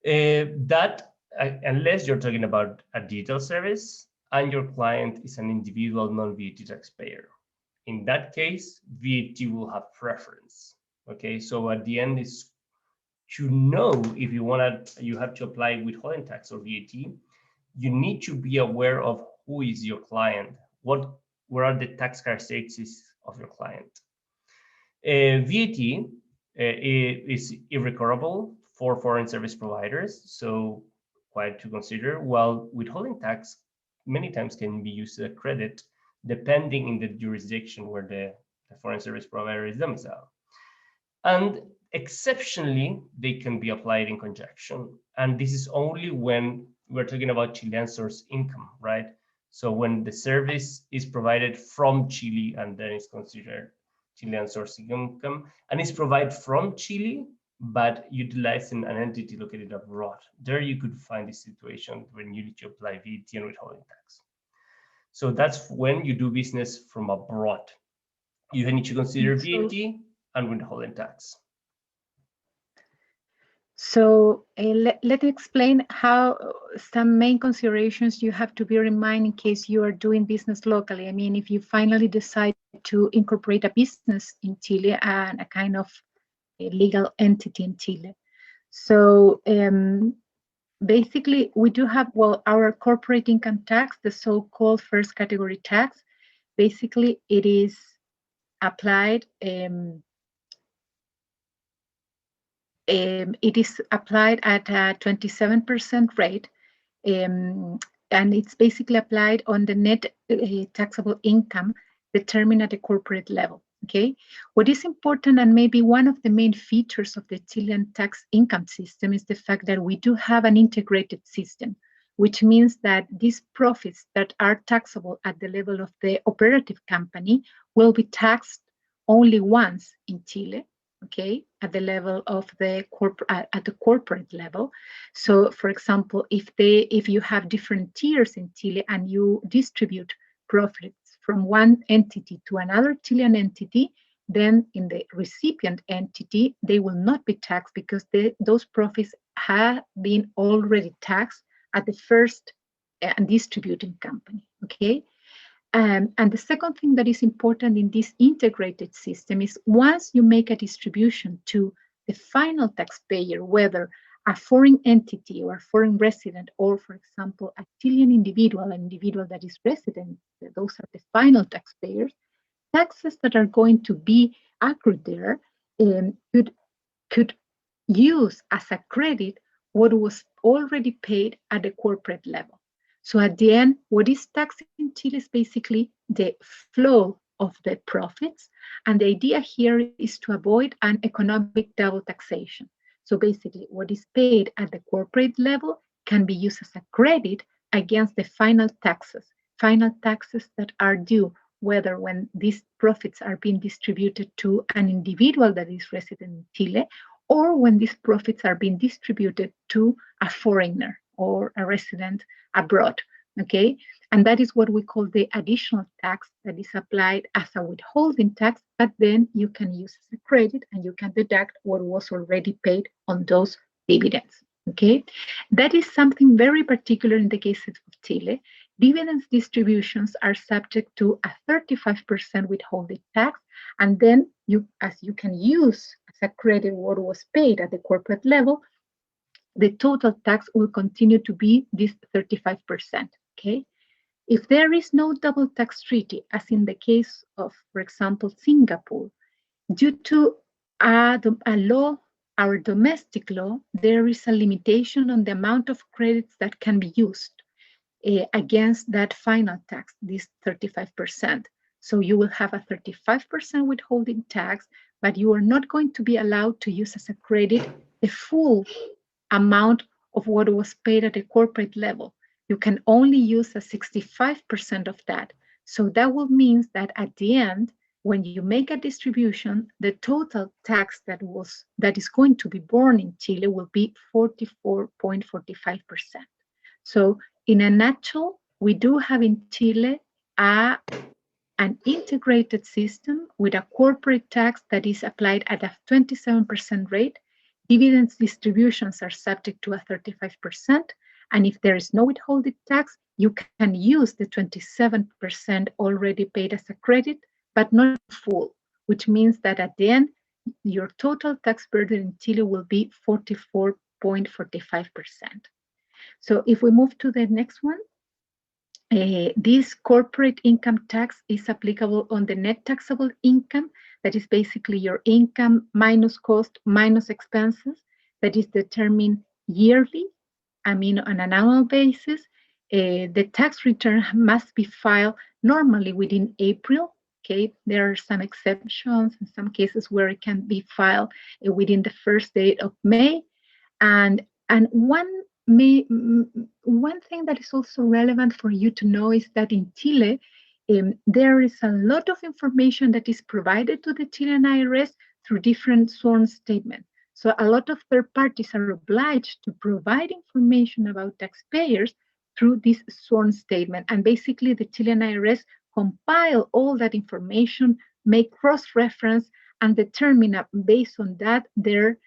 Unless you're talking about a digital service and your client is an individual non-VAT taxpayer. In that case, VAT will have preference, okay? So at the end is to know if you have to apply withholding tax or VAT, you need to be aware of who is your client, what are the tax characteristics of your client. VAT is irrecoverable for foreign service providers, so quite to consider, while withholding tax many times can be used as a credit depending in the jurisdiction where the foreign service provider is domiciled. And exceptionally, they can be applied in conjunction. And this is only when we're talking about Chilean source income, right? So when the service is provided from Chile and then is considered Chilean source income and is provided from Chile, but utilizing an entity located abroad. There you could find this situation when you need to apply VAT and withholding tax. So that's when you do business from abroad. You need to consider VAT and withholding tax. So let me explain how some main considerations you have to bear in mind in case you are doing business locally. I mean, if you finally decide to incorporate a business in Chile and a kind of a legal entity in Chile. So basically, we do have, well, our corporate income tax, the so-called first category tax. Basically, it is applied. It is applied at a 27% rate, and it's basically applied on the net taxable income determined at the corporate level. Okay, what is important and maybe one of the main features of the Chilean tax income system is the fact that we do have an integrated system, which means that these profits that are taxable at the level of the operative company will be taxed only once in Chile, okay, at the level of the corporate level. So, for example, if you have different tiers in Chile and you distribute profits from one entity to another Chilean entity, then in the recipient entity, they will not be taxed because those profits have been already taxed at the first distributing company, okay? And the second thing that is important in this integrated system is once you make a distribution to the final taxpayer, whether a foreign entity or a foreign resident, or for example, a Chilean individual, an individual that is resident, those are the final taxpayers, taxes that are going to be accrued there could use as a credit what was already paid at the corporate level. So at the end, what is taxed in Chile is basically the flow of the profits. And the idea here is to avoid an economic double taxation. So basically, what is paid at the corporate level can be used as a credit against the final taxes final taxes that are due, whether when these profits are being distributed to an individual that is resident in Chile, or when these profits are being distributed to a foreigner or a resident abroad, okay? And that is what we call the additional tax that is applied as a withholding tax, but then you can use as a credit and you can deduct what was already paid on those dividends, okay? That is something very particular in the cases of Chile. Dividends distributions are subject to a 35% withholding tax, and then as you can use as a credit what was paid at the corporate level, the total tax will continue to be this 35%, okay? If there is no double tax treaty, as in the case of, for example, Singapore, due to a law, our domestic law, there is a limitation on the amount of credits that can be used against that final tax, this 35%. So you will have a 35% withholding tax, but you are not going to be allowed to use as a credit the full amount of what was paid at the corporate level. You can only use a 65% of that. So that will mean that at the end, when you make a distribution, the total tax that is going to be borne in Chile will be 44.45%. So in a nutshell, we do have in Chile an integrated system with a corporate tax that is applied at a 27% rate. Dividends distributions are subject to a 35%. And if there is no withholding tax, you can use the 27% already paid as a credit, but not full, which means that at the end, your total tax burden in Chile will be 44.45%. So if we move to the next one, this corporate income tax is applicable on the net taxable income. That is basically your income minus cost minus expenses that is determined yearly. I mean, on an annual basis. The tax return must be filed normally within April. Okay, there are some exceptions in some cases where it can be filed within the first date of May. And one thing that is also relevant for you to know is that in Chile, there is a lot of information that is provided to the Chilean IRS through different sworn statements. So a lot of third parties are obliged to provide information about taxpayers through this sworn statement. And basically the Chilean IRS compile all that information, make cross-reference, and determine based on that their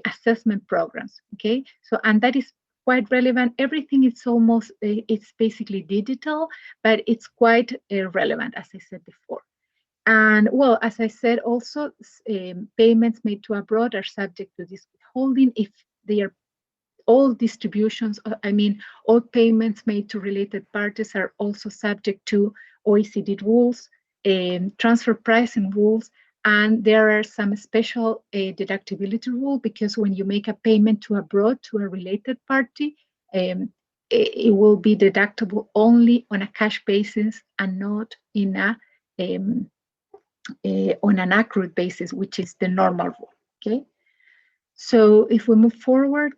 assessment programs, okay? So, and that is quite relevant. Everything is almost, it's basically digital, but it's quite relevant, as I said before. And well, as I said, also payments made to abroad are subject to this withholding if they are all distributions, I mean, all payments made to related parties are also subject to OECD rules, transfer pricing rules, and there are some special deductibility rule because when you make a payment to abroad to a related party, it will be deductible only on a cash basis and not in a on an accrued basis, which is the normal rule, okay? So if we move forward,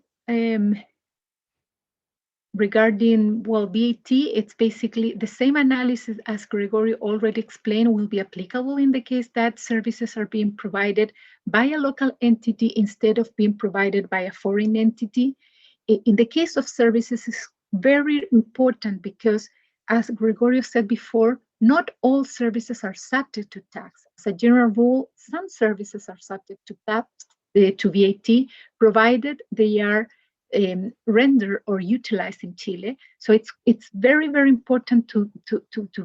regarding, well, VAT, it's basically the same analysis as Gregorio already explained will be applicable in the case that services are being provided by a local entity instead of being provided by a foreign entity. In the case of services, it's very important because, as Gregorio said before, not all services are subject to tax. As a general rule, some services are subject to tax, to VAT, provided they are rendered or utilized in Chile. So it's very, very important to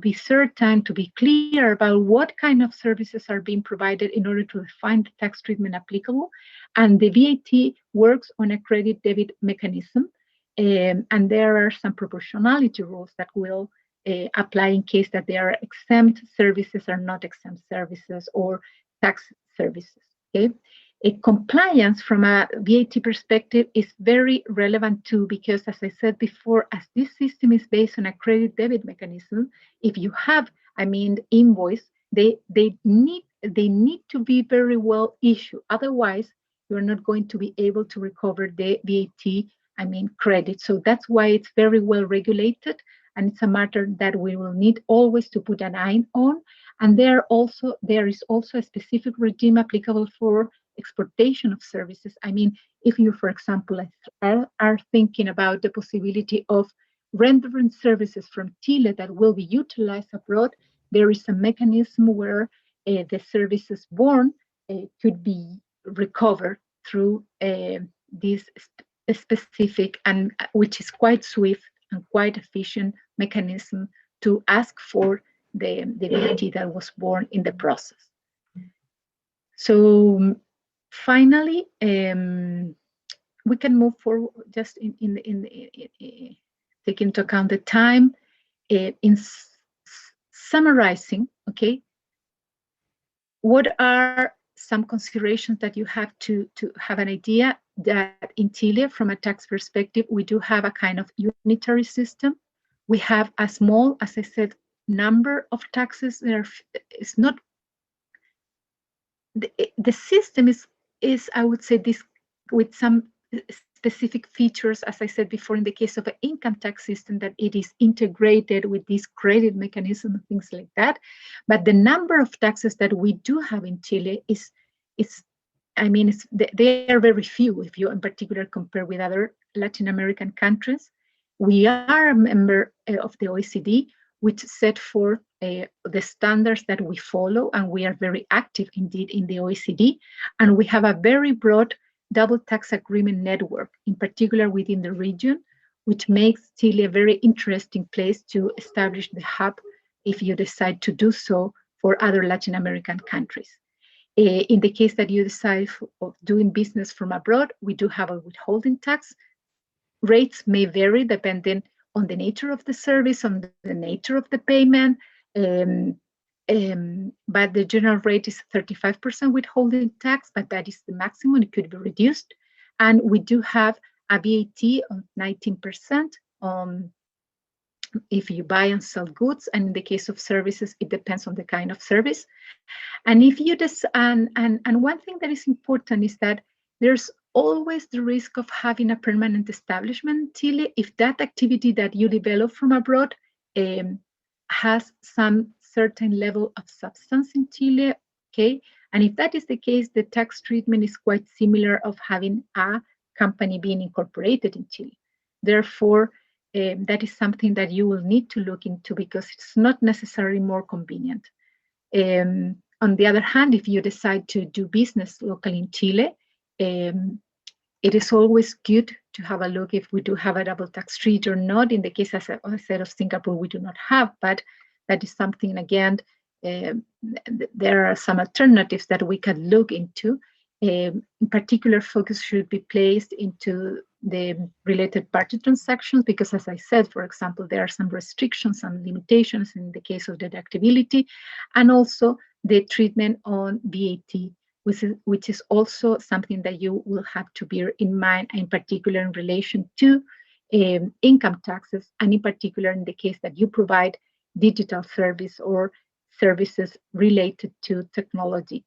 be certain, to be clear about what kind of services are being provided in order to define the tax treatment applicable. And the VAT works on a credit debit mechanism. And there are some proportionality rules that will apply in case that they are exempt services or not exempt services or tax services, okay? A compliance from a VAT perspective is very relevant too, because as I said before, as this system is based on a credit debit mechanism, if you have, I mean, invoice, they need to be very well issued. Otherwise, you're not going to be able to recover the VAT, I mean, credit. So that's why it's very well regulated. and it's a matter that we will need always to put an eye on. And there is also a specific regime applicable for exportation of services. I mean, if you, for example, are thinking about the possibility of rendering services from Chile that will be utilized abroad, there is a mechanism where the services born could be recovered through this specific and which is quite swift and quite efficient mechanism to ask for the VAT that was born in the process. So finally, we can move forward just taking into account the time. In summarizing, okay, what are some considerations that you have to have an idea that in Chile, from a tax perspective, we do have a kind of unitary system. We have a small, as I said, number of taxes. It's not the system is I would say this with some specific features, as I said before, in the case of an income tax system, that it is integrated with this credit mechanism and things like that. But the number of taxes that we do have in Chile they are very few if you in particular compare with other Latin American countries. We are a member of the OECD, which set forth the standards that we follow, and we are very active indeed in the OECD. And we have a very broad double tax agreement network, in particular within the region, which makes Chile a very interesting place to establish the hub if you decide to do so for other Latin American countries. In the case that you decide of doing business from abroad, we do have a withholding tax. Rates may vary depending on the nature of the service, on the nature of the payment, but the general rate is 35% withholding tax, but that is the maximum. It could be reduced. And we do have a VAT of 19% if you buy and sell goods, and in the case of services, it depends on the kind of service. And if you and one thing that is important is that there's always the risk of having a permanent establishment in Chile if that activity that you develop from abroad has some certain level of substance in Chile, okay? And if that is the case, the tax treatment is quite similar of having a company being incorporated in Chile. Therefore, that is something that you will need to look into because it's not necessarily more convenient. On the other hand, if you decide to do business locally in Chile, it is always good to have a look if we do have a double tax treaty or not. In the case, as I said, of Singapore, we do not have, but that is something, again, there are some alternatives that we can look into. In particular, focus should be placed into the related party transactions because, as I said, for example, there are some restrictions and limitations in the case of deductibility, and also the treatment on VAT, which is also something that you will have to bear in mind, in particular in relation to income taxes, and in particular in the case that you provide digital service or services related to technology.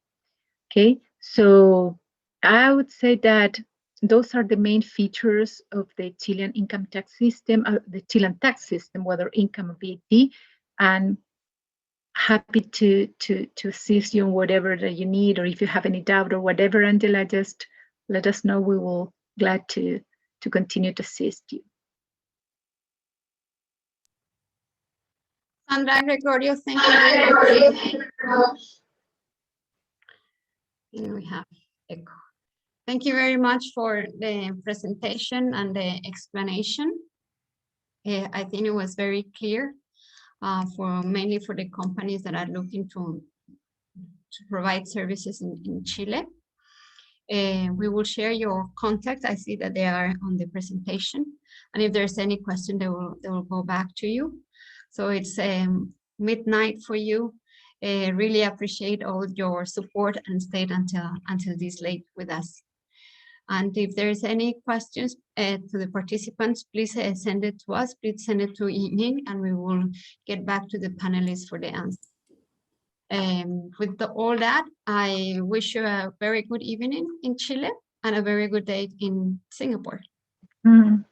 Okay, so I would say that those are the main features of the Chilean income tax system, the Chilean tax system, whether income or VAT, and happy to assist you on whatever that you need, or if you have any doubt or whatever, Angela, just let us know. We will glad to continue to assist you. Sandra, Gregorio, thank you very much. Here we have echo. Thank you very much for the presentation and the explanation. I think it was very clear mainly for the companies that are looking to provide services in Chile. We will share your contact. I see that they are on the presentation. And if there's any question, they will go back to you. So it's midnight for you. Really appreciate all your support and stayed until this late with us. And if there's any questions to the participants, please send it to us. Please send it to email, and we will get back to the panelists for the answer. With all that, I wish you a very good evening in Chile and a very good day in Singapore. Mm-hmm.